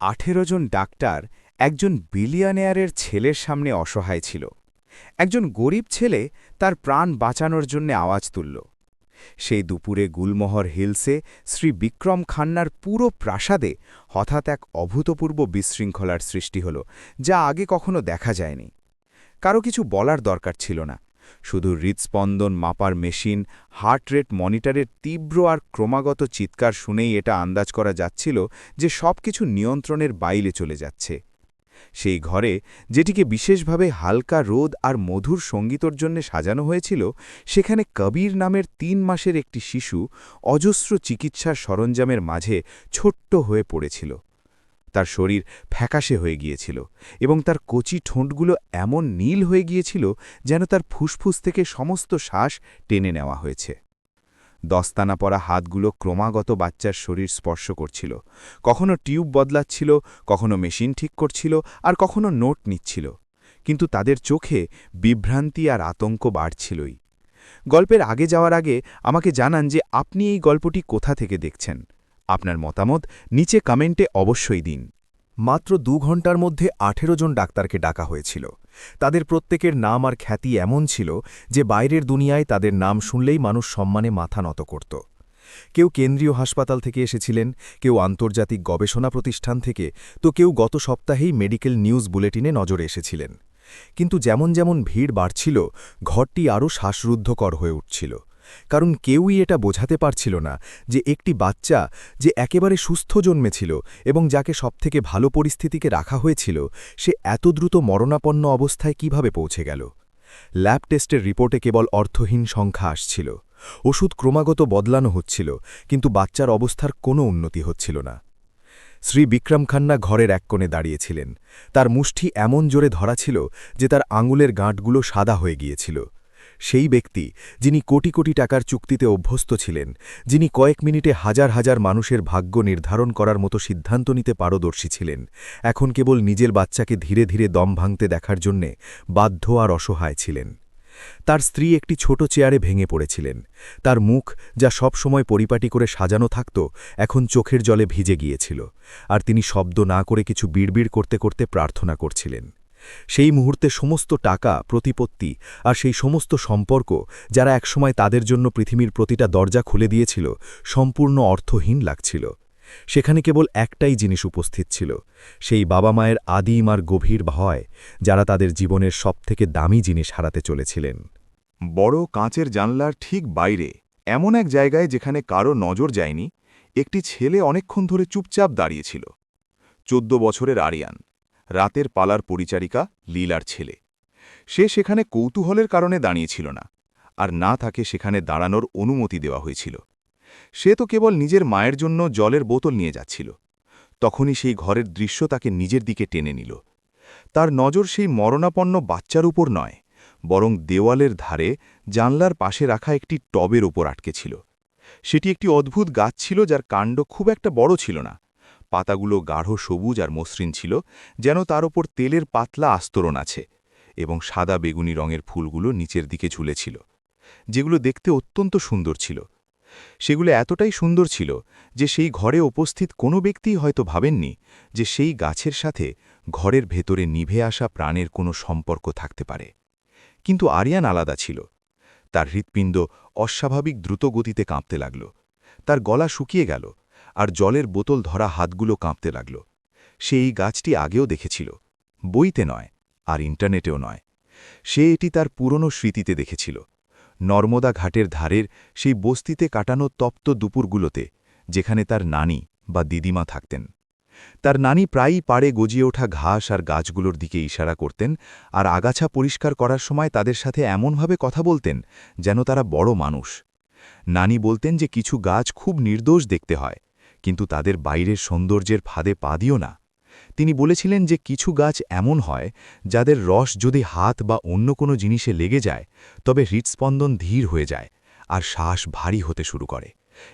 18 জন doctor একজন বিলিয়নিয়ারের ছেলের সামনে অসহায় ছিল। একজন গরিব ছেলে তার প্রাণ বাঁচানোর জন্য আওয়াজ তুলল। সেই দুপুরে গুলমোহর হিলসে শ্রী বিক্রম খান্নার পুরো প্রাসাদে হঠাৎ এক অভূতপূর্ব বিশৃঙ্খলার সৃষ্টি হল, যা আগে কখনো দেখা যায়নি। কারো কিছু বলার দরকার ছিল না, শুধু হৃদস্পন্দন মাপার মেশিন, হার্ট রেট মনিটরের তীব্র আর ক্রমাগত চিৎকার শুনেই এটা আন্দাজ করা যাচ্ছিল যে সবকিছু নিয়ন্ত্রণের বাইরে চলে যাচ্ছে। সেই ঘরে, যেটিকে বিশেষভাবে হালকা রোদ আর মধুর সঙ্গীতর জন্য সাজানো হয়েছিল, সেখানে কবির নামের ৩ মাসের একটি শিশু অজস্র চিকিৎসার সরঞ্জামের মাঝে ছোট্ট হয়ে পড়েছিল। তার শরীর ফ্যাকাশে হয়ে গিয়েছিল এবং তার কচি ঠোঁটগুলো এমন নীল হয়ে গিয়েছিল যেন তার ফুসফুস থেকে সমস্ত শ্বাস টেনে নেওয়া হয়েছে। দস্তানা পরা হাতগুলো ক্রমাগত বাচ্চার শরীর স্পর্শ করছিল, কখনো টিউব বদলাচ্ছিল, কখনো মেশিন ঠিক করছিল, আর কখনো নোট নিচ্ছিল। কিন্তু তাদের চোখে বিভ্রান্তি আর আতঙ্ক বাড়ছিলই। গল্পের আগে যাওয়ার আগে আমাকে জানান যে আপনি এই গল্পটি কোথা থেকে দেখছেন। আপনার মতামত নিচে কমেন্টে অবশ্যই দিন। মাত্র ২ ঘণ্টার মধ্যে ১৮ জন ডাক্তারকে ডাকা হয়েছিল। তাদের প্রত্যেকের নাম আর খ্যাতি এমন ছিল যে বাইরের দুনিয়ায় তাদের নাম শুনলেই মানুষ সম্মানে মাথা নত করত। কেউ কেন্দ্রীয় হাসপাতাল থেকে এসেছিলেন, কেউ আন্তর্জাতিক গবেষণা প্রতিষ্ঠান থেকে, তো কেউ গত সপ্তাহেই মেডিকেল নিউজ বুলেটিনে নজরে এসেছিলেন। কিন্তু যেমন যেমন ভিড় বাড়ছিল, ঘরটি আরও শ্বাসরুদ্ধকর হয়ে উঠছিল। কারণ কেউই এটা বোঝাতে পারছিল না যে একটি বাচ্চা, যে একেবারে সুস্থ জন্মেছিল এবং যাকে সবথেকে ভালো পরিস্থিতিকে রাখা হয়েছিল, সে এত দ্রুত মরণাপন্ন অবস্থায় কিভাবে পৌঁছে গেল। ল্যাব টেস্টের রিপোর্টে কেবল অর্থহীন সংখ্যা আসছিল। ওষুধ ক্রমাগত বদলানো হচ্ছিল, কিন্তু বাচ্চার অবস্থার কোনো উন্নতি হচ্ছিল না। শ্রী বিক্রম খান্না ঘরের এক কোণে দাঁড়িয়েছিলেন। তার মুষ্টি এমন জোরে ধরা ছিল যে তার আঙুলের গাঁটগুলো সাদা হয়ে গিয়েছিল। সেই ব্যক্তি, যিনি কোটি কোটি টাকার চুক্তিতে অভ্যস্ত ছিলেন, যিনি কয়েক মিনিটে হাজার হাজার মানুষের ভাগ্য নির্ধারণ করার মতো সিদ্ধান্ত নিতে পারদর্শী ছিলেন, এখন কেবল নিজের বাচ্চাকে ধীরে ধীরে দম ভাঙতে দেখার জন্যে বাধ্য আর অসহায় ছিলেন। তার স্ত্রী একটি ছোট চেয়ারে ভেঙে পড়েছিলেন। তার মুখ, যা সব সময় পরিপাটি করে সাজানো থাকত, এখন চোখের জলে ভিজে গিয়েছিল, আর তিনি শব্দ না করে কিছু বিড়বিড় করতে করতে প্রার্থনা করছিলেন। সেই মুহূর্তে সমস্ত টাকা, প্রতিপত্তি আর সেই সমস্ত সম্পর্ক, যারা একসময় তাদের জন্য পৃথিবীর প্রতিটা দরজা খুলে দিয়েছিল, সম্পূর্ণ অর্থহীন লাগছিল। সেখানে কেবল একটাই জিনিস উপস্থিত ছিল, সেই বাবা মায়ের আদিম আর গভীর ভয়, যারা তাদের জীবনের সবথেকে দামি জিনিস হারাতে চলেছিলেন। বড় কাঁচের জানলার ঠিক বাইরে, এমন এক জায়গায় যেখানে কারো নজর যায়নি, একটি ছেলে অনেকক্ষণ ধরে চুপচাপ দাঁড়িয়েছিল। ১৪ বছরের আরিয়ান, রাতের পালার পরিচারিকা লীলার ছেলে। সে সেখানে কৌতূহলের কারণে দাঁড়িয়েছিল না, আর না তাকে সেখানে দাঁড়ানোর অনুমতি দেওয়া হয়েছিল। সে তো কেবল নিজের মায়ের জন্য জলের বোতল নিয়ে যাচ্ছিল। তখনই সেই ঘরের দৃশ্য তাকে নিজের দিকে টেনে নিল। তার নজর সেই মরণাপন্ন বাচ্চার উপর নয়, বরং দেওয়ালের ধারে জানলার পাশে রাখা একটি টবের ওপর আটকে ছিল। সেটি একটি অদ্ভুত গাছ ছিল, যার কাণ্ড খুব একটা বড় ছিল না। পাতাগুলো গাঢ় সবুজ আর মসৃণ ছিল, যেন তার ওপর তেলের পাতলা আস্তরণ আছে, এবং সাদা বেগুনি রঙের ফুলগুলো নিচের দিকে ঝুলেছিল, যেগুলো দেখতে অত্যন্ত সুন্দর ছিল। সেগুলো এতটাই সুন্দর ছিল যে সেই ঘরে উপস্থিত কোনো ব্যক্তিই হয়তো ভাবেননি যে সেই গাছের সাথে ঘরের ভেতরে নিভে আসা প্রাণের কোনো সম্পর্ক থাকতে পারে। কিন্তু আরিয়ান আলাদা ছিল। তার হৃৎপিণ্ড অস্বাভাবিক দ্রুত গতিতে কাঁপতে লাগল। তার গলা শুকিয়ে গেল, আর জলের বোতল ধরা হাতগুলো কাঁপতে লাগল। সে এই গাছটি আগেও দেখেছিল, বইতে নয়, আর ইন্টারনেটেও নয়। সে এটি তার পুরনো স্মৃতিতে দেখেছিল, নর্মদা ঘাটের ধারের সেই বস্তিতে কাটানো তপ্ত দুপুরগুলোতে, যেখানে তার নানি বা দিদিমা থাকতেন। তার নানি প্রায়ই পাড়ে গজিয়ে ওঠা ঘাস আর গাছগুলোর দিকে ইশারা করতেন, আর আগাছা পরিষ্কার করার সময় তাদের সাথে এমনভাবে কথা বলতেন যেন তারা বড় মানুষ। নানি বলতেন যে কিছু গাছ খুব নির্দোষ দেখতে হয়, কিন্তু তাদের বাইরের সৌন্দর্যের ফাঁদে পা দিও না। তিনি বলেছিলেন যে কিছু গাছ এমন হয় যাদের রস যদি হাত বা অন্য কোনো জিনিসে লেগে যায়, তবে হৃৎস্পন্দন ধীর হয়ে যায় আর শ্বাস ভারী হতে শুরু করে,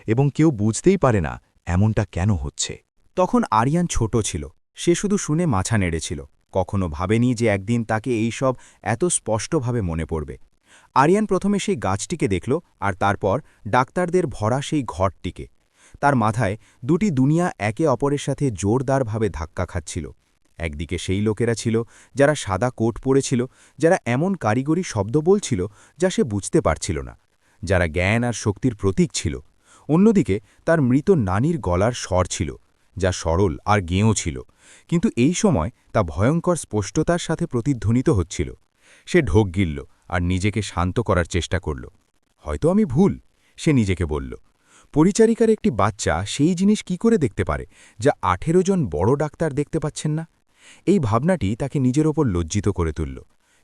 এবং কেউ বুঝতেই পারে না এমনটা কেন হচ্ছে। তখন আরিয়ান ছোট ছিল, সে শুধু শুনে মাথা নেড়েছিল, কখনো ভাবেনি যে একদিন তাকে এই সব এত স্পষ্টভাবে মনে পড়বে। আরিয়ান প্রথমে সেই গাছটিকে দেখল, আর তারপর ডাক্তারদের ভরা সেই ঘরটিকে। তার মাথায় দুটি দুনিয়া একে অপরের সাথে জোরদারভাবে ধাক্কা খাচ্ছিল। একদিকে সেই লোকেরা ছিল যারা সাদা কোট পরেছিল, যারা এমন কারিগরি শব্দ বলছিল যা সে বুঝতে পারছিল না, যারা জ্ঞান আর শক্তির প্রতীক ছিল। অন্যদিকে তার মৃত নানির গলার স্বর ছিল, যা সরল আর গেঁয়ো ছিল, কিন্তু এই সময় তা ভয়ঙ্কর স্পষ্টতার সাথে প্রতিধ্বনিত হচ্ছিল। সে ঢোক গিলল আর নিজেকে শান্ত করার চেষ্টা করল। হয়তো আমি ভুল, সে নিজেকে বলল। পরিচারিকার একটি বাচ্চা সেই জিনিস কি করে দেখতে পারে যা 18 জন বড় ডাক্তার দেখতে পাচ্ছেন না? এই ভাবনাটি তাকে নিজের ওপর লজ্জিত করে তুলল।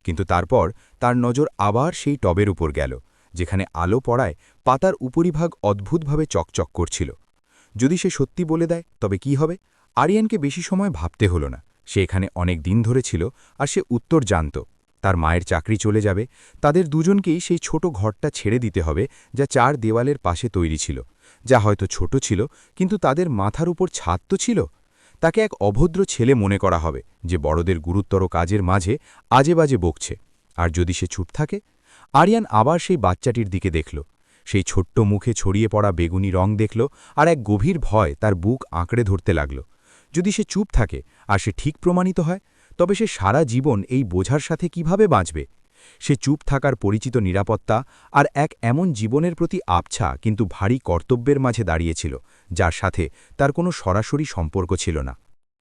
কিন্তু তারপর তার নজর আবার সেই টবের উপর গেল, যেখানে আলো পড়ায় পাতার উপরিভাগ অদ্ভুতভাবে চকচক করছিল। যদি সে সত্যি বলে দেয় তবে কি হবে? আরিয়ানকে বেশি সময় ভাবতে হলো না। সে এখানে অনেক দিন ধরে ছিল আর সে উত্তর জানত। তার মায়ের চাকরি চলে যাবে, তাদের দুজনকেই সেই ছোট ঘরটা ছেড়ে দিতে হবে যা 4 দেওয়ালের পাশে তৈরি ছিল, যা হয়তো ছোট ছিল কিন্তু তাদের মাথার উপর ছাদ তো ছিল। তাকে এক অভদ্র ছেলে মনে করা হবে যে বড়দের গুরুতর কাজের মাঝে আজে বাজে বকছে। আর যদি সে চুপ থাকে? আরিয়ান আবার সেই বাচ্চাটির দিকে দেখল। সেই ছোট্ট মুখে ছড়িয়ে পড়া বেগুনি রং দেখল, আর এক গভীর ভয় তার বুক আঁকড়ে ধরতে লাগল। যদি সে চুপ থাকে আর সে ঠিক প্রমাণিত হয়, তবে সে সারা জীবন এই বোঝার সাথে কিভাবে বাঁচবে? সে চুপ থাকার পরিচিত নিরাপত্তা আর এক এমন জীবনের প্রতি আবছা কিন্তু ভারী কর্তব্যের মাঝে দাঁড়িয়েছিল, যার সাথে তার কোনো সরাসরি সম্পর্ক ছিল না।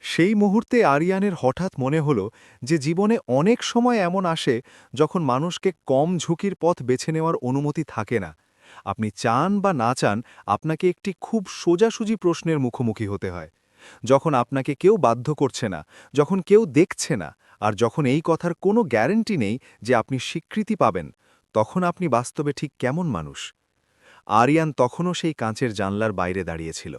সেই মুহূর্তে আরিয়ানের হঠাৎ মনে হল যে জীবনে অনেক সময় এমন আসে যখন মানুষকে কম ঝুঁকির পথ বেছে নেওয়ার অনুমতি থাকে না। আপনি চান বা না চান, আপনাকে একটি খুব সোজাসুজি প্রশ্নের মুখোমুখি হতে হয়। যখন আপনাকে কেউ বাধ্য করছে না, যখন কেউ দেখছে না, আর যখন এই কথার কোনো গ্যারান্টি নেই যে আপনি স্বীকৃতি পাবেন, তখন আপনি বাস্তবে ঠিক কেমন মানুষ? আরিয়ান তখনও সেই কাঁচের জানলার বাইরে দাঁড়িয়েছিল।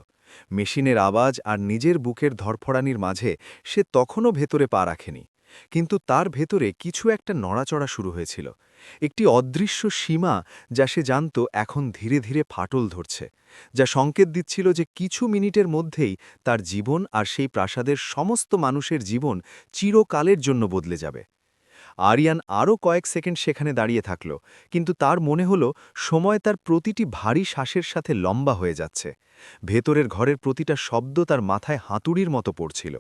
মেশিনের আওয়াজ আর নিজের বুকের ধরফড়ানির মাঝে সে তখনও ভেতরে পা রাখেনি, কিন্তু তার ভেতরে কিছু একটা নড়াচড়া শুরু হয়েছিল। একটি অদৃশ্য সীমা যা সে জানত এখন ধীরে ধীরে ফাটল ধরছে, যা সংকেত দিচ্ছিল যে কিছু মিনিটের মধ্যেই তার জীবন আর সেই প্রাসাদের সমস্ত মানুষের জীবন চিরকালের জন্য বদলে যাবে। আরিয়ান আরও কয়েক সেকেন্ড সেখানে দাঁড়িয়ে থাকল, কিন্তু তার মনে হল সময় তার প্রতিটি ভারী শ্বাসের সাথে লম্বা হয়ে যাচ্ছে। ভেতরের ঘরের প্রতিটা শব্দ তার মাথায় হাতুড়ির মতো পড়ছিল।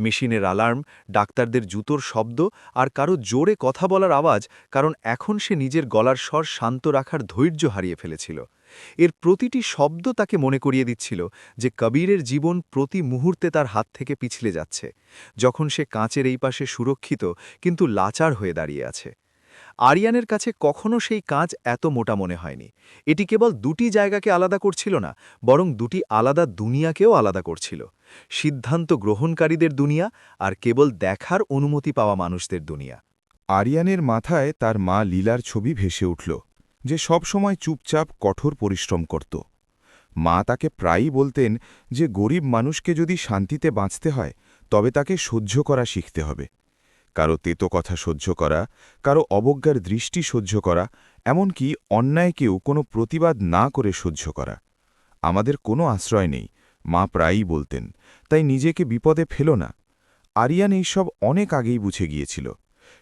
মেশিনের অ্যালার্ম, ডাক্তারদের জুতোর শব্দ আর কারো জোরে কথা বলার আওয়াজ, কারণ এখন সে নিজের গলার স্বর শান্ত রাখার ধৈর্য হারিয়ে ফেলেছিল। এর প্রতিটি শব্দ তাকে মনে করিয়ে দিচ্ছিল যে কবিরের জীবন প্রতি মুহূর্তে তার হাত থেকে পিছলে যাচ্ছে, যখন সে কাঁচের এই পাশে সুরক্ষিত কিন্তু লাচার হয়ে দাঁড়িয়ে আছে। আরিয়ানের কাছে কখনো সেই কাঁচ এত মোটা মনে হয়নি। এটি কেবল দুটি জায়গাকে আলাদা করছিল না, বরং দুটি আলাদা দুনিয়াকেও আলাদা করছিল। সিদ্ধান্ত গ্রহণকারীদের দুনিয়া আর কেবল দেখার অনুমতি পাওয়া মানুষদের দুনিয়া। আরিয়ানের মাথায় তার মা লীলার ছবি ভেসে উঠল, যে সব সময় চুপচাপ কঠোর পরিশ্রম করত। মা তাকে প্রায়ই বলতেন যে গরিব মানুষকে যদি শান্তিতে বাঁচতে হয় তবে তাকে সহ্য করা শিখতে হবে। কারো তেতো কথা সহ্য করা, কারো অবজ্ঞার দৃষ্টি সহ্য করা, এমনকি অন্যায়কেও কোনো প্রতিবাদ না করে সহ্য করা। আমাদের কোনো আশ্রয় নেই, মা প্রায়ই বলতেন, তাই নিজেকে বিপদে ফেলো না। আরিয়ান এইসব অনেক আগেই বুঝে গিয়েছিল।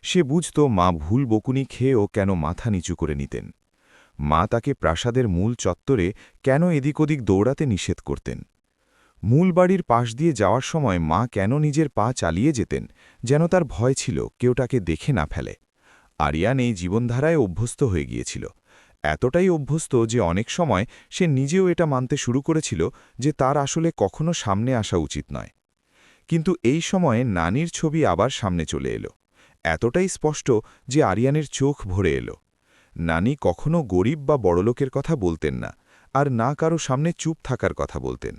সে বুঝত মা ভুল বকুনি খেয়েও কেন মাথা নিচু করে নিতেন। মা তাকে প্রাসাদের মূল চত্বরে কেন এদিক ওদিক দৌড়াতে নিষেধ করতেন। মূল বাড়ির পাশ দিয়ে যাওয়ার সময় মা কেন নিজের পা চালিয়ে যেতেন, যেন তার ভয় ছিল কেউ তাকে দেখে না ফেলে। আরিয়ান এই জীবনধারায় অভ্যস্ত হয়ে গিয়েছিল, এতটাই অভ্যস্ত যে অনেক সময় সে নিজেও এটা মানতে শুরু করেছিল যে তার আসলে কখনো সামনে আসা উচিত নয়। কিন্তু এই সময়ে নানির ছবি আবার সামনে চলে এলো, এতটাই স্পষ্ট যে আরিয়ানের চোখ ভরে এলো। নানি কখনো গরিব বা বড়লোকের কথা বলতেন না, আর না কারো সামনে চুপ থাকার কথা বলতেন।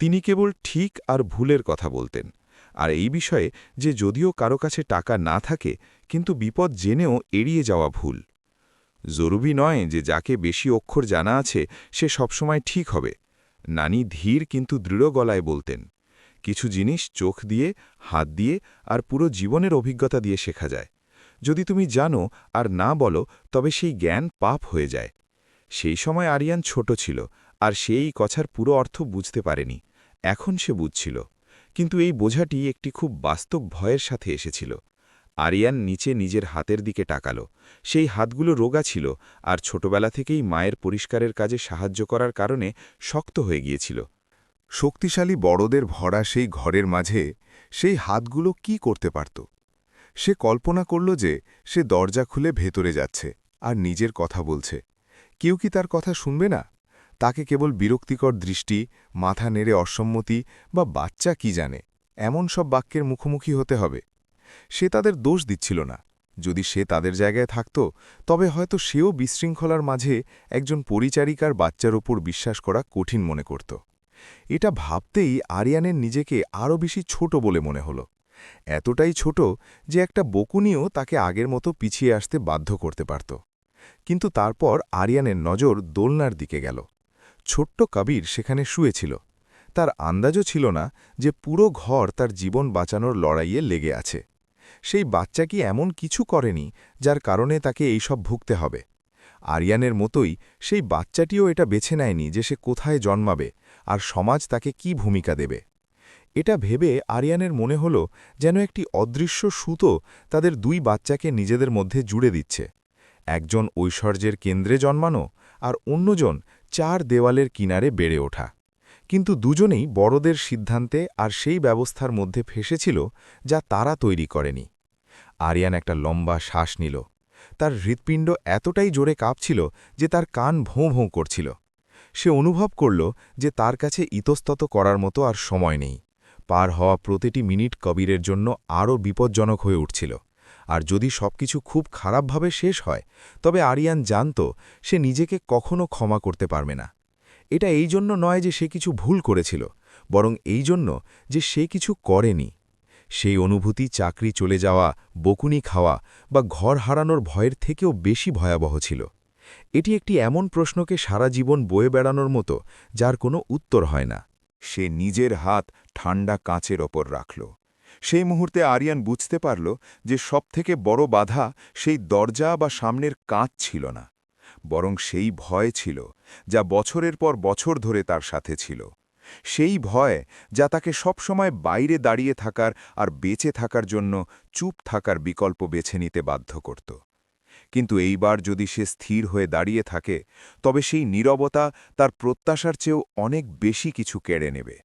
তিনি কেবল ঠিক আর ভুলের কথা বলতেন, আর এই বিষয়ে যে যদিও কারো কাছে টাকা না থাকে কিন্তু বিপদ জেনেও এড়িয়ে যাওয়া ভুল। জরুরি নয় যে যাকে বেশি অক্ষর জানা আছে সে সবসময় ঠিক হবে। নানি ধীর কিন্তু দৃঢ় গলায় বলতেন, কিছু জিনিস চোখ দিয়ে, হাত দিয়ে আর পুরো জীবনের অভিজ্ঞতা দিয়ে শেখা যায়। যদি তুমি জানো আর না বলো তবে সেই জ্ঞান পাপ হয়ে যায়। সেই সময় আরিয়ান ছোট ছিল আর সেই কথার পুরো অর্থ বুঝতে পারেনি। এখন সে বুঝছিল, কিন্তু এই বোঝাটি একটি খুব বাস্তব ভয়ের সাথে এসেছিল। আরিয়ান নিচে নিজের হাতের দিকে তাকাল। সেই হাতগুলো রোগা ছিল আর ছোটবেলা থেকেই মায়ের পরিষ্কারের কাজে সাহায্য করার কারণে শক্ত হয়ে গিয়েছিল। শক্তিশালী বড়দের ভরা সেই ঘরের মাঝে সেই হাতগুলো কি করতে পারত? সে কল্পনা করল যে সে দরজা খুলে ভেতরে যাচ্ছে আর নিজের কথা বলছে। কেউ কি তার কথা শুনবে না? তাকে কেবল বিরক্তিকর দৃষ্টি, মাথা নেড়ে অসম্মতি বা বাচ্চা কি জানে এমন সব বাক্যের মুখোমুখি হতে হবে। সে তাদের দোষ দিচ্ছিল না। যদি সে তাদের জায়গায় থাকত তবে হয়তো সেও বিশৃঙ্খলার মাঝে একজন পরিচারিকার বাচ্চার ওপর বিশ্বাস করা কঠিন মনে করত। এটা ভাবতেই আরিয়ানের নিজেকে আরও বেশি ছোট বলে মনে হলো। এতটাই ছোট যে একটা বকুনিও তাকে আগের মতো পিছিয়ে আসতে বাধ্য করতে পারত। কিন্তু তারপর আরিয়ানের নজর দোলনার দিকে গেল। ছোট্ট কবির সেখানে শুয়েছিল। তার আন্দাজও ছিল না যে পুরো ঘর তার জীবন বাঁচানোর লড়াইয়ে লেগে আছে। সেই বাচ্চা কি এমন কিছু করেনি যার কারণে তাকে এইসব ভুগতে হবে? আরিয়ানের মতোই সেই বাচ্চাটিও এটা বেছে নেয়নি যে সে কোথায় জন্মাবে আর সমাজ তাকে কি ভূমিকা দেবে। এটা ভেবে আরিয়ানের মনে হল যেন একটি অদৃশ্য সুতো তাদের দুই বাচ্চাকে নিজেদের মধ্যে জুড়ে দিচ্ছে। একজন ঐশ্বর্যের কেন্দ্রে জন্মানো আর অন্যজন 4 দেওয়ালের কিনারে বেড়ে ওঠা। কিন্তু দুজনেই বড়দের সিদ্ধান্তে আর সেই ব্যবস্থার মধ্যে ফেসেছিল যা তারা তৈরি করেনি। আরিয়ান একটা লম্বা শ্বাস নিল। তার হৃৎপিণ্ড এতটাই জোরে কাঁপছিল যে তার কান ভোঁ ভোঁ করছিল। সে অনুভব করল যে তার কাছে ইতস্তত করার মতো আর সময় নেই। পার হওয়া প্রতিটি মিনিট কবিরের জন্য আরও বিপজ্জনক হয়ে উঠছিল। আর যদি সবকিছু খুব খারাপভাবে শেষ হয় তবে আরিয়ান জানত সে নিজেকে কখনো ক্ষমা করতে পারবে না। এটা এই জন্য নয় যে সে কিছু ভুল করেছিল, বরং এই জন্য যে সে কিছু করেনি। সেই অনুভূতি চাকরি চলে যাওয়া, বকুনি খাওয়া বা ঘর হারানোর ভয়ের থেকেও বেশি ভয়াবহ ছিল। এটি একটি এমন প্রশ্নকে সারা জীবন বয়ে বেড়ানোর মতো যার কোনো উত্তর হয় না। সে নিজের হাত ঠান্ডা কাঁচের ওপর রাখল। সেই মুহূর্তে আরিয়ান বুঝতে পারল যে সবথেকে বড় বাধা সেই দরজা বা সামনের কাঁচ ছিল না, বরং সেই ভয় ছিল যা বছরের পর বছর ধরে তার সাথে ছিল। সেই ভয় যা তাকে সবসময় বাইরে দাঁড়িয়ে থাকার আর বেঁচে থাকার জন্য চুপ থাকার বিকল্প বেছে নিতে বাধ্য করত। কিন্তু এইবার যদি সে স্থির হয়ে দাঁড়িয়ে থাকে তবে সেই নীরবতা তার প্রত্যাশার চেয়েও অনেক বেশি কিছু কেড়ে নেবে।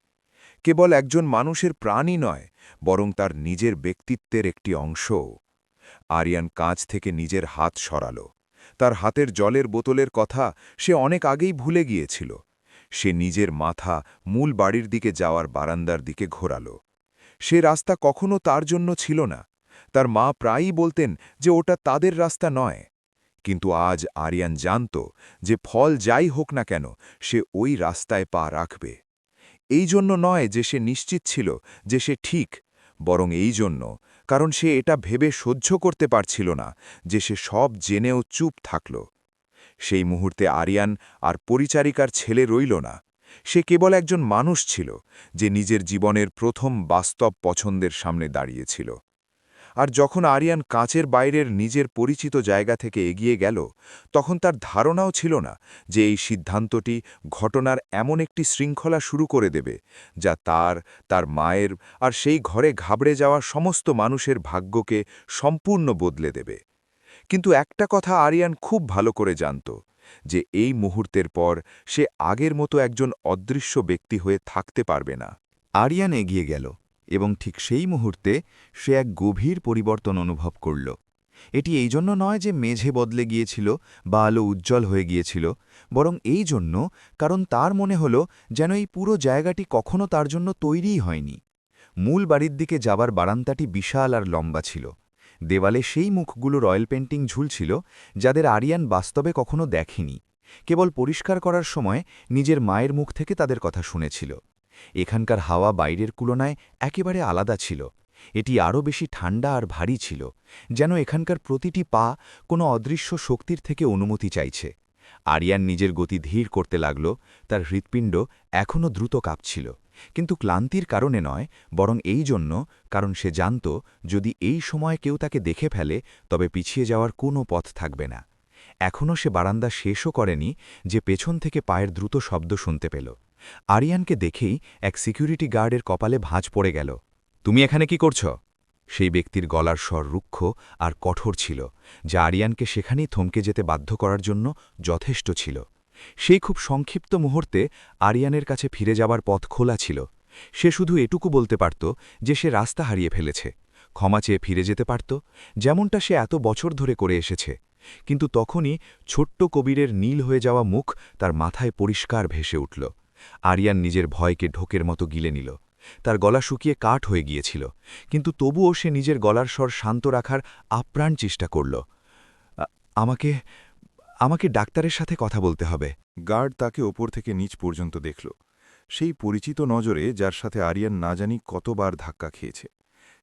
কেবল একজন মানুষের প্রাণই নয়, বরং তার নিজের ব্যক্তিত্বের একটি অংশও। আরিয়ান কাঁচ থেকে নিজের হাত সরাল। তার হাতের জলের বোতলের কথা সে অনেক আগেই ভুলে গিয়েছিল। সে নিজের মাথা মূল বাড়ির দিকে যাওয়ার বারান্দার দিকে ঘোরাল। সে রাস্তা কখনো তার জন্য ছিল না। তার মা প্রায়ই বলতেন যে ওটা তাদের রাস্তা নয়। কিন্তু আজ আরিয়ান জানত যে ফল যাই হোক না কেন সে ওই রাস্তায় পা রাখবে। এই জন্য নয় যে সে নিশ্চিত ছিল যে সে ঠিক, বরং এই জন্য কারণ সে এটা ভেবে সহ্য করতে পারছিল না যে সে সব জেনেও চুপ থাকল। সেই মুহূর্তে আরিয়ান আর পরিচারিকার ছেলে রইল না। সে কেবল একজন মানুষ ছিল যে নিজের জীবনের প্রথম বাস্তব পছন্দের সামনে দাঁড়িয়েছিল। আর যখন আরিয়ান কাঁচের বাইরের নিজের পরিচিত জায়গা থেকে এগিয়ে গেল, তখন তার ধারণাও ছিল না যে এই সিদ্ধান্তটি ঘটনার এমন একটি শৃঙ্খলা শুরু করে দেবে যা তার মায়ের আর সেই ঘরে ঘাবড়ে যাওয়া সমস্ত মানুষের ভাগ্যকে সম্পূর্ণ বদলে দেবে। কিন্তু একটা কথা আরিয়ান খুব ভালো করে জানত, যে এই মুহূর্তের পর সে আগের মতো একজন অদৃশ্য ব্যক্তি হয়ে থাকতে পারবে না। আরিয়ান এগিয়ে গেল এবং ঠিক সেই মুহূর্তে সে এক গভীর পরিবর্তন অনুভব করল। এটি এই জন্য নয় যে মেঝে বদলে গিয়েছিল বা আলো উজ্জ্বল হয়ে গিয়েছিল, বরং এই জন্য কারণ তার মনে হল যেন এই পুরো জায়গাটি কখনো তার জন্য তৈরিই হয়নি। মূল বাড়ির দিকে যাবার বারান্দাটি বিশাল আর লম্বা ছিল। দেওয়ালে সেই মুখগুলো রয়্যাল পেন্টিং ঝুলছিল যাদের আরিয়ান বাস্তবে কখনো দেখেনি, কেবল পরিষ্কার করার সময় নিজের মায়ের মুখ থেকে তাদের কথা শুনেছিল। এখানকার হাওয়া বাইরের তুলনায় একেবারে আলাদা ছিল। এটি আরও বেশি ঠান্ডা আর ভারী ছিল, যেন এখানকার প্রতিটি পা কোনো অদৃশ্য শক্তির থেকে অনুমতি চাইছে। আরিয়ান নিজের গতি ধীর করতে লাগল। তার হৃৎপিণ্ড এখনও দ্রুত কাঁপছিল, কিন্তু ক্লান্তির কারণে নয়, বরং এই জন্য কারণ সে জানত যদি এই সময় কেউ তাকে দেখে ফেলে তবে পিছিয়ে যাওয়ার কোনো পথ থাকবে না। এখনও সে বারান্দা শেষও করেনি যে পেছন থেকে পায়ের দ্রুত শব্দ শুনতে পেল। আরিয়ানকে দেখেই এক সিকিউরিটি গার্ডের কপালে ভাঁজ পড়ে গেল। তুমি এখানে কি করছ? সেই ব্যক্তির গলার স্বর রুক্ষ আর কঠোর ছিল, যা আরিয়ানকে সেখানেই থমকে যেতে বাধ্য করার জন্য যথেষ্ট ছিল। সেই খুব সংক্ষিপ্ত মুহূর্তে আরিয়ানের কাছে ফিরে যাবার পথ খোলা ছিল। সে শুধু এটুকু বলতে পারত যে সে রাস্তা হারিয়ে ফেলেছে, ক্ষমা চেয়ে ফিরে যেতে পারত, যেমনটা সে এত বছর ধরে করে এসেছে। কিন্তু তখনই ছোট্ট কবিরের নীল হয়ে যাওয়া মুখ তার মাথায় পরিষ্কার ভেসে উঠল। আরিয়ান নিজের ভয়কে ঢোকের মতো গিলে নিল। তার গলা শুকিয়ে কাঠ হয়ে গিয়েছিল, কিন্তু তবুও সে নিজের গলার স্বর শান্ত রাখার আপ্রাণ চেষ্টা করল। আমাকে আমাকে ডাক্তারের সাথে কথা বলতে হবে। গার্ড তাকে ওপর থেকে নিচ পর্যন্ত দেখল, সেই পরিচিত নজরে যার সাথে আরিয়ান না জানি কতবার ধাক্কা খেয়েছে।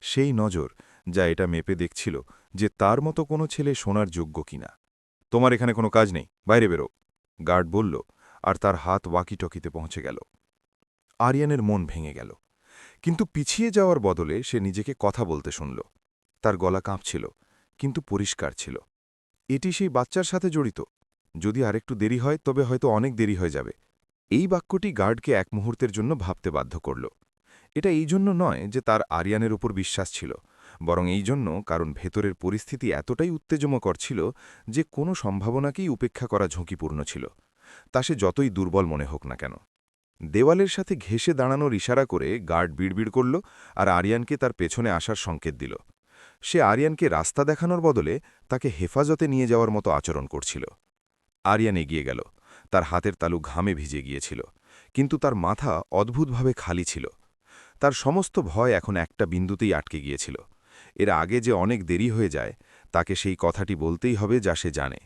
সেই নজর যা এটা মেপে দেখছিল যে তার মতো কোনো ছেলে শোনার যোগ্য কিনা। তোমার এখানে কোনো কাজ নেই, বাইরে বেরো, গার্ড বলল, আর তার হাত ওয়াকিটকিতে পৌঁছে গেল। আরিয়ানের মন ভেঙে গেল, কিন্তু পিছিয়ে যাওয়ার বদলে সে নিজেকে কথা বলতে শুনল। তার গলা কাঁপছিল, কিন্তু পরিষ্কার ছিল। এটি সেই বাচ্চার সাথে জড়িত। যদি আরেকটু দেরি হয় তবে হয়তো অনেক দেরি হয়ে যাবে। এই বাক্যটি গার্ডকে এক মুহূর্তের জন্য ভাবতে বাধ্য করল। এটা এই জন্য নয় যে তার আরিয়ানের উপর বিশ্বাস ছিল, বরং এই জন্য কারণ ভেতরের পরিস্থিতি এতটাই উত্তেজমকর ছিল যে কোনো সম্ভাবনাকেই উপেক্ষা করা ঝুঁকিপূর্ণ ছিল, তা সে যতই দুর্বল মনে হোক না কেন। দেওয়ালের সাথে ঘেঁষে দাঁড়ানোর ইশারা করে গার্ড বিড়বিড় করল আর আরিয়ানকে তার পেছনে আসার সংকেত দিল। সে আরিয়ানকে রাস্তা দেখানোর বদলে তাকে হেফাজতে নিয়ে যাওয়ার মতো আচরণ করছিল। আরিয়ান এগিয়ে গেল, তার হাতের তালু ঘামে ভিজে গিয়েছিল, কিন্তু তার মাথা অদ্ভুতভাবে খালি ছিল। তার সমস্ত ভয় এখন একটা বিন্দুতেই আটকে গিয়েছিল। এর আগে যে অনেক দেরি হয়ে যায়, তাকে সেই কথাটি বলতেই হবে যা সে জানে।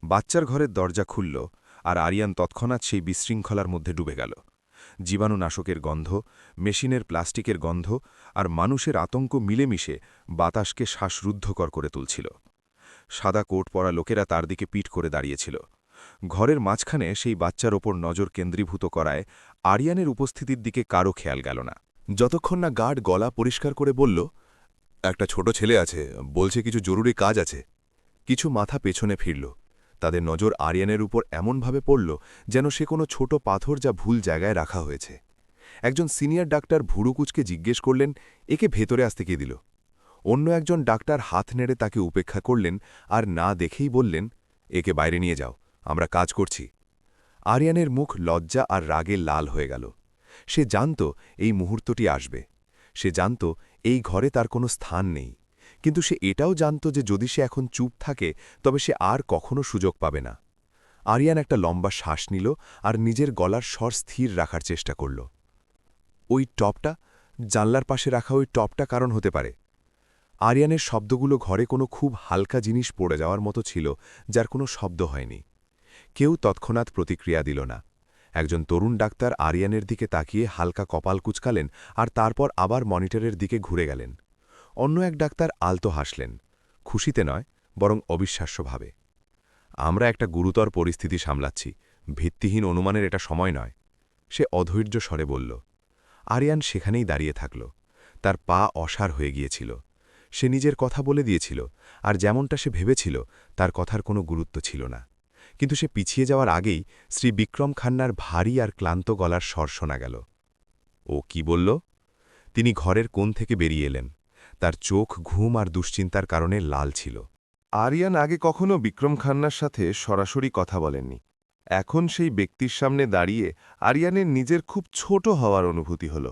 বাচ্চার ঘরের দরজা খুলল, আর আরিয়ান তৎক্ষণাৎ সেই বিশৃঙ্খলার মধ্যে ডুবে গেল। জীবাণুনাশকের গন্ধ, মেশিনের প্লাস্টিকের গন্ধ আর মানুষের আতঙ্ক মিলেমিশে বাতাসকে শ্বাসরুদ্ধকর করে তুলছিল। সাদা কোট পরা লোকেরা তার দিকে পিঠ করে দাঁড়িয়েছিল। ঘরের মাঝখানে সেই বাচ্চার ওপর নজর কেন্দ্রীভূত করায় আরিয়ানের উপস্থিতির দিকে কারও খেয়াল গেল না। যতক্ষণ না গার্ড গলা পরিষ্কার করে বলল, একটা ছোট ছেলে আছে, বলছে কিছু জরুরি কাজ আছে। কিছু মাথা পেছনে ফিরল। তাদের নজর আরিয়ানের উপর এমনভাবে পড়ল যেন সে কোনো ছোট পাথর যা ভুল জায়গায় রাখা হয়েছে। একজন সিনিয়র ডাক্তার ভুরুকুচকে জিজ্ঞেস করলেন, একে ভেতরে আসতে কে দিল? অন্য একজন ডাক্তার হাত নেড়ে তাকে উপেক্ষা করলেন আর না দেখেই বললেন, একে বাইরে নিয়ে যাও, আমরা কাজ করছি। আরিয়ানের মুখ লজ্জা আর রাগে লাল হয়ে গেল। সে জানত এই মুহূর্তটি আসবে। সে জানত এই ঘরে তার কোনো স্থান নেই, কিন্তু সে এটাও জানত যে যদি সে এখন চুপ থাকে তবে সে আর কখনো সুযোগ পাবে না। আরিয়ান একটা লম্বা শ্বাস নিল আর নিজের গলার স্বর স্থির রাখার চেষ্টা করল। ওই টপটা, জানলার পাশে রাখা ওই টপটা কারণ হতে পারে। আরিয়ানের শব্দগুলো ঘরে কোনো খুব হালকা জিনিস পড়ে যাওয়ার মতো ছিল, যার কোনো শব্দ হয়নি। কেউ তৎক্ষণাৎ প্রতিক্রিয়া দিল না। একজন তরুণ ডাক্তার আরিয়ানের দিকে তাকিয়ে হালকা কপাল কুচকালেন আর তারপর আবার মনিটরের দিকে ঘুরে গেলেন। অন্য এক ডাক্তার আলতো হাসলেন, খুশিতে নয় বরং অবিশ্বাস্যভাবে। আমরা একটা গুরুতর পরিস্থিতি সামলাচ্ছি, ভিত্তিহীন অনুমানের এটা সময় নয়, সে অধৈর্য স্বরে বলল। আরিয়ান সেখানেই দাঁড়িয়ে থাকল। তার পা অসাড় হয়ে গিয়েছিল। সে নিজের কথা বলে দিয়েছিল, আর যেমনটা সে ভেবেছিল তার কথার কোনো গুরুত্ব ছিল না। কিন্তু সে পিছিয়ে যাওয়ার আগেই শ্রী বিক্রম খান্নার ভারী আর ক্লান্ত গলার স্বর শোনা গেল। ও কি বলল? তিনি ঘরের কোণ থেকে বেরিয়ে এলেন। তার চোখ ঘুম আর দুশ্চিন্তার কারণে লাল ছিল। আরিয়ান আগে কখনো বিক্রম খান্নার সাথে সরাসরি কথা বলেননি। এখন সেই ব্যক্তির সামনে দাঁড়িয়ে আরিয়ানের নিজের খুব ছোট হওয়ার অনুভূতি হল।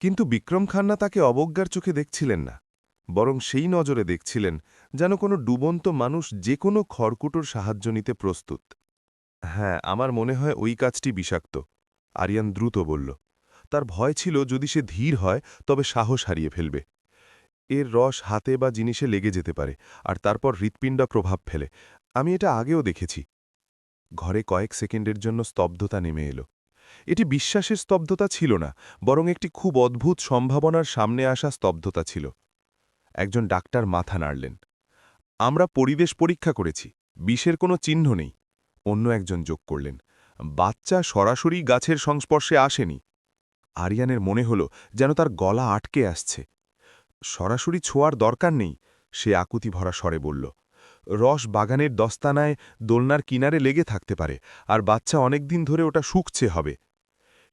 কিন্তু বিক্রম খান্না তাকে অবজ্ঞার চোখে দেখছিলেন না, বরং সেই নজরে দেখছিলেন যেন কোনো ডুবন্ত মানুষ যে কোনো খড়কুটোর সাহায্য নিতে প্রস্তুত। হ্যাঁ, আমার মনে হয় ওই কাজটি বিষাক্ত, আরিয়ান দ্রুত বলল। তার ভয় ছিল যদি সে ধীর হয় তবে সাহস হারিয়ে ফেলবে। এর রস হাতে বা জিনিসে লেগে যেতে পারে আর তারপর হৃৎপিণ্ডা প্রভাব ফেলে। আমি এটা আগেও দেখেছি। ঘরে কয়েক সেকেন্ডের জন্য স্তব্ধতা নেমে এলো। এটি বিশ্বাসের স্তব্ধতা ছিল না, বরং একটি খুব অদ্ভুত সম্ভাবনার সামনে আসা স্তব্ধতা ছিল। একজন ডাক্তার মাথা নাড়লেন। আমরা পরিবেশ পরীক্ষা করেছি, বিষের কোনো চিহ্ন নেই। অন্য একজন যোগ করলেন, বাচ্চা সরাসরি গাছের সংস্পর্শে আসেনি। আরিয়ানের মনে হল যেন তার গলা আটকে আসছে। সরাসরি ছোঁয়ার দরকার নেই, সে আকুতি ভরা স্বরে বলল। রস বাগানের দস্তানায় দোলনার কিনারে লেগে থাকতে পারে, আর বাচ্চা অনেক দিন ধরে ওটা শুকছে হবে।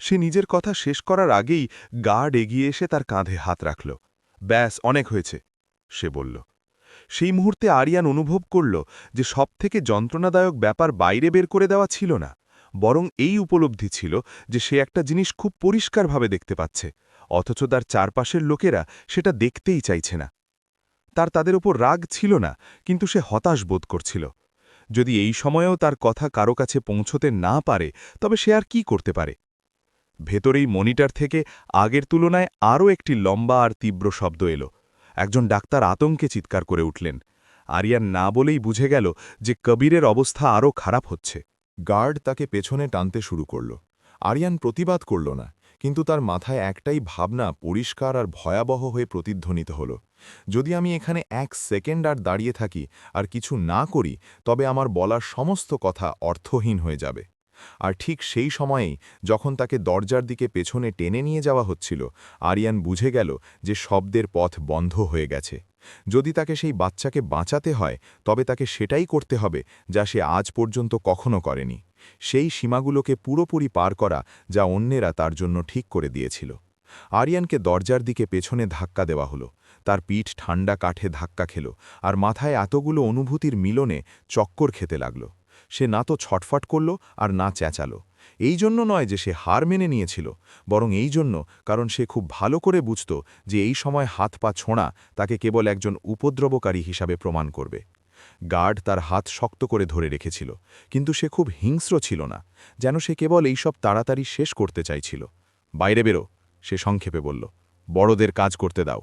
সে নিজের কথা শেষ করার আগেই গার্ড এগিয়ে এসে তার কাঁধে হাত রাখল। ব্যাস অনেক হয়েছে, সে বলল। সেই মুহূর্তে আরিয়ান অনুভব করল যে সবথেকে যন্ত্রণাদায়ক ব্যাপার বাইরে বের করে দেওয়া ছিল না, বরং এই উপলব্ধি ছিল যে সে একটা জিনিস খুব পরিষ্কারভাবে দেখতে পাচ্ছে, অথচ তার চারপাশের লোকেরা সেটা দেখতেই চাইছে না। তাদের ওপর রাগ ছিল না, কিন্তু সে হতাশ বোধ করছিল। যদি এই সময়েও তার কথা কারো কাছে পৌঁছতে না পারে, তবে সে আর কি করতে পারে? ভেতরেই মনিটর থেকে আগের তুলনায় আরও একটি লম্বা আর তীব্র শব্দ এলো। একজন ডাক্তার আতঙ্কে চিৎকার করে উঠলেন। আরিয়ান না বলেই বুঝে গেল যে কবিরের অবস্থা আরও খারাপ হচ্ছে। গার্ড তাকে পেছনে টানতে শুরু করল। আরিয়ান প্রতিবাদ করল না, কিন্তু তার মাথায় একটাই ভাবনা পরিষ্কার আর ভয়াবহ হয়ে প্রতিধ্বনিত হল। যদি আমি এখানে 1 সেকেন্ড আর দাঁড়িয়ে থাকি আর কিছু না করি, তবে আমার বলার সমস্ত কথা অর্থহীন হয়ে যাবে। আর ঠিক সেই সময়েই যখন তাকে দরজার দিকে পেছনে টেনে নিয়ে যাওয়া হচ্ছিল, আরিয়ান বুঝে গেল যে শব্দের পথ বন্ধ হয়ে গেছে। যদি তাকে সেই বাচ্চাকে বাঁচাতে হয়, তবে তাকে সেটাই করতে হবে যা সে আজ পর্যন্ত কখনো করেনি, সেই সীমাগুলোকে পুরোপুরি পার করা যা অন্যেরা তার জন্য ঠিক করে দিয়েছিল। আরিয়ানকে দরজার দিকে পেছনে ধাক্কা দেওয়া হলো। তার পিঠ ঠান্ডা কাঠে ধাক্কা খেল, আর মাথায় এতগুলো অনুভূতির মিলনে চক্কর খেতে লাগল। সে না তো ছটফট করল আর না চেঁচালো। এই জন্য নয় যে সে হার মেনে নিয়েছিল, বরং এই জন্য কারণ সে খুব ভালো করে বুঝত যে এই সময় হাত পা ছোঁড়া তাকে কেবল একজন উপদ্রবকারী হিসাবে প্রমাণ করবে। গার্ড তার হাত শক্ত করে ধরে রেখেছিল, কিন্তু সে খুব হিংস্র ছিল না, যেন সে কেবল এইসব তাড়াতাড়ি শেষ করতে চাইছিল। বাইরে বেরো, সে সংক্ষেপে বলল। বড়দের কাজ করতে দাও।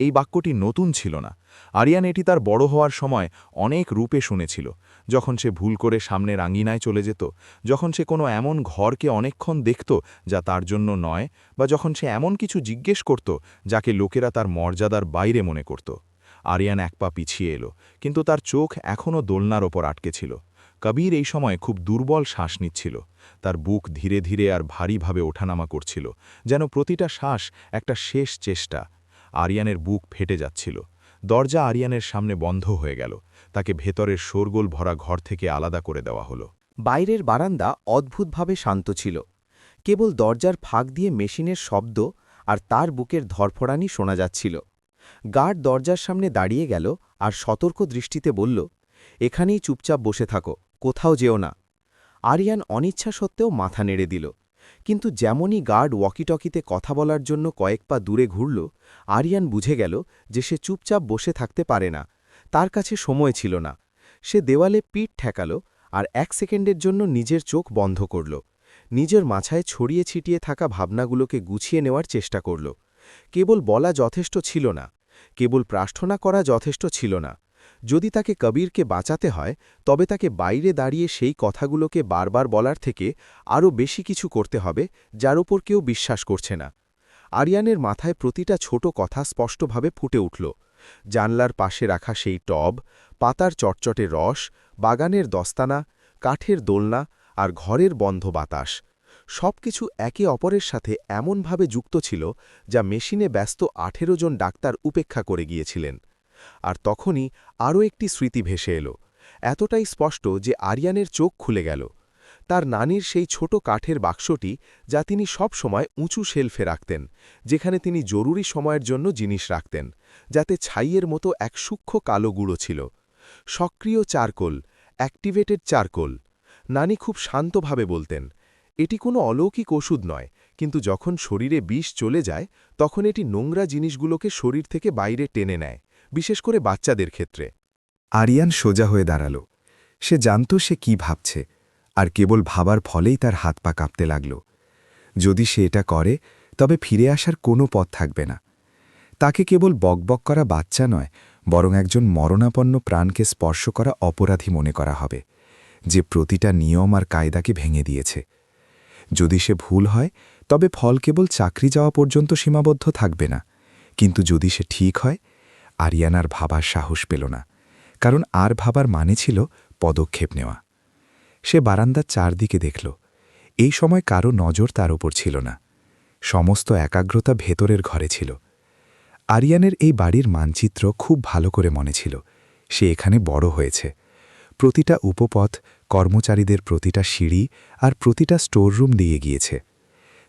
এই বাক্যটি নতুন ছিল না। আরিয়ান এটি তার বড় হওয়ার সময় অনেক রূপে শুনেছিল। যখন সে ভুল করে সামনের আঙিনায় চলে যেত, যখন সে কোনো এমন ঘরকে অনেকক্ষণ দেখত যা তার জন্য নয়, বা যখন সে এমন কিছু জিজ্ঞেস করত যাকে লোকেরা তার মর্যাদার বাইরে মনে করত। আরিয়ান এক পা পিছিয়ে এলো, কিন্তু তার চোখ এখনও দোলনার ওপর আটকে ছিল। কবির এই সময় খুব দুর্বল শ্বাস নিচ্ছিল। তার বুক ধীরে ধীরে আর ভারীভাবে ওঠানামা করছিল, যেন প্রতিটা শ্বাস একটা শেষ চেষ্টা। আরিয়ানের বুক ফেটে যাচ্ছিল। দরজা আরিয়ানের সামনে বন্ধ হয়ে গেল। তাকে ভেতরের শোরগোল ভরা ঘর থেকে আলাদা করে দেওয়া হলো। বাইরের বারান্দা অদ্ভুতভাবে শান্ত ছিল। কেবল দরজার ফাঁক দিয়ে মেশিনের শব্দ আর তার বুকের ধরফড়ানি শোনা যাচ্ছিল। গার্ড দরজার সামনে দাঁড়িয়ে গেল আর সতর্ক দৃষ্টিতে বলল, এখানেই চুপচাপ বসে থাকো, কোথাও যেও না। আরিয়ান অনিচ্ছা সত্ত্বেও মাথা নেড়ে দিল। কিন্তু যেমনই গার্ড ওয়াকিটকিতে কথা বলার জন্য কয়েক পা দূরে ঘুরল, আরিয়ান বুঝে গেল যে সে চুপচাপ বসে থাকতে পারে না। তার কাছে সময় ছিল না। সে দেওয়ালে পিঠ ঠেকাল আর 1 সেকেন্ডের জন্য নিজের চোখ বন্ধ করল। নিজের মাথায় ছড়িয়ে ছিটিয়ে থাকা ভাবনাগুলোকে গুছিয়ে নেওয়ার চেষ্টা করল। কেবল বলা যথেষ্ট ছিল না, কেবল প্রার্থনা করা যথেষ্ট ছিল না। যদি তাকে কবিরকে বাঁচাতে হয়, তবে তাকে বাইরে দাঁড়িয়ে সেই কথাগুলোকে বারবার বলার থেকে আরও বেশি কিছু করতে হবে, যার ওপর কেউ বিশ্বাস করছে না। আরিয়ানের মাথায় প্রতিটা ছোট কথা স্পষ্টভাবে ফুটে উঠল। জানলার পাশে রাখা সেই টব, পাতার চটচটে রস, বাগানের দস্তানা, কাঠের দোলনা আর ঘরের বন্ধ বাতাস, সবকিছু একে অপরের সাথে এমনভাবে যুক্ত ছিল যা মেশিনে ব্যস্ত 18 জন ডাক্তার উপেক্ষা করে গিয়েছিলেন। আর তখনই আরও একটি স্মৃতি ভেসে এলো, এতটাই স্পষ্ট যে আরিয়ানের চোখ খুলে গেল। তার নানির সেই ছোট কাঠের বাক্সটি, যা তিনি সব সময় উঁচু শেলফে রাখতেন, যেখানে তিনি জরুরি সময়ের জন্য জিনিস রাখতেন, যাতে ছাইয়ের মতো এক সূক্ষ্ম কালো গুঁড়ো ছিল। সক্রিয় চারকোল, অ্যাক্টিভেটেড চারকোল। নানি খুব শান্তভাবে বলতেন, এটি কোনো অলৌকিক ওষুধ নয়, কিন্তু যখন শরীরে বিষ চলে যায়, তখন এটি নোংরা জিনিসগুলোকে শরীর থেকে বাইরে টেনে নেয়, বিশেষ করে বাচ্চাদের ক্ষেত্রে। আরিয়ান সোজা হয়ে দাঁড়াল। সে জানত সে কি ভাবছে, আর কেবল ভাবার ফলেই তার হাত পা কাঁপতে লাগল। যদি সে এটা করে, তবে ফিরে আসার কোনো পথ থাকবে না। তাকে কেবল বকবক করা বাচ্চা নয়, বরং একজন মরণাপন্ন প্রাণকে স্পর্শ করা অপরাধী মনে করা হবে, যে প্রতিটা নিয়ম আর কায়দাকে ভেঙে দিয়েছে। যদি সে ভুল হয়, তবে ফল কেবল চাকরি যাওয়া পর্যন্ত সীমাবদ্ধ থাকবে না, কিন্তু যদি সে ঠিক হয়, আরিয়ান আর ভাবার সাহস পেল না, কারণ আর ভাবার মানে ছিল পদক্ষেপ নেওয়া। সে বারান্দার চারদিকে দেখল। এই সময় কারো নজর তার ওপর ছিল না। সমস্ত একাগ্রতা ভেতরের ঘরে ছিল। আরিয়ানের এই বাড়ির মানচিত্র খুব ভালো করে মনে ছিল। সে এখানে বড় হয়েছে। প্রতিটা উপপথ, কর্মচারীদের প্রতিটা সিঁড়ি আর প্রতিটা স্টোররুম দিয়ে গিয়েছে।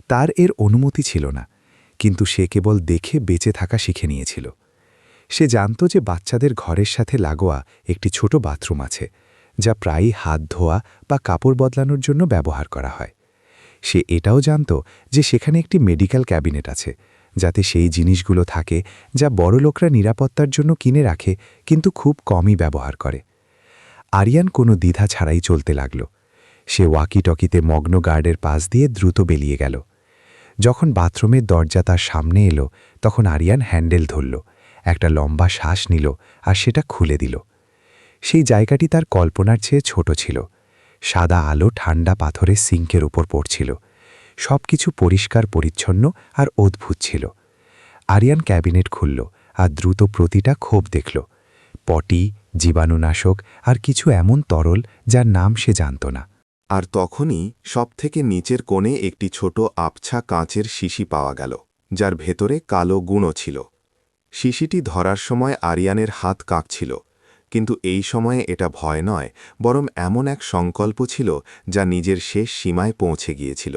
তার এর অনুমতি ছিল না, কিন্তু সে কেবল দেখে বেঁচে থাকা শিখে নিয়েছিল। সে জানত যে বাচ্চাদের ঘরের সাথে লাগোয়া একটি ছোট বাথরুম আছে, যা প্রায়ই হাত ধোয়া বা কাপড় বদলানোর জন্য ব্যবহার করা হয়। সে এটাও জানত যে সেখানে একটি মেডিকেল ক্যাবিনেট আছে, যাতে সেই জিনিসগুলো থাকে যা বড়লোকরা নিরাপত্তার জন্য কিনে রাখে কিন্তু খুব কমই ব্যবহার করে। আরিয়ান কোনো দ্বিধা ছাড়াই চলতে লাগল। সে ওয়াকিটকিতে মগ্ন গার্ডের পাশ দিয়ে দ্রুত বেরিয়ে গেল। যখন বাথরুমের দরজা তার সামনে এলো, তখন আরিয়ান হ্যান্ডেল ধরল, একটা লম্বা শ্বাস নিল আর সেটা খুলে দিল। সেই জায়গাটি তার কল্পনার চেয়ে ছোট ছিল। সাদা আলো ঠান্ডা পাথরের সিঙ্কের উপর পড়ছিল। সবকিছু পরিষ্কার পরিচ্ছন্ন আর অদ্ভুত ছিল। আরিয়ান ক্যাবিনেট খুলল আর দ্রুত প্রতিটা খোপ দেখল। পটি, জীবাণুনাশক আর কিছু এমন তরল যার নাম সে জানত না। আর তখনই সবথেকে নিচের কোণে একটি ছোট আবছা কাঁচের শিশি পাওয়া গেল, যার ভেতরে কালো গুঁড়ো ছিল। শিশিটি ধরার সময় আরিয়ানের হাত কাঁপছিল, কিন্তু এই সময়ে এটা ভয় নয়, বরং এমন এক সংকল্প ছিল যা নিজের শেষ সীমায় পৌঁছে গিয়েছিল।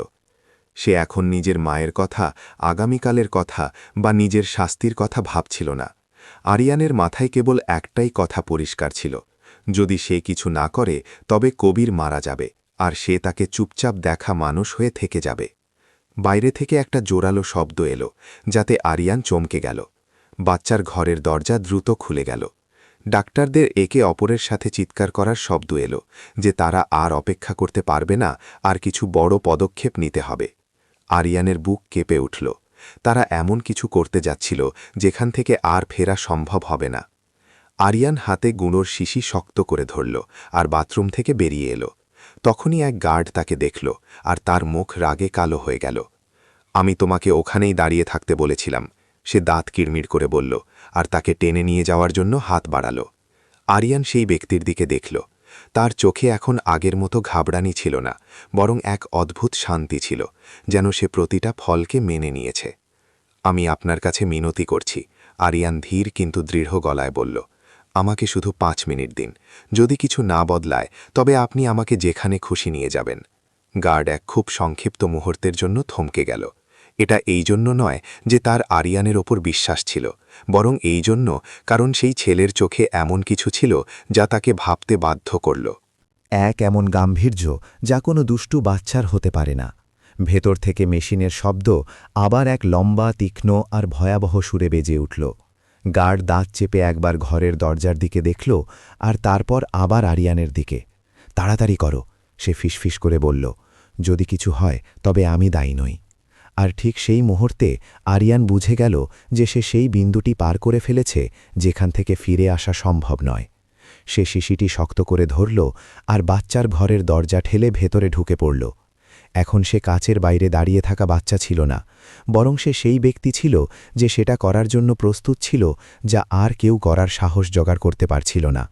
সে এখন নিজের মায়ের কথা, আগামীকালের কথা বা নিজের শাস্তির কথা ভাবছিল না। আরিয়ানের মাথায় কেবল একটাই কথা পরিষ্কার ছিল, যদি সে কিছু না করে তবে কবির মারা যাবে, আর সে তাকে চুপচাপ দেখা মানুষ হয়ে থেকে যাবে। বাইরে থেকে একটা জোরালো শব্দ এলো, যাতে আরিয়ান চমকে গেল। বাচ্চার ঘরের দরজা দ্রুত খুলে গেল। ডাক্তারদের একে অপরের সাথে চিৎকার করার শব্দ এলো যে তারা আর অপেক্ষা করতে পারবে না, আর কিছু বড় পদক্ষেপ নিতে হবে। আরিয়ানের বুক কেঁপে উঠল। তারা এমন কিছু করতে যাচ্ছিল যেখান থেকে আর ফেরা সম্ভব হবে না। আরিয়ান হাতে গুঁড়োর শিশি শক্ত করে ধরল আর বাথরুম থেকে বেরিয়ে এলো। তখনই এক গার্ড তাকে দেখল, আর তার মুখ রাগে কালো হয়ে গেল। আমি তোমাকে ওখানেই দাঁড়িয়ে থাকতে বলেছিলাম, সে দাঁত কিড়মিড় করে বলল, আর তাকে টেনে নিয়ে যাওয়ার জন্য হাত বাড়াল। আরিয়ান সেই ব্যক্তির দিকে দেখল। তার চোখে এখন আগের মতো ঘাবড়ানি ছিল না, বরং এক অদ্ভুত শান্তি ছিল, যেন সে প্রতিটা ফলকে মেনে নিয়েছে। আমি আপনার কাছে মিনতি করছি, আরিয়ান ধীর কিন্তু দৃঢ় গলায় বলল। আমাকে শুধু 5 মিনিট দিন। যদি কিছু না বদলায় তবে আপনি আমাকে যেখানে খুশি নিয়ে যাবেন। গার্ড এক খুব সংক্ষিপ্ত মুহূর্তের জন্য থমকে গেল। এটা এই জন্য নয় যে তার আরিয়ানের ওপর বিশ্বাস ছিল, বরং এই জন্য কারণ সেই ছেলের চোখে এমন কিছু ছিল যা তাকে ভাবতে বাধ্য করল। এক এমন গাম্ভীর্য যা কোনো দুষ্টু বাচ্চার হতে পারে না। ভেতর থেকে মেশিনের শব্দ আবার এক লম্বা, তীক্ষ্ণ আর ভয়াবহ সুরে বেজে উঠল। গার্ড দাঁত চেপে একবার ঘরের দরজার দিকে দেখল, আর তারপর আবার আরিয়ানের দিকে। তাড়াতাড়ি করো, সে ফিসফিস করে বলল। যদি কিছু হয় তবে আমি দায়ী নই। আর ঠিক সেই মুহূর্তে আরিয়ান বুঝে গেল যে সে সেই বিন্দুটি পার করে ফেলেছে যেখান থেকে ফিরে আসা সম্ভব নয়। সে শিশিটি শক্ত করে ধরল আর বাচ্চার ঘরের দরজা ঠেলে ভেতরে ঢুকে পড়ল। এখন সে কাচের বাইরে দাঁড়িয়ে থাকা বাচ্চা ছিল না, বরং সে সেই ব্যক্তি ছিল যে সেটা করার জন্য প্রস্তুত ছিল যা আর কেউ করার সাহস জোগাড় করতে পারছিল না।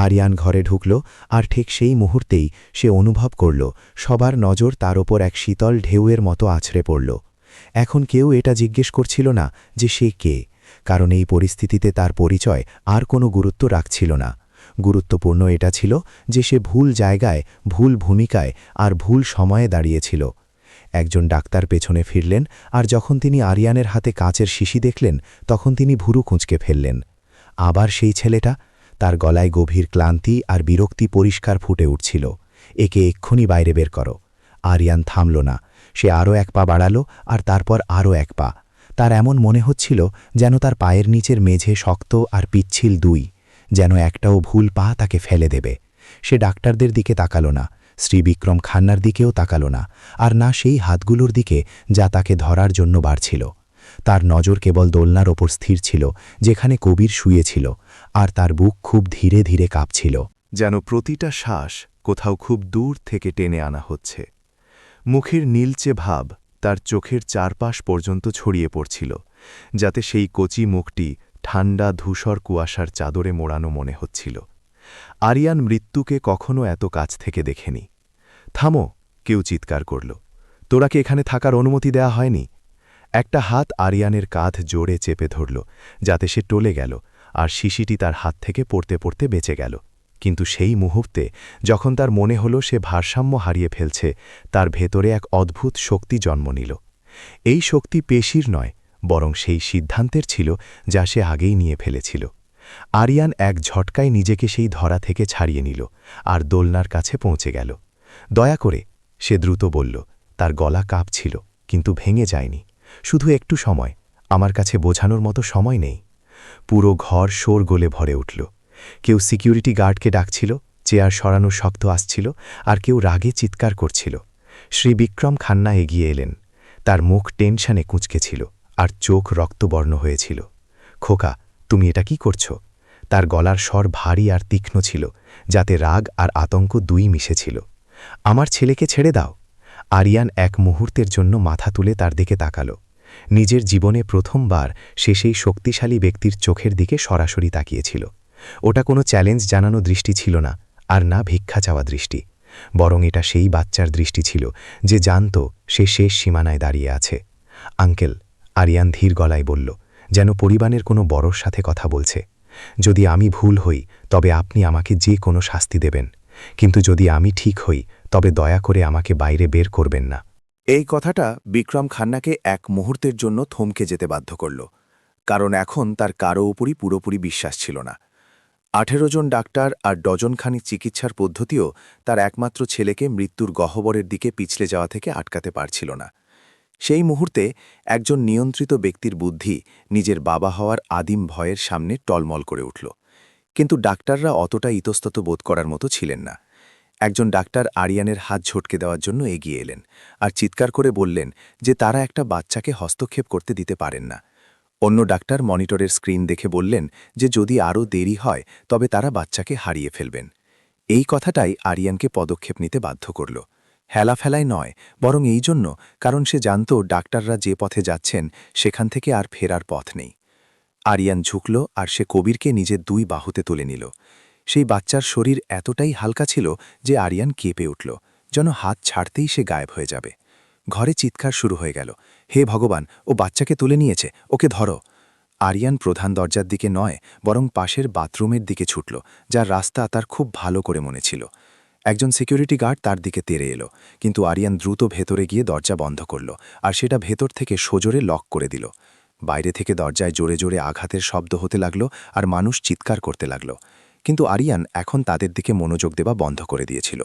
আরিয়ান ঘরে ঢুকল, আর ঠিক সেই মুহূর্তেই সে অনুভব করল সবার নজর তার ওপর এক শীতল ঢেউয়ের মতো আছড়ে পড়ল। এখন কেউ এটা জিজ্ঞেস করছিল না যে সে কে, কারণ এই পরিস্থিতিতে তার পরিচয় আর কোনো গুরুত্ব রাখছিল না। গুরুত্বপূর্ণ এটা ছিল যে সে ভুল জায়গায়, ভুল ভূমিকায় আর ভুল সময়ে দাঁড়িয়েছিল। একজন ডাক্তার পেছনে ফিরলেন, আর যখন তিনি আরিয়ানের হাতে কাচের শিশি দেখলেন তখন তিনি ভুরু কুঁচকে ফেললেন। আবার সেই ছেলেটা, তার গলায় গভীর ক্লান্তি আর বিরক্তি পরিষ্কার ফুটে উঠছিল। একে এক্ষুনি বাইরে বের করো। আরিয়ান থামল না। সে আরও এক পা বাড়ালো, আর তারপর আরও এক পা। তার এমন মনে হচ্ছিল যেন তার পায়ের নিচের মেঝে শক্ত আর পিচ্ছিল দুই, যেন একটাও ভুল পা তাকে ফেলে দেবে। সে ডাক্তারদের দিকে তাকালো না, শ্রীবিক্রম খান্নার দিকেও তাকালো না, আর না সেই হাতগুলোর দিকে যা তাকে ধরার জন্য বাড়ছিল। তার নজর কেবল দোলনার ওপর স্থির ছিল, যেখানে কবির শুয়েছিল, আর তার বুক খুব ধীরে ধীরে কাঁপছিল, যেন প্রতিটা শ্বাস কোথাও খুব দূর থেকে টেনে আনা হচ্ছে। মুখের নীলচে ভাব তার চোখের চারপাশ পর্যন্ত ছড়িয়ে পড়ছিল, যাতে সেই কচি মুখটি ঠান্ডা ধূসর কুয়াশার চাদরে মোড়ানো মনে হচ্ছিল। আরিয়ান মৃত্যুকে কখনো এত কাছ থেকে দেখেনি। থামো, কেউ চিৎকার করল। তোরাকে এখানে থাকার অনুমতি দেয়া হয়নি। একটা হাত আরিয়ানের কাঁধ জোরে চেপে ধরল, যাতে সে টলে গেল, আর শিশিটি তার হাত থেকে পড়তে পড়তে বেঁচে গেল। কিন্তু সেই মুহূর্তে যখন তার মনে হল সে ভারসাম্য হারিয়ে ফেলছে, তার ভেতরে এক অদ্ভুত শক্তি জন্ম নিল। এই শক্তি পেশির নয়, বরং সেই সিদ্ধান্তের ছিল যা সে আগেই নিয়ে ফেলেছিল। আরিয়ান এক ঝটকায় নিজেকে সেই ধরা থেকে ছাড়িয়ে নিল আর দোলনার কাছে পৌঁছে গেল। দয়া করে, সে দ্রুত বলল। তার গলা কাঁপছিল, কিন্তু ভেঙে যায়নি। শুধু একটু সময়, আমার কাছে বোঝানোর মতো সময় নেই। পুরো ঘর শোর গোলে ভরে উঠল। কেউ সিকিউরিটি গার্ডকে ডাকছিল, চেয়ার সরানো শক্ত আসছিল, আর কেউ রাগে চিৎকার করছিল। শ্রী বিক্রম খান্না এগিয়ে এলেন। তার মুখ টেনশনে কুঁচকেছিল আর চোখ রক্তবর্ণ হয়েছিল। খোকা, তুমি এটা কি করছো? তার গলার স্বর ভারী আর তীক্ষ্ণ ছিল, যাতে রাগ আর আতঙ্ক দুই মিশেছিল। আমার ছেলেকে ছেড়ে দাও। আরিয়ান এক মুহূর্তের জন্য মাথা তুলে তার দিকে তাকাল। নিজের জীবনে প্রথমবার সে সেই শক্তিশালী ব্যক্তির চোখের দিকে সরাসরি তাকিয়েছিল। ওটা কোনো চ্যালেঞ্জ জানানো দৃষ্টি ছিল না, আর না ভিক্ষা চাওয়া দৃষ্টি, বরং এটা সেই বাচ্চার দৃষ্টি ছিল যে জানত সে শেষ সীমানায় দাঁড়িয়ে আছে। আঙ্কেল, আরিয়ান ধীর গলায় বলল, যেন পরিবারের কোনো বড়র সাথে কথা বলছে। যদি আমি ভুল হই, তবে আপনি আমাকে যে কোনো শাস্তি দেবেন, কিন্তু যদি আমি ঠিক হই, তবে দয়া করে আমাকে বাইরে বের করবেন না। এই কথাটা বিক্রম খান্নাকে এক মুহূর্তের জন্য থমকে যেতে বাধ্য করল, কারণ এখন তার কারো উপরই পুরোপুরি বিশ্বাস ছিল না। 18 জন ডাক্তার আর ডজনখানি চিকিৎসার পদ্ধতিও তার একমাত্র ছেলেকে মৃত্যুর গহ্বরের দিকে পিছলে যাওয়া থেকে আটকাতে পারছিল না। সেই মুহূর্তে একজন নিয়ন্ত্রিত ব্যক্তির বুদ্ধি নিজের বাবা হওয়ার আদিম ভয়ের সামনে টলমল করে উঠল। কিন্তু ডাক্তাররা অতটা ইতস্তত বোধ করার মতো ছিলেন না। একজন ডাক্তার আরিয়ানের হাত ঝটকে দেওয়ার জন্য এগিয়ে এলেন আর চিৎকার করে বললেন যে তারা একটা বাচ্চাকে হস্তক্ষেপ করতে দিতে পারেন না। অন্য ডাক্তার মনিটরের স্ক্রিন দেখে বললেন যে যদি আরও দেরি হয়, তবে তারা বাচ্চাকে হারিয়ে ফেলবেন। এই কথাটাই আরিয়ানকে পদক্ষেপ নিতে বাধ্য করল। হেলাফেলায় নয়, বরং এই জন্য, কারণ সে জানত ডাক্তাররা যে পথে যাচ্ছেন সেখান থেকে আর ফেরার পথ নেই। আরিয়ান ঝুঁকল আর সে কবিরকে নিজের দুই বাহুতে তুলে নিল। সেই বাচ্চার শরীর এতটাই হালকা ছিল যে আরিয়ান কেঁপে উঠল, যেন হাত ছাড়তেই সে গায়েব হয়ে যাবে। ঘরে চিৎকার শুরু হয়ে গেল, হে ভগবান, ও বাচ্চাকে তুলে নিয়েছে, ওকে ধরো। আরিয়ান প্রধান দরজার দিকে নয়, বরং পাশের বাথরুমের দিকে ছুটল, যার রাস্তা তার খুব ভালো করে মনে ছিল। একজন সিকিউরিটি গার্ড তার দিকে তেড়ে এলো, কিন্তু আরিয়ান দ্রুত ভেতরে গিয়ে দরজা বন্ধ করল আর সেটা ভেতর থেকে সজোরে লক করে দিল। বাইরে থেকে দরজায় জোরে জোরে আঘাতের শব্দ হতে লাগল আর মানুষ চিৎকার করতে লাগল। কিন্তু আরিয়ান এখন তাদের দিকে মনোযোগ দেওয়া বন্ধ করে দিয়েছিল।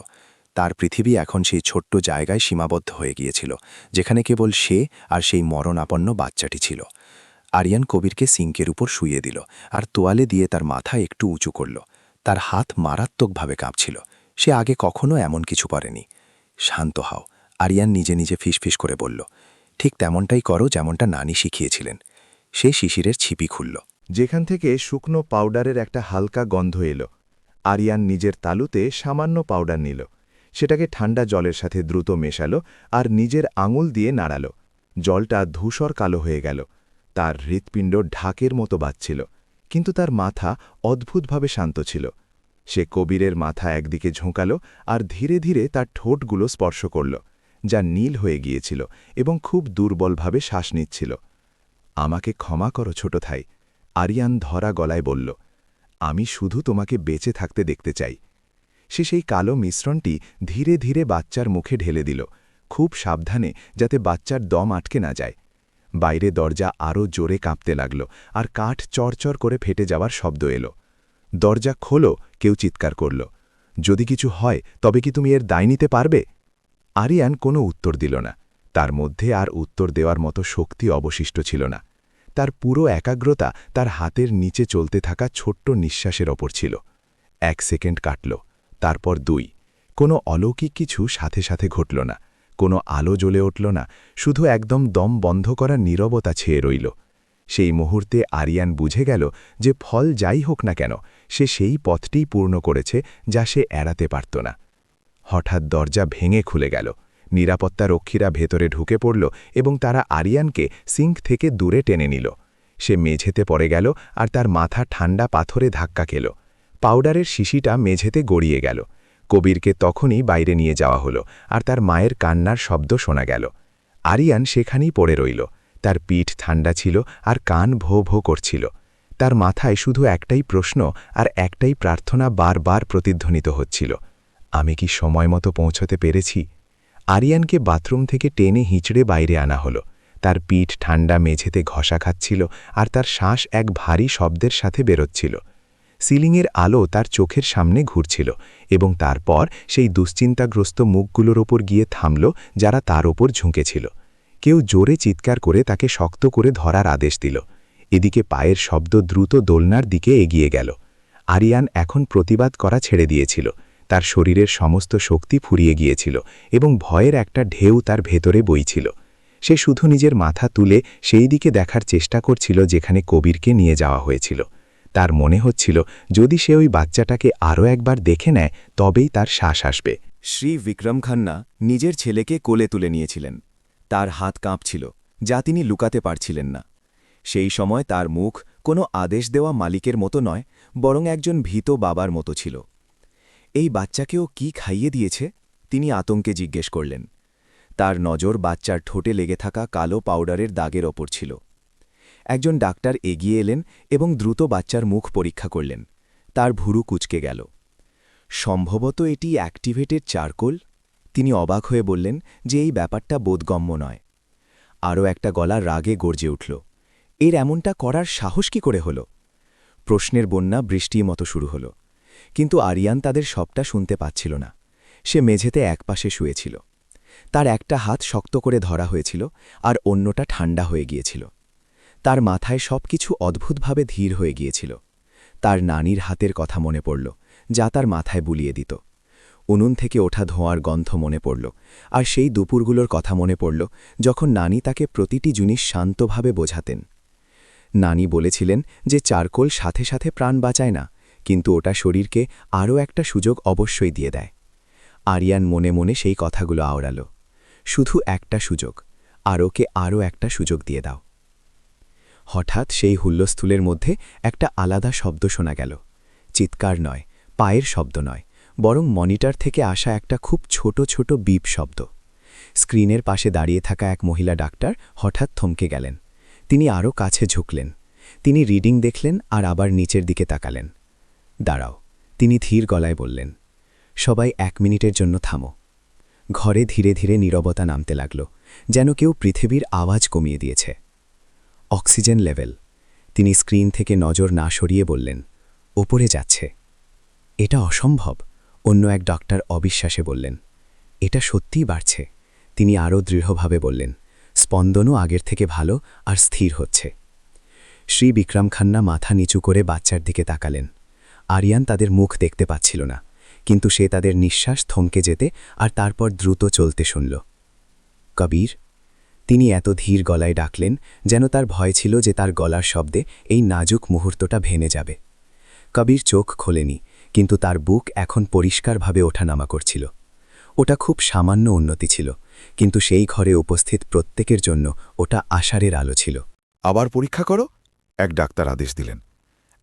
তার পৃথিবী এখন সেই ছোট্ট জায়গায় সীমাবদ্ধ হয়ে গিয়েছিল, যেখানে কেবল সে আর সেই মরণাপন্ন বাচ্চাটি ছিল। আরিয়ান কবিরকে সিঙ্কের উপর শুইয়ে দিল আর তোয়ালে দিয়ে তার মাথা একটু উঁচু করল। তার হাত মারাত্মকভাবে কাঁপছিল। সে আগে কখনো এমন কিছু করেনি। শান্ত হও, আরিয়ান নিজে নিজে ফিসফিস করে বলল। ঠিক তেমনটাই করো যেমনটা নানি শিখিয়েছিলেন। সে শিশিরের ছিপি খুলল। যেখান থেকে শুকনো পাউডারের একটা হালকা গন্ধ এলো। আরিয়ান নিজের তালুতে সামান্য পাউডার নিল, সেটাকে ঠান্ডা জলের সাথে দ্রুত মেশালো আর নিজের আঙুল দিয়ে নাড়ালো। জলটা ধূসর কালো হয়ে গেল। তার হৃৎপিণ্ড ঢাকের মতো বাজছিল, কিন্তু তার মাথা অদ্ভুতভাবে শান্ত ছিল। সে কবিরের মাথা একদিকে ঝোঁকালো আর ধীরে ধীরে তার ঠোঁটগুলো স্পর্শ করল, যা নীল হয়ে গিয়েছিল এবং খুব দুর্বলভাবে শ্বাস নিচ্ছিল। আমাকে ক্ষমা করো ছোট থাই, আরিয়ান ধরা গলায় বলল। আমি শুধু তোমাকে বেঁচে থাকতে দেখতে চাই। সে সেই কালো মিশ্রণটি ধীরে ধীরে বাচ্চার মুখে ঢেলে দিল, খুব সাবধানে, যাতে বাচ্চার দম আটকে না যায়। বাইরে দরজা আরও জোরে কাঁপতে লাগল আর কাঠ চড়চড় করে ফেটে যাওয়ার শব্দ এলো। দরজা খোলো, কেউ চিৎকার করল। যদি কিছু হয়, তবে কি তুমি এর দায় নিতে পারবে? আরিয়ান কোনো উত্তর দিল না। তার মধ্যে আর উত্তর দেওয়ার মতো শক্তি অবশিষ্ট ছিল না। তার পুরো একাগ্রতা তার হাতের নিচে চলতে থাকা ছোট্ট নিঃশ্বাসের ওপর ছিল। 1 সেকেন্ড কাটল, তারপর 2। কোনো অলৌকিক কিছু সাথে সাথে ঘটল না। কোনো আলো জ্বলে উঠল না, শুধু একদম দম বন্ধ করা নীরবতা ছেয়ে রইল। সেই মুহূর্তে আরিয়ান বুঝে গেল যে ফল যাই হোক না কেন, সে সেই পথটিই পূর্ণ করেছে যা সে এড়াতে পারত না। হঠাৎ দরজা ভেঙে খুলে গেল। নিরাপত্তা রক্ষীরা ভেতরে ঢুকে পড়ল এবং তারা আরিয়ানকে সিঙ্ক থেকে দূরে টেনে নিল। সে মেঝেতে পড়ে গেল আর তার মাথা ঠান্ডা পাথরে ধাক্কা খেল। পাউডারের শিশিটা মেঝেতে গড়িয়ে গেল। কবিরকে তখনই বাইরে নিয়ে যাওয়া হলো আর তার মায়ের কান্নার শব্দ শোনা গেল। আরিয়ান সেখানেই পড়ে রইল। তার পিঠ ঠান্ডা ছিল আর কান ভো ভো করছিল। তার মাথায় শুধু একটাই প্রশ্ন আর একটাই প্রার্থনা বারবার প্রতিধ্বনিত হচ্ছিল, আমি কি সময় মতো পৌঁছতে পেরেছি? আরিয়ানকে বাথরুম থেকে টেনে হিঁচড়ে বাইরে আনা হলো। তার পিঠ ঠান্ডা মেঝেতে ঘষা খাচ্ছিল আর তার শ্বাস এক ভারী শব্দের সাথে বেরোচ্ছিল। সিলিংয়ের আলো তার চোখের সামনে ঘুরছিল এবং তারপর সেই দুশ্চিন্তাগ্রস্ত মুখগুলোর ওপর গিয়ে থামল যারা তার ওপর ঝুঁকেছিল। কেউ জোরে চিৎকার করে তাকে শক্ত করে ধরার আদেশ দিল। এদিকে পায়ের শব্দ দ্রুত দোলনার দিকে এগিয়ে গেল। আরিয়ান এখন প্রতিবাদ করা ছেড়ে দিয়েছিল। তার শরীরের সমস্ত শক্তি ফুরিয়ে গিয়েছিল এবং ভয়ের একটা ঢেউ তার ভেতরে বইছিল। সে শুধু নিজের মাথা তুলে সেই দিকে দেখার চেষ্টা করছিল যেখানে কবিরকে নিয়ে যাওয়া হয়েছিল। তার মনে হচ্ছিল যদি সে ওই বাচ্চাটাকে আরও একবার দেখে নেয় তবেই তার শ্বাস আসবে। শ্রী বিক্রম খান্না নিজের ছেলেকে কোলে তুলে নিয়েছিলেন। তার হাত কাঁপছিল, যা তিনি লুকাতে পারছিলেন না। সেই সময় তার মুখ কোনো আদেশ দেওয়া মালিকের মতো নয়, বরং একজন ভীত বাবার মতো ছিল। এই বাচ্চাকেও কি খাইয়ে দিয়েছে, তিনি আতঙ্কে জিজ্ঞেস করলেন। তার নজর বাচ্চার ঠোঁটে লেগে থাকা কালো পাউডারের দাগের ওপর ছিল। একজন ডাক্তার এগিয়ে এলেন এবং দ্রুত বাচ্চার মুখ পরীক্ষা করলেন। তার ভুরু কুঁচকে গেল। সম্ভবত এটি অ্যাক্টিভেটেড চারকোল। তিনি অবাক হয়ে বললেন যে এই ব্যাপারটা বোধগম্য নয়। আরও একটা গলা রাগে গর্জে উঠল। এর এমনটা করার সাহস কি করে হল? প্রশ্নের বন্যা বৃষ্টির মতো শুরু হল, কিন্তু আরিয়ান তাদের সবটা শুনতে পাচ্ছিল না। সে মেঝেতে একপাশে শুয়েছিল। তার একটা হাত শক্ত করে ধরা হয়েছিল আর অন্যটা ঠান্ডা হয়ে গিয়েছিল। তার মাথায় সবকিছু অদ্ভুতভাবে ধীর হয়ে গিয়েছিল। তার নানির হাতের কথা মনে পড়ল, যা তার মাথায় বুলিয়ে দিত। উনুন থেকে ওঠা ধোঁয়ার গন্ধ মনে পড়ল, আর সেই দুপুরগুলোর কথা মনে পড়ল যখন নানি তাকে প্রতিটি জিনিস শান্তভাবে বোঝাতেন। নানি বলেছিলেন যে চারকোল সাথে সাথে প্রাণ বাঁচায় না, কিন্তু ওটা শরীরকে আরও একটা সুযোগ অবশ্যই দিয়ে দেয়। আরিয়ান মনে মনে সেই কথাগুলো আওড়াল। শুধু একটা সুযোগ, আরোকে আরও একটা সুযোগ দিয়ে দাও। হঠাৎ সেই হুল্লোস্থুলের মধ্যে একটা আলাদা শব্দ শোনা গেল। চিৎকার নয়, পায়ের শব্দ নয়, বরং মনিটর থেকে আসা একটা খুব ছোট ছোট বিপ শব্দ। স্ক্রিনের পাশে দাঁড়িয়ে থাকা এক মহিলা ডাক্তার হঠাৎ থমকে গেলেন। তিনি আরও কাছে ঝুঁকলেন। তিনি রিডিং দেখলেন আর আবার নিচের দিকে তাকালেন। দাঁড়াও, তিনি ধীর গলায় বললেন। সবাই 1 মিনিটের জন্য থামো। ঘরে ধীরে ধীরে নীরবতা নামতে লাগল, যেন কেউ পৃথিবীর আওয়াজ কমিয়ে দিয়েছে। Oxygen level. তিনি স্ক্রিন থেকে নজর না সরিয়ে বললেন, ওপরে যাচ্ছে। এটা অসম্ভব, অন্য এক ডক্টর অবিশ্বাসে বললেন। এটা সত্যিই বাড়ছে। তিনি আরও দৃঢ়ভাবে বললেন, স্পন্দনও আগের থেকে ভালো আর স্থির হচ্ছে। শ্রী বিক্রম খান্না মাথা নিচু করে বাচ্চার দিকে তাকালেন। আরিয়ান তাদের মুখ দেখতে পাচ্ছিল না, কিন্তু সে তাদের নিঃশ্বাস থমকে যেতে আর তারপর দ্রুত চলতে শুনল। কবির। তিনি এত ধীর গলায় ডাকলেন যেন তার ভয় ছিল যে তার গলার শব্দে এই নাজুক মুহূর্তটা ভেঙে যাবে। কবির চোখ খোলেনি, কিন্তু তার বুক এখন পরিষ্কারভাবে ওঠানামা করছিল। ওটা খুব সামান্য উন্নতি ছিল, কিন্তু সেই ঘরে উপস্থিত প্রত্যেকের জন্য ওটা আশারের আলো ছিল। আবার পরীক্ষা করো, এক ডাক্তার আদেশ দিলেন।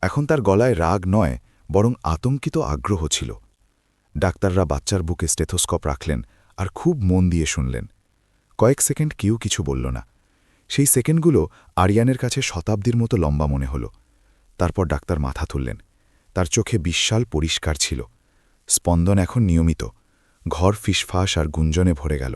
এখন তার গলায় রাগ নয়, বরং আতঙ্কিত আগ্রহ ছিল। ডাক্তাররা বাচ্চার বুকে স্টেথোস্কোপ রাখলেন আর খুব মন দিয়ে শুনলেন। কয়েক সেকেন্ড কেউ কিছু বলল না। সেই সেকেন্ডগুলো আরিয়ানের কাছে শতাব্দীর মতো লম্বা মনে হল। তারপর ডাক্তার মাথা তুললেন। তার চোখে বিশাল পরিষ্কার ছিল। স্পন্দন এখন নিয়মিত। ঘর ফিসফাস আর গুঞ্জনে ভরে গেল।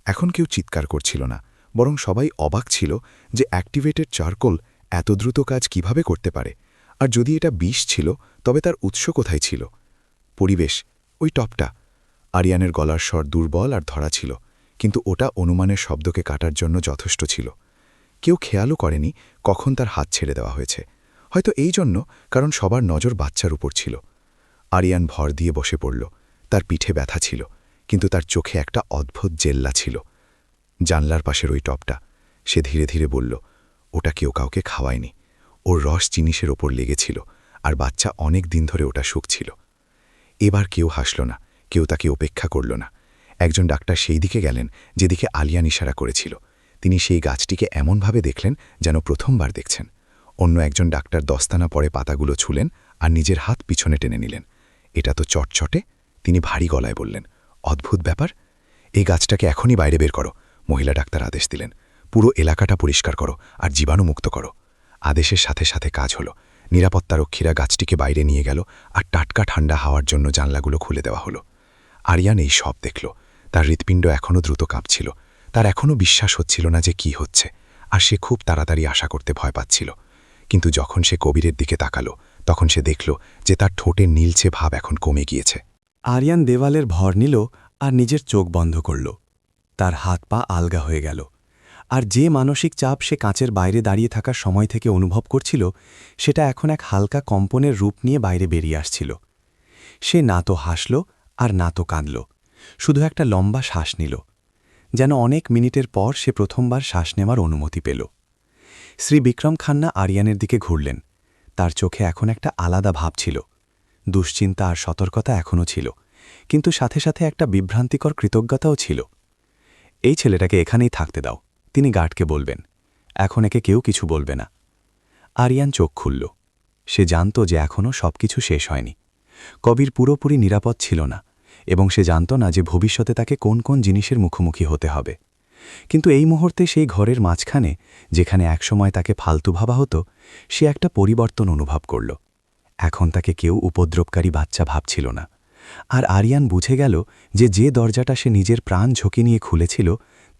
এখন কেউ চিৎকার করছিল না, বরং সবাই অবাক ছিল যে অ্যাক্টিভেটেড চারকোল এত দ্রুত কাজ কিভাবে করতে পারে, আর যদি এটা বিষ ছিল তবে তার উৎস কোথায় ছিল। পরিবেশ, ওই টপটা। আরিয়ানের গলার স্বর দুর্বল আর ধরা ছিল, কিন্তু ওটা অনুমানের শব্দকে কাটার জন্য যথেষ্ট ছিল। কেউ খেয়ালও করেনি কখন তার হাত ছেড়ে দেওয়া হয়েছে, হয়তো এই জন্য কারণ সবার নজর বাচ্চার উপর ছিল। আরিয়ান ভর দিয়ে বসে পড়ল। তার পিঠে ব্যথা ছিল, কিন্তু তার চোখে একটা অদ্ভুত জেল্লা ছিল। জানলার পাশের ওই টপটা। সে ধীরে ধীরে বলল, ওটা কেউ কাউকে খাওয়ায়নি। ওর রস জিনিসের ওপর লেগেছিল, আর বাচ্চা অনেক দিন ধরে ওটা শুকছিল। এবার কেউ হাসল না, কেউ তাকে উপেক্ষা করল না। একজন ডাক্তার সেই দিকে গেলেন যেদিকে আলিয়ান ইশারা করেছিল। তিনি সেই গাছটিকে এমনভাবে দেখলেন যেন প্রথমবার দেখছেন। অন্য একজন ডাক্তার দস্তানা পরে পাতাগুলো ছুলেন আর নিজের হাত পিছনে টেনে নিলেন। এটা তো চটচটে, তিনি ভারী গলায় বললেন। অদ্ভুত ব্যাপার। এই গাছটাকে এখনই বাইরে বের করো, মহিলা ডাক্তার আদেশ দিলেন। পুরো এলাকাটা পরিষ্কার করো আর জীবাণুমুক্ত করো। আদেশের সাথে সাথে কাজ হলো। নিরাপত্তারক্ষীরা গাছটিকে বাইরে নিয়ে গেল আর টাটকা ঠান্ডা হাওয়ার জন্য জানলাগুলো খুলে দেওয়া হলো। আরিয়ান এই সব দেখল। তার হৃৎপিণ্ড এখনও দ্রুত কাঁপছিল। তার এখনও বিশ্বাস হচ্ছিল না যে কি হচ্ছে, আর সে খুব তাড়াতাড়ি আশা করতে ভয় পাচ্ছিল। কিন্তু যখন সে কবিরের দিকে তাকালো, তখন সে দেখল যে তার ঠোঁটের নীলচে ভাব এখন কমে গিয়েছে। আরিয়ান দেওয়ালের ভর নিল আর নিজের চোখ বন্ধ করল। তার হাত পা আলগা হয়ে গেল, আর যে মানসিক চাপ সে কাঁচের বাইরে দাঁড়িয়ে থাকার সময় থেকে অনুভব করছিল, সেটা এখন এক হালকা কম্পনের রূপ নিয়ে বাইরে বেরিয়ে আসছিল। সে না তো হাসল আর না তো কাঁদল, শুধু একটা লম্বা শ্বাস নিল, যেন অনেক মিনিটের পর সে প্রথমবার শ্বাস নেওয়ার অনুমতি পেল। শ্রী বিক্রম খান্না আরিয়ানের দিকে ঘুরলেন। তার চোখে এখন একটা আলাদা ভাব ছিল। দুশ্চিন্তা আর সতর্কতা এখনও ছিল, কিন্তু সাথে সাথে একটা বিভ্রান্তিকর কৃতজ্ঞতাও ছিল। এই ছেলেটাকে এখানেই থাকতে দাও, তিনি গার্ডকে বলবেন। এখন একে কেউ কিছু বলবে না। আরিয়ান চোখ খুলল। সে জানত যে এখনও সবকিছু শেষ হয়নি। কবির পুরোপুরি নিরাপদ ছিল না, এবং সে জানত না যে ভবিষ্যতে তাকে কোন কোন জিনিসের মুখোমুখি হতে হবে। কিন্তু এই মুহূর্তে সেই ঘরের মাঝখানে, যেখানে একসময় তাকে ফালতু ভাবা হতো, সে একটা পরিবর্তন অনুভব করল। এখন তাকে কেউ উপদ্রবকারী বাচ্চা ভাবছিল না। আর আরিয়ান বুঝে গেল যে যে দরজাটা সে নিজের প্রাণ ঝুঁকি নিয়ে খুলেছিল,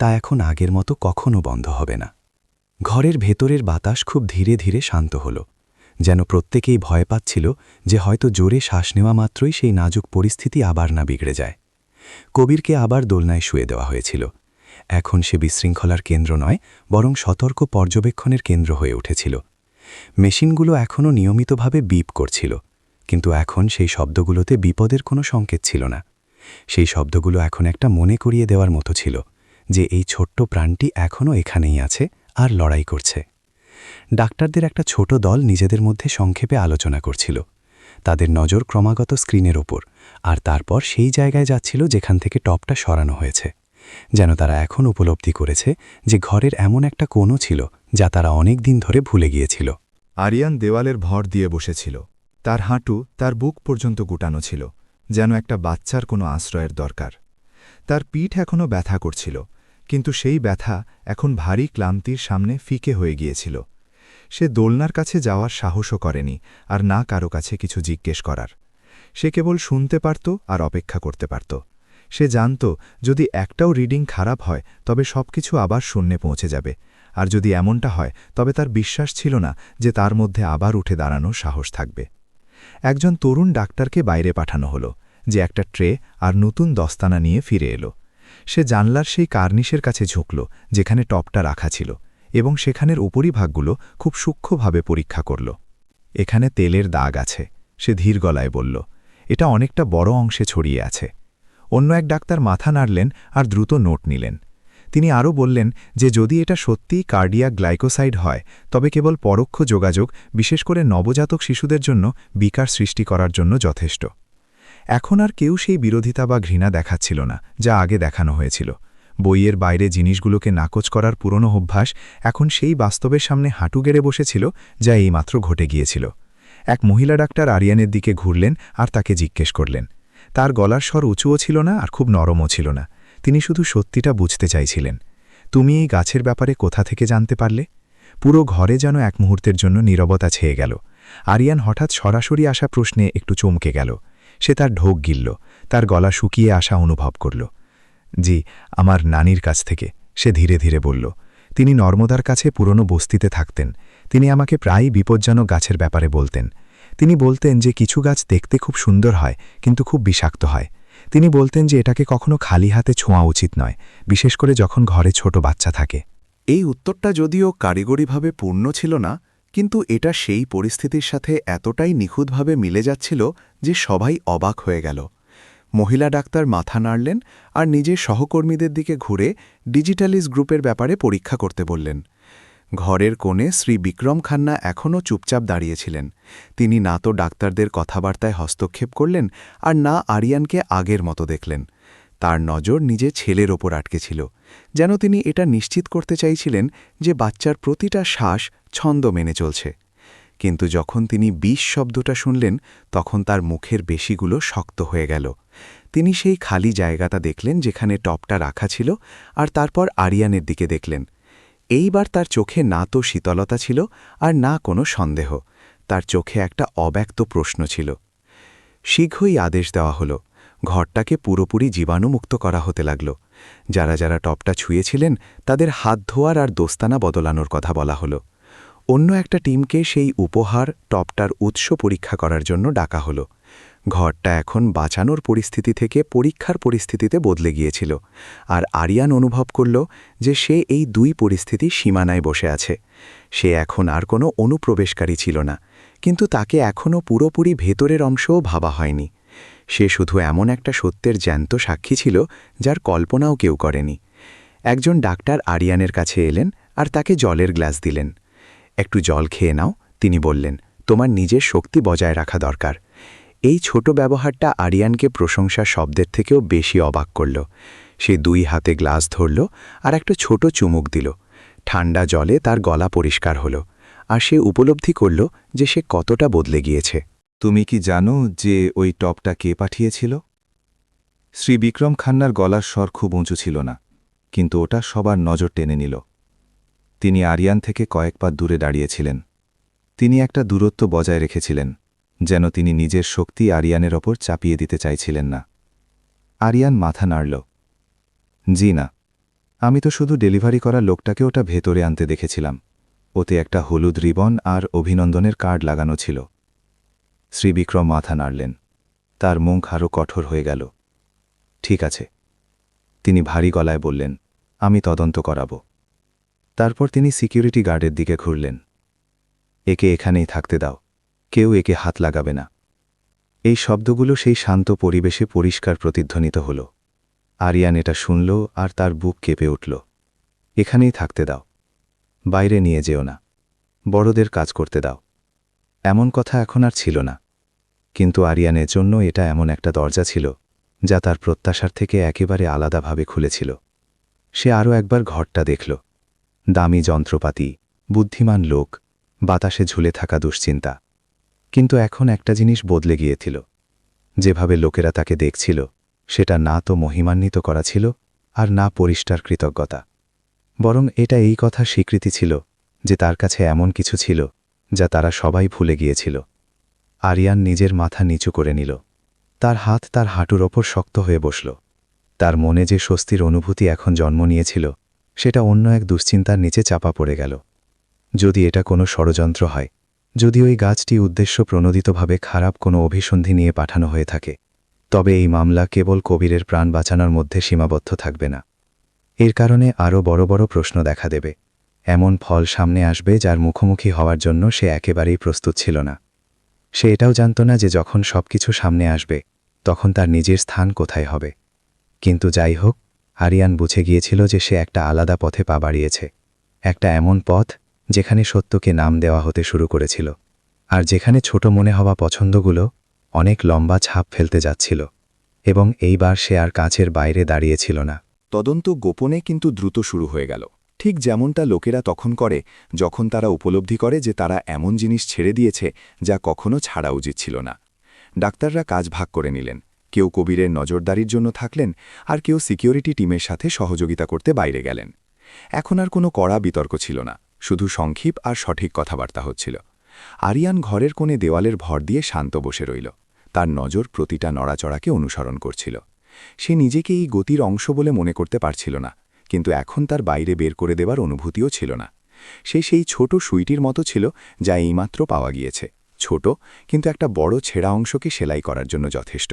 তা এখন আগের মতো কখনো বন্ধ হবে না। ঘরের ভেতরের বাতাস খুব ধীরে ধীরে শান্ত হল, যেন প্রত্যেকেই ভয় পাচ্ছিল যে হয়তো জোরে শ্বাস নেওয়া মাত্রই সেই নাজুক পরিস্থিতি আবার না বিগড়ে যায়। কবিরকে আবার দোলনায় শুয়ে দেওয়া হয়েছিল। এখন সে বিশৃঙ্খলার কেন্দ্র নয়, বরং সতর্ক পর্যবেক্ষণের কেন্দ্র হয়ে উঠেছিল। মেশিনগুলো এখনও নিয়মিতভাবে বিপ করছিল, কিন্তু এখন সেই শব্দগুলোতে বিপদের কোনো সংকেত ছিল না। সেই শব্দগুলো এখন একটা মনে করিয়ে দেওয়ার মতো ছিল যে এই ছোট্ট প্রাণটি এখনও এখানেই আছে আর লড়াই করছে। ডাক্তারদের একটা ছোট দল নিজেদের মধ্যে সংক্ষেপে আলোচনা করছিল। তাদের নজর ক্রমাগত স্ক্রিনের ওপর, আর তারপর সেই জায়গায় যাচ্ছিল যেখান থেকে টপটা সরানো হয়েছে, যেন তারা এখন উপলব্ধি করেছে যে ঘরের এমন একটা কোণও ছিল যা তারা অনেক দিন ধরে ভুলে গিয়েছিল। আরিয়ান দেওয়ালের ভর দিয়ে বসেছিল। তার হাঁটু তার বুক পর্যন্ত গুটানো ছিল, যেন একটা বাচ্চার কোনো আশ্রয়ের দরকার। তার পিঠ এখনও ব্যথা করছিল, কিন্তু সেই ব্যথা এখন ভারী ক্লান্তির সামনে ফিকে হয়ে গিয়েছিল। সে দোলনার কাছে যাওয়ার সাহসও করেনি, আর না কারো কাছে কিছু জিজ্ঞেস করার। সে কেবল শুনতে পারত আর অপেক্ষা করতে পারত। সে জানত যদি একটাও রিডিং খারাপ হয় তবে সবকিছু আবার শূন্যে পৌঁছে যাবে, আর যদি এমনটা হয় তবে তার বিশ্বাস ছিল না যে তার মধ্যে আবার উঠে দাঁড়ানোর সাহস থাকবে। একজন তরুণ ডাক্তারকে বাইরে পাঠানো হলো, যে একটা ট্রে আর নতুন দস্তানা নিয়ে ফিরে এলো। সে জানলার সেই কার্নিশের কাছে ঝুঁকল যেখানে টপটা রাখা ছিল, এবং সেখানের উপরিভাগগুলো খুব সূক্ষ্মভাবে পরীক্ষা করল। এখানে তেলের দাগ আছে, সে ধীর গলায় বলল। এটা অনেকটা বড় অংশে ছড়িয়ে আছে। অন্য এক ডাক্তার মাথা নাড়লেন আর দ্রুত নোট নিলেন। তিনি আরও বললেন যে যদি এটা সত্যিই কার্ডিয়াক গ্লাইকোসাইড হয় তবে কেবল পরোক্ষ যোগাযোগ, বিশেষ করে নবজাতক শিশুদের জন্য বিকার সৃষ্টি করার জন্য যথেষ্ট। এখন আর কেউ সেই বিরোধিতা বা ঘৃণা দেখাচ্ছিল না যা আগে দেখানো হয়েছিল। বইয়ের বাইরে জিনিসগুলোকে নাকচ করার পুরনো অভ্যাস এখন সেই বাস্তবের সামনে হাঁটু গেড়ে বসেছিল, যা এইমাত্র ঘটে গিয়েছিল। এক মহিলা ডাক্তার আরিয়ানের দিকে ঘুরলেন আর তাকে জিজ্ঞেস করলেন। তার গলার স্বর উঁচুও ছিল না আর খুব নরমও ছিল না। তিনি শুধু সত্যিটা বুঝতে চাইছিলেন। তুমি এই গাছের ব্যাপারে কোথা থেকে জানতে পারলে? পুরো ঘরে যেন এক মুহূর্তের জন্য নীরবতা ছেয়ে গেল। আরিয়ান হঠাৎ সরাসরি আসা প্রশ্নে একটু চমকে গেল। সে তার ঢোক গিলল, তার গলা শুকিয়ে আসা অনুভব করল। জি, আমার নানির কাছ থেকে, সে ধীরে ধীরে বলল। তিনি নর্মদার কাছে পুরনো বস্তিতে থাকতেন। তিনি আমাকে প্রায়ই বিপজ্জনক গাছের ব্যাপারে বলতেন। তিনি বলতেন যে কিছু গাছ দেখতে খুব সুন্দর হয়, কিন্তু খুব বিষাক্ত হয়। তিনি বলতেন যে এটাকে কখনো খালি হাতে ছোঁয়া উচিত নয়, বিশেষ করে যখন ঘরে ছোট বাচ্চা থাকে। এই উত্তরটা যদিও কারিগরিভাবে পূর্ণ ছিল না, কিন্তু এটা সেই পরিস্থিতির সাথে এতটাই নিখুঁতভাবে মিলে যাচ্ছিল যে সবাই অবাক হয়ে গেল। মহিলা ডাক্তার মাথা নাড়লেন আর নিজের সহকর্মীদের দিকে ঘুরে ডিজিটালিস গ্রুপের ব্যাপারে পরীক্ষা করতে বললেন। ঘরের কোণে শ্রী বিক্রম খান্না এখনও চুপচাপ দাঁড়িয়েছিলেন। তিনি না তো ডাক্তারদের কথাবার্তায় হস্তক্ষেপ করলেন আর না আরিয়ানকে আগের মতো দেখলেন। তার নজর নিজের ছেলের ওপর আটকে ছিল, যেন তিনি এটা নিশ্চিত করতে চাইছিলেন যে বাচ্চার প্রতিটা শ্বাস ছন্দ মেনে চলছে। কিন্তু যখন তিনি বিষ শব্দটা শুনলেন, তখন তার মুখের বেশিগুলো শক্ত হয়ে গেল। তিনি সেই খালি জায়গাটা দেখলেন যেখানে টপটা রাখা ছিল, আর তারপর আরিয়ানের দিকে দেখলেন। এইবার তার চোখে না তো শীতলতা ছিল আর না কোনো সন্দেহ। তার চোখে একটা অব্যক্ত প্রশ্ন ছিল। শীঘ্রই আদেশ দেওয়া হলো। ঘরটাকে পুরোপুরি জীবাণুমুক্ত করা হতে লাগল। যারা যারা টপটা ছুঁয়েছিলেন তাদের হাত ধোয়ার আর দোস্তানা বদলানোর কথা বলা হলো। অন্য একটা টিমকে সেই উপহার টপটার উৎস পরীক্ষা করার জন্য ডাকা হলো। ঘরটা এখন বাঁচানোর পরিস্থিতি থেকে পরীক্ষার পরিস্থিতিতে বদলে গিয়েছিল, আর আরিয়ান অনুভব করল যে সে এই দুই পরিস্থিতির সীমানায় বসে আছে। সে এখন আর কোনো অনুপ্রবেশকারী ছিল না, কিন্তু তাকে এখনও পুরোপুরি ভেতরের অংশও ভাবা হয়নি। সে শুধু এমন একটা সত্যের জ্যান্ত সাক্ষী ছিল যার কল্পনাও কেউ করেনি। একজন ডাক্তার আরিয়ানের কাছে এলেন আর তাকে জলের গ্লাস দিলেন। একটু জল খেয়ে নাও, তিনি বললেন, তোমার নিজের শক্তি বজায় রাখা দরকার। এই ছোট ব্যবহারটা আরিয়ানকে প্রশংসা শব্দের থেকেও বেশি অবাক করল। সে দুই হাতে গ্লাস ধরল আর একটা ছোট চুমুক দিল। ঠান্ডা জলে তার গলা পরিষ্কার হল, আর সে উপলব্ধি করল যে সে কতটা বদলে গিয়েছে। তুমি কি জানো যে ওই টপটা কে পাঠিয়েছিল? শ্রী বিক্রম খান্নার গলার স্বর খুব উঁচু ছিল না, কিন্তু ওটা সবার নজর টেনে নিল। তিনি আরিয়ান থেকে কয়েক পা দূরে দাঁড়িয়েছিলেন। তিনি একটা দূরত্ব বজায় রেখেছিলেন, যেন তিনি নিজের শক্তি আরিয়ানের ওপর চাপিয়ে দিতে চাইছিলেন না। আরিয়ান মাথা নাড়ল। জি না, আমি তো শুধু ডেলিভারি করা লোকটাকে ওটা ভেতরে আনতে দেখেছিলাম। ওতে একটা হলুদ রিবন আর অভিনন্দনের কার্ড লাগানো ছিল। শ্রীবিক্রম মাথা নাড়লেন। তার মুখ আরও কঠোর হয়ে গেল। ঠিক আছে, তিনি ভারী গলায় বললেন, আমি তদন্ত করাব। তারপর তিনি সিকিউরিটি গার্ডের দিকে ঘুরলেন। একে এখানেই থাকতে দাও, কেউ একে হাত লাগাবে না। এই শব্দগুলো সেই শান্ত পরিবেশে পরিষ্কার প্রতিধ্বনিত হল। আরিয়ান এটা শুনল আর তার বুক কেঁপে উঠল। এখানেই থাকতে দাও, বাইরে নিয়ে যেও না, বড়দের কাজ করতে দাও। এমন কথা এখন আর ছিল না, কিন্তু আরিয়ানের জন্য এটা এমন একটা দরজা ছিল যা তার প্রত্যাশার থেকে একেবারে আলাদাভাবে খুলেছিল। সে আরও একবার ঘরটা দেখল। দামি যন্ত্রপাতি, বুদ্ধিমান লোক, বাতাসে ঝুলে থাকা দুশ্চিন্তা। কিন্তু এখন একটা জিনিস বদলে গিয়েছিল। যেভাবে লোকেরা তাকে দেখছিল সেটা না তো মহিমান্বিত করা ছিল আর না পরিষ্কার কৃতজ্ঞতা, বরং এটা এই কথা স্বীকৃতি ছিল যে তার কাছে এমন কিছু ছিল যা তারা সবাই ভুলে গিয়েছিল। আরিয়ান নিজের মাথা নিচু করে নিল। তার হাত তার হাঁটুর ওপর শক্ত হয়ে বসল। তার মনে যে স্বস্তির অনুভূতি এখন জন্ম নিয়েছিল সেটা অন্য এক দুশ্চিন্তার নিচে চাপা পড়ে গেল। যদি এটা কোনো ষড়যন্ত্র হয়, যদি ওই গাছটি উদ্দেশ্য প্রণোদিতভাবে খারাপ কোনো অভিসন্ধি নিয়ে পাঠানো হয়ে থাকে, তবে এই মামলা কেবল কবিরের প্রাণ বাঁচানোর মধ্যে সীমাবদ্ধ থাকবে না। এর কারণে আরও বড় বড় প্রশ্ন দেখা দেবে। এমন ফল সামনে আসবে যার মুখোমুখি হওয়ার জন্য সে একেবারেই প্রস্তুত ছিল না। সে এটাও জানত না যে যখন সবকিছু সামনে আসবে তখন তার নিজের স্থান কোথায় হবে। কিন্তু যাই হোক, আরিয়ান বুঝে গিয়েছিল যে সে একটা আলাদা পথে পা বাড়িয়েছে। একটা এমন পথ যেখানে সত্যকে নাম দেওয়া হতে শুরু করেছিল, আর যেখানে ছোট মনে হওয়া পছন্দগুলো অনেক লম্বা ছাপ ফেলতে যাচ্ছিল। এবং এইবার সে আর কাঁচের বাইরে দাঁড়িয়েছিল না। তদন্ত গোপনে কিন্তু দ্রুত শুরু হয়ে গেল, ঠিক যেমনটা লোকেরা তখন করে যখন তারা উপলব্ধি করে যে তারা এমন জিনিস ছেড়ে দিয়েছে যা কখনো ছাড়া উচিত ছিল না। ডাক্তাররা কাজ ভাগ করে নিলেন। কেউ কবিরের নজরদারির জন্য থাকলেন, আর কেউ সিকিউরিটি টিমের সাথে সহযোগিতা করতে বাইরে গেলেন। এখন আর কোনো কড়া বিতর্ক ছিল না, শুধু সংক্ষিপ আর সঠিক কথাবার্তা হচ্ছিল। আরিয়ান ঘরের কোণে দেওয়ালের ভর দিয়ে শান্ত বসে রইল। তার নজর প্রতিটা নড়াচড়াকে অনুসরণ করছিল। সে নিজেকে এই গতির অংশ বলে মনে করতে পারছিল না, কিন্তু এখন তার বাইরে বের করে দেবার অনুভূতিও ছিল না। সে সেই ছোট সুইটির মতো ছিল যা এইমাত্র পাওয়া গিয়েছে, ছোট কিন্তু একটা বড় ছেঁড়া অংশকে সেলাই করার জন্য যথেষ্ট।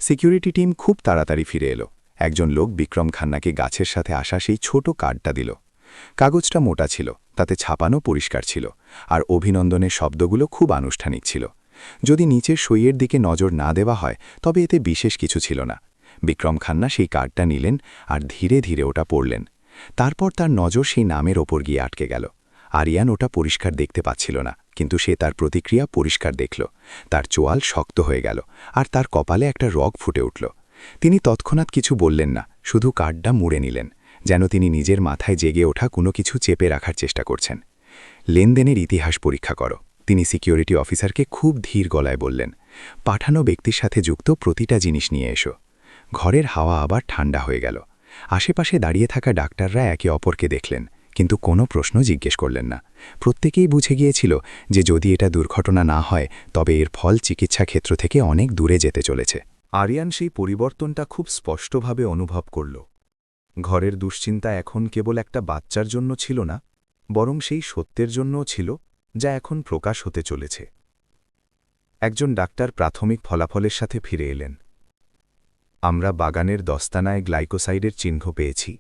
সিকিউরিটি টিম খুব তাড়াতাড়ি ফিরে এলো। একজন লোক বিক্রম খান্নাকে গাছের সাথে আসা সেই ছোট কার্ডটা দিল। কাগজটা মোটা ছিল, তাতে ছাপানো পরিষ্কার ছিল, আর অভিনন্দনের শব্দগুলো খুব আনুষ্ঠানিক ছিল। যদি নিচের সইয়ের দিকে নজর না দেওয়া হয় তবে এতে বিশেষ কিছু ছিল না। বিক্রম খান্না সেই কার্ডটা নিলেন আর ধীরে ধীরে ওটা পড়লেন। তারপর তার নজর সেই নামের ওপর গিয়ে আটকে গেল। আরিয়ান ওটা পরিষ্কার দেখতে পাচ্ছিল না, কিন্তু সে তার প্রতিক্রিয়া পরিষ্কার দেখল। তার চোয়াল শক্ত হয়ে গেল, আর তার কপালে একটা রগ ফুটে উঠল। তিনি তৎক্ষণাৎ কিছু বললেন না, শুধু কার্ডটা মুড়ে নিলেন, যেন তিনি নিজের মাথায় জেগে ওঠা কোনো কিছু চেপে রাখার চেষ্টা করছেন। লেনদেনের ইতিহাস পরীক্ষা করো, তিনি সিকিউরিটি অফিসারকে খুব ধীর গলায় বললেন। পাঠানো ব্যক্তির সাথে যুক্ত প্রতিটা জিনিস নিয়ে এসো। ঘরের হাওয়া আবার ঠান্ডা হয়ে গেল। আশেপাশে দাঁড়িয়ে থাকা ডাক্তাররা একে অপরকে দেখলেন, কিন্তু কোনো প্রশ্ন জিজ্ঞেস করলেন না। প্রত্যেকেই বুঝে গিয়েছিল যে যদি এটা দুর্ঘটনা না হয় তবে এর ফল চিকিৎসা ক্ষেত্র থেকে অনেক দূরে যেতে চলেছে। আরিয়ান সেই পরিবর্তনটা খুব স্পষ্টভাবে অনুভব করল। ঘরের দুশ্চিন্তা এখন কেবল একটা বাচ্চার জন্য ছিল না, বরং সেই সত্যের জন্যও ছিল যা এখন প্রকাশ হতে চলেছে। একজন ডাক্তার প্রাথমিক ফলাফলের সাথে ফিরে এলেন। আমরা বাগানের দস্তানায় গ্লাইকোসাইডের চিহ্ন পেয়েছি,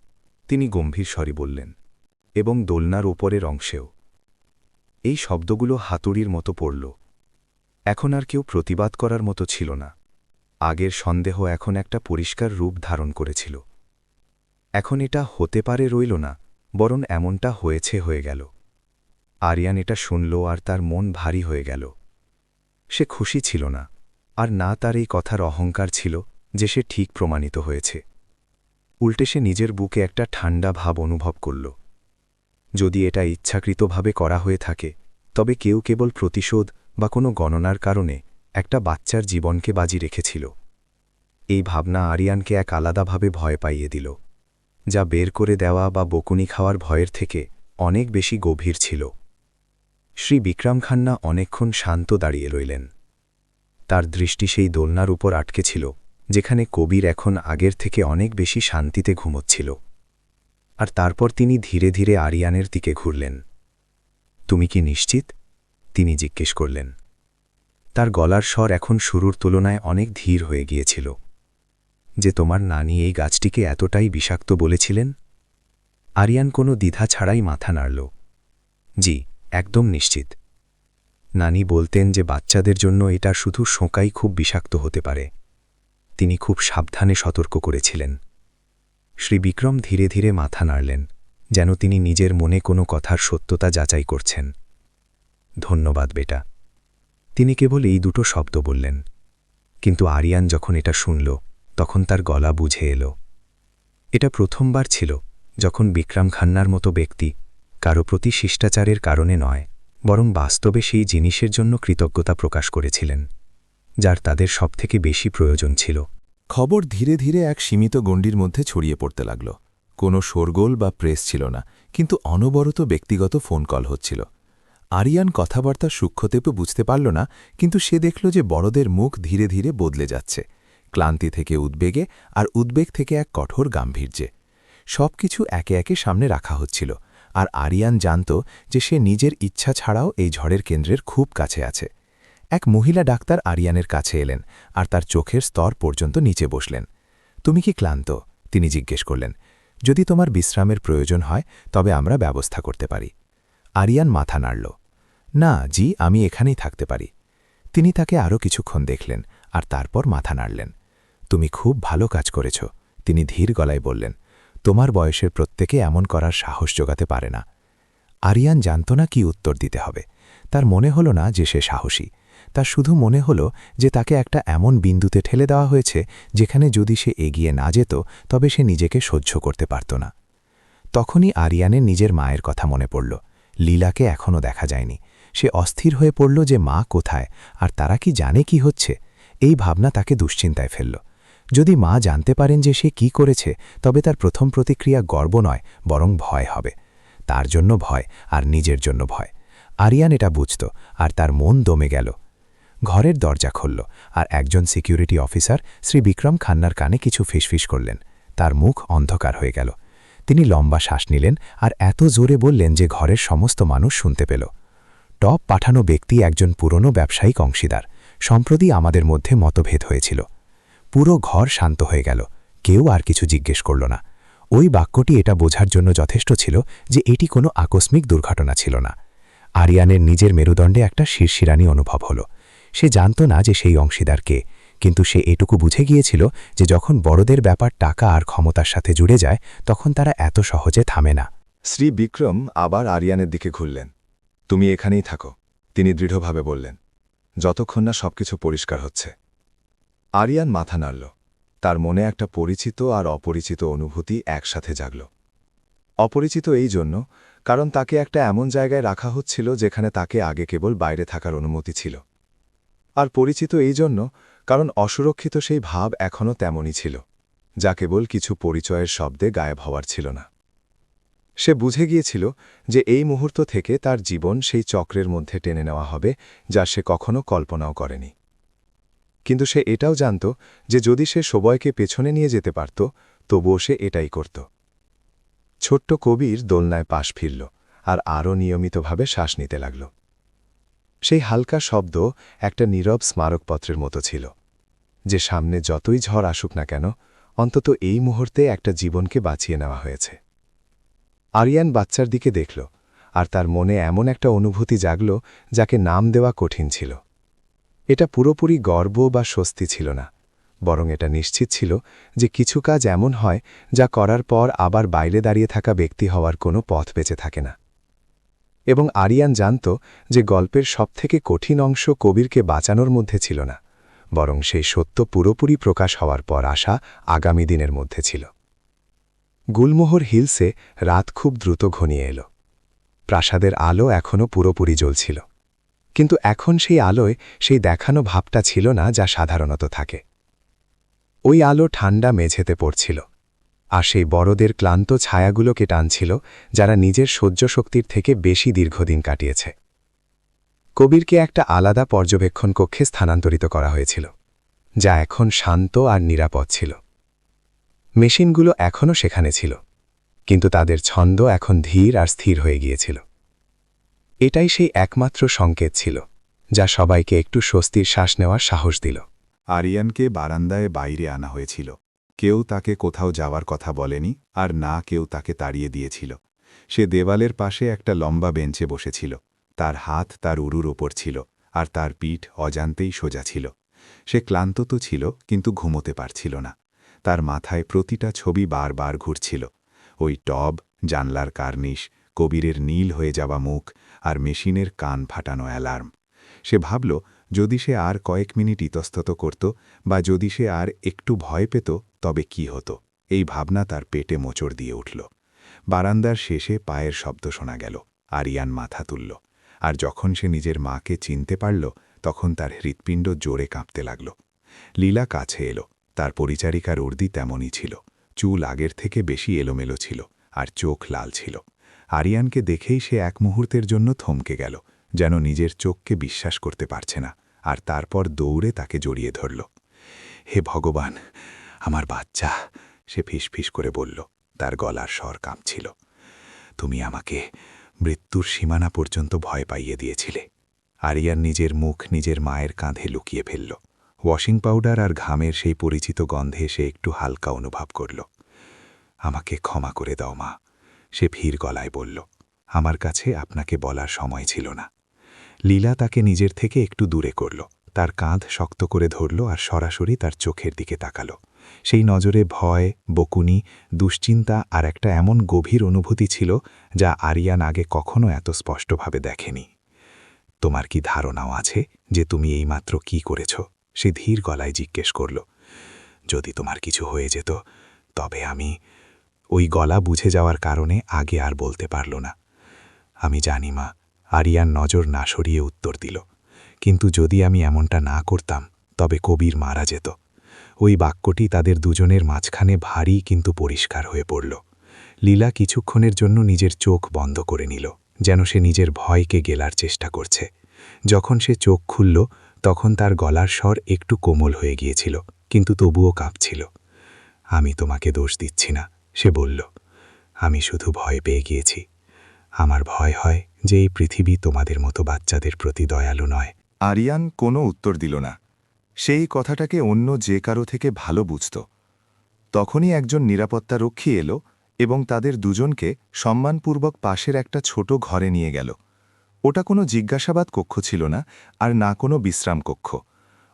তিনি গম্ভীর স্বরে বললেন, এবং দোলনার ওপরের অংশেও। এই শব্দগুলো হাতুড়ির মতো পড়ল। এখন আর কেউ প্রতিবাদ করার মতো ছিল না। আগের সন্দেহ এখন একটা পরিষ্কার রূপ ধারণ করেছিল। এখন এটা হতে পারে রইল না, বরং এমনটা হয়ে গেল। আরিয়ান এটা শুনল আর তার মন ভারী হয়ে গেল। সে খুশি ছিল না, আর না তার এই কথার অহংকার ছিল যে সে ঠিক প্রমাণিত হয়েছে। উল্টে সে নিজের বুকে একটা ঠান্ডা ভাব অনুভব করল। যদি এটা ইচ্ছাকৃতভাবে করা হয়ে থাকে, তবে কেউ কেবল প্রতিশোধ বা কোনো গণনার কারণে একটা বাচ্চার জীবনকে বাজি রেখেছিল। এই ভাবনা আরিয়ানকে এক আলাদাভাবে ভয় পাইয়ে দিল, যা বের করে দেওয়া বা বকুনি খাওয়ার ভয়ের থেকে অনেক বেশি গভীর ছিল। শ্রী বিক্রম খান্না অনেকক্ষণ শান্ত দাঁড়িয়ে রইলেন। তার দৃষ্টি সেই দোলনার উপর আটকে ছিল, যেখানে কবির এখন আগের থেকে অনেক বেশি শান্তিতে ঘুমোচ্ছিল। আর তারপর তিনি ধীরে ধীরে আরিয়ানের দিকে ঘুরলেন। তুমি কি নিশ্চিত? তিনি জিজ্ঞেস করলেন। তার গলার স্বর এখন শুরুর তুলনায় অনেক ধীর হয়ে গিয়েছিল। যে তোমার নানি এই গাছটিকে এতটাই বিষাক্ত বলেছিলেন? আরিয়ান কোনো দ্বিধা ছাড়াই মাথা নাড়ল। জি, একদম নিশ্চিত। নানি বলতেন যে বাচ্চাদের জন্য এটা শুধু শোঁকাই খুব বিষাক্ত হতে পারে। তিনি খুব সাবধানে সতর্ক করেছিলেন। শ্রী বিক্রম ধীরে ধীরে মাথা নাড়লেন, যেন তিনি নিজের মনে কোনো কথার সত্যতা যাচাই করছেন। ধন্যবাদ বেটা। তিনি কেবল এই দুটো শব্দ বললেন। কিন্তু আরিয়ান যখন এটা শুনল, তখন তার গলা বুঝে এলো। এটা প্রথমবার ছিল যখন বিক্রম খান্নার মতো ব্যক্তি কারো প্রতি শিষ্টাচারের কারণে নয়, বরং বাস্তবে সেই জিনিসের জন্য কৃতজ্ঞতা প্রকাশ করেছিলেন, যার তাদের সবথেকে বেশি প্রয়োজন ছিল। খবর ধীরে ধীরে এক সীমিত গণ্ডির মধ্যে ছড়িয়ে পড়তে লাগল। কোনো শোরগোল বা প্রেস ছিল না, কিন্তু অনবরত ব্যক্তিগত ফোন কল হচ্ছিল। আরিয়ান কথাবার্তার সূক্ষ্মতেও বুঝতে পারল না, কিন্তু সে দেখল যে বড়দের মুখ ধীরে ধীরে বদলে যাচ্ছে, ক্লান্তি থেকে উদ্বেগে, আর উদ্বেগ থেকে এক কঠোর গাম্ভীর্যে। সবকিছু একে একে সামনে রাখা হচ্ছিল, আর আরিয়ান জানত যে সে নিজের ইচ্ছা ছাড়াও এই ঝড়ের কেন্দ্রের খুব কাছে আছে। এক মহিলা ডাক্তার আরিয়ানের কাছে এলেন আর তার চোখের স্তর পর্যন্ত নিচে বসলেন। তুমি কি ক্লান্ত? তিনি জিজ্ঞেস করলেন। যদি তোমার বিশ্রামের প্রয়োজন হয়, তবে আমরা ব্যবস্থা করতে পারি। আরিয়ান মাথা নাড়ল। না জি, আমি এখানেই থাকতে পারি। তিনি তাকে আরও কিছুক্ষণ দেখলেন আর তারপর মাথা নাড়লেন। তুমি খুব ভালো কাজ করেছ, তিনি ধীর গলায় বললেন। তোমার বয়সের প্রত্যেকে এমন করার সাহস জোগাতে পারে না। আরিয়ান জানত না কি উত্তর দিতে হবে। তার মনে হল না যে সে সাহসী, তার শুধু মনে হল যে তাকে একটা এমন বিন্দুতে ঠেলে দেওয়া হয়েছে যেখানে যদি সে এগিয়ে না যেত তবে সে নিজেকে সহ্য করতে পারত না। তখনই আরিয়ানের নিজের মায়ের কথা মনে পড়ল। লীলাকে এখনও দেখা যায়নি। সে অস্থির হয়ে পড়ল যে মা কোথায়, আর তারা কি জানে কি হচ্ছে। এই ভাবনা তাকে দুশ্চিন্তায় ফেলল। যদি মা জানতে পারেন যে সে কি করেছে, তবে তার প্রথম প্রতিক্রিয়া গর্ব নয়, বরং ভয় হবে। তার জন্য ভয়, আর নিজের জন্য ভয়। আরিয়ান এটা বুঝত, আর তার মন দমে গেল। ঘরের দরজা খুলল, আর একজন সিকিউরিটি অফিসার শ্রী বিক্রম খান্নার কানে কিছু ফিসফিস করলেন। তার মুখ অন্ধকার হয়ে গেল। তিনি লম্বা শ্বাস নিলেন আর এত জোরে বললেন যে ঘরের সমস্ত মানুষ শুনতে পেল। টপ পাঠানো ব্যক্তি একজন পুরনো ব্যবসায়িক অংশীদার। সম্প্রতি আমাদের মধ্যে মতভেদ হয়েছিল। পুরো ঘর শান্ত হয়ে গেল। কেউ আর কিছু জিজ্ঞেস করল না। ওই বাক্যটি এটা বোঝার জন্য যথেষ্ট ছিল যে এটি কোনো আকস্মিক দুর্ঘটনা ছিল না। আরিয়ানের নিজের মেরুদণ্ডে একটা শিরশিরানি অনুভব হল। সে জানত না যে সেই অংশীদার কে, কিন্তু সে এটুকু বুঝে গিয়েছিল যে যখন বড়দের ব্যাপার টাকা আর ক্ষমতার সাথে জুড়ে যায়, তখন তারা এত সহজে থামে না। শ্রী বিক্রম আবার আরিয়ানের দিকে ঘুরলেন। তুমি এখানেই থাকো, তিনি দৃঢ়ভাবে বললেন, যতক্ষণ না সবকিছু পরিষ্কার হচ্ছে। আরিয়ান মাথা নাড়ল। তার মনে একটা পরিচিত আর অপরিচিত অনুভূতি একসাথে জাগল। অপরিচিত এই জন্য কারণ তাকে একটা এমন জায়গায় রাখা হচ্ছিল যেখানে তাকে আগে কেবল বাইরে থাকার অনুমতি ছিল। আর পরিচিত এই জন্য কারণ অসুরক্ষিত সেই ভাব এখনও তেমনই ছিল, যা কেবল কিছু পরিচয়ের শব্দে গায়েব হওয়ার ছিল না। সে বুঝে গিয়েছিল যে এই মুহূর্ত থেকে তার জীবন সেই চক্রের মধ্যে টেনে নেওয়া হবে যা সে কখনো কল্পনাও করেনি। কিন্তু সে এটাও জানত যে যদি সে সবাইকে পেছনে নিয়ে যেতে পারত, তবুও সে এটাই করত। ছোট্ট কবির দোলনায় পাশ ফিরল আর আরও নিয়মিতভাবে শ্বাস নিতে লাগল। সেই হালকা শব্দ একটা নীরব স্মারকপত্রের মতো ছিল, যে সামনে যতই ঝড় আসুক না কেন অন্তত এই মুহূর্তে একটা জীবনকে বাঁচিয়ে নেওয়া হয়েছে। আরিয়ান বাচ্চার দিকে দেখল, আর তার মনে এমন একটা অনুভূতি জাগল যাকে নাম দেওয়া কঠিন ছিল। এটা পুরোপুরি গর্ব বা স্বস্তি ছিল না, বরং এটা নিশ্চিত ছিল যে কিছু কাজ এমন হয় যা করার পর আবার বাইরে দাঁড়িয়ে থাকা ব্যক্তি হওয়ার কোনো পথ বেঁচে থাকে না। এবং আরিয়ান জানত যে গল্পের সবথেকে কঠিন অংশ কবিরকে বাঁচানোর মধ্যে ছিল না, বরং সেই সত্য পুরোপুরি প্রকাশ হওয়ার পর আসা আগামী দিনের মধ্যে ছিল। গুলমোহর হিলসে রাত খুব দ্রুত ঘনিয়ে এল। প্রাসাদের আলো এখনও পুরোপুরি জ্বলছিল, কিন্তু এখন সেই আলোয় সেই দেখানো ভাবটা ছিল না যা সাধারণত থাকে। ওই আলো ঠান্ডা মেঝেতে পড়ছিল, আর সেই বড়দের ক্লান্ত ছায়াগুলোকে টানছিল যারা নিজের সহ্য শক্তির থেকে বেশি দীর্ঘদিন কাটিয়েছে। কবিরকে একটা আলাদা পর্যবেক্ষণ কক্ষে স্থানান্তরিত করা হয়েছিল, যা এখন শান্ত আর নিরাপদ ছিল। মেশিনগুলো এখনও সেখানে ছিল, কিন্তু তাদের ছন্দ এখন ধীর আর স্থির হয়ে গিয়েছিল। এটাই সেই একমাত্র সংকেত ছিল যা সবাইকে একটু স্বস্তির শ্বাস নেওয়ার সাহস দিল। আরিয়ানকে বারান্দায় বাইরে আনা হয়েছিল। কেউ তাকে কোথাও যাওয়ার কথা বলেনি, আর না কেউ তাকে তাড়িয়ে দিয়েছিল। সে দেওয়ালের পাশে একটা লম্বা বেঞ্চে বসেছিল। তার হাত তার উরুর ওপর ছিল, আর তার পিঠ অজান্তেই সোজা ছিল। সে ক্লান্ত তো ছিল, কিন্তু ঘুমোতে পারছিল না। তার মাথায় প্রতিটা ছবি বারবার ঘুরছিল। ওই টব, জানলার কার্নিশ, কবিরের নীল হয়ে যাওয়া মুখ, আর মেশিনের কান ফাটানো অ্যালার্ম। সে ভাবল, যদি সে আর কয়েক মিনিট ইতস্তত করত, বা যদি সে আর একটু ভয় পেত, তবে কি হতো। এই ভাবনা তার পেটে মোচড় দিয়ে উঠল। বারান্দার শেষে পায়ের শব্দ শোনা গেল। আরিয়ান মাথা তুলল, আর যখন সে নিজের মাকে চিনতে পারল, তখন তার হৃৎপিণ্ড জোরে কাঁপতে লাগল। লীলা কাছে এলো। তার পরিচারিকার উর্দি তেমনই ছিল। চুল আগের থেকে বেশি এলোমেলো ছিল, আর চোখ লাল ছিল। আরিয়ানকে দেখেই সে এক মুহূর্তের জন্য থমকে গেল, যেন নিজের চোখকে বিশ্বাস করতে পারছে না, আর তারপর দৌড়ে তাকে জড়িয়ে ধরল। হে ভগবান, আমার বাচ্চা, সে ফিসফিস করে বলল। তার গলার স্বর কাঁপছিল। তুমি আমাকে মৃত্যুর সীমানা পর্যন্ত ভয় পাইয়ে দিয়েছিলে। আরিয়ান নিজের মুখ নিজের মায়ের কাঁধে লুকিয়ে ফেলল। ওয়াশিং পাউডার আর ঘামের সেই পরিচিত গন্ধে সে একটু হালকা অনুভব করল। আমাকে ক্ষমা করে দাও মা, সে ভীর গলায় বলল। আমার কাছে আপনাকে বলার সময় ছিল না। লীলা তাকে নিজের থেকে একটু দূরে করল, তার কাঁধ শক্ত করে ধরল আর সরাসরি তার চোখের দিকে তাকাল। সেই নজরে ভয়, বকুনি, দুশ্চিন্তা আর একটা এমন গভীর অনুভূতি ছিল যা আরিয়ান আগে কখনো এত স্পষ্টভাবে দেখেনি। তোমার কি ধারণাও আছে যে তুমি এইমাত্র কি করেছ? সে ধীর গলায় জিজ্ঞেস করল। যদি তোমার কিছু হয়ে যেত, তবে আমি... ওই গলা বুঝে যাওয়ার কারণে আগে আর বলতে পারল না। আমি জানি মা, আরিয়ান নজর না সরিয়ে উত্তর দিল। কিন্তু যদি আমি এমনটা না করতাম, তবে কবির মারা যেত। ওই বাক্যটি তাদের দুজনের মাঝখানে ভারী কিন্তু পরিষ্কার হয়ে পড়ল। লীলা কিছুক্ষণের জন্য নিজের চোখ বন্ধ করে নিল, যেন সে নিজের ভয়কে গেলার চেষ্টা করছে। যখন সে চোখ খুলল, তখন তার গলার স্বর একটু কোমল হয়ে গিয়েছিল, কিন্তু তবুও কাঁপছিল। আমি তোমাকে দোষ দিচ্ছি না, সে বলল। আমি শুধু ভয় পেয়ে গিয়েছি। আমার ভয় হয় যে এই পৃথিবী তোমাদের মতো বাচ্চাদের প্রতি দয়ালু নয়। আরিয়ান কোনো উত্তর দিল না। সেই কথাটাকে অন্য যে কারো থেকে ভালো বুঝত। তখনই একজন নিরাপত্তারক্ষী এলো এবং তাদের দুজনকে সম্মানপূর্বক পাশের একটা ছোট ঘরে নিয়ে গেল। ওটা কোনো জিজ্ঞাসাবাদ কক্ষ ছিল না, আর না কোনো বিশ্রাম কক্ষ,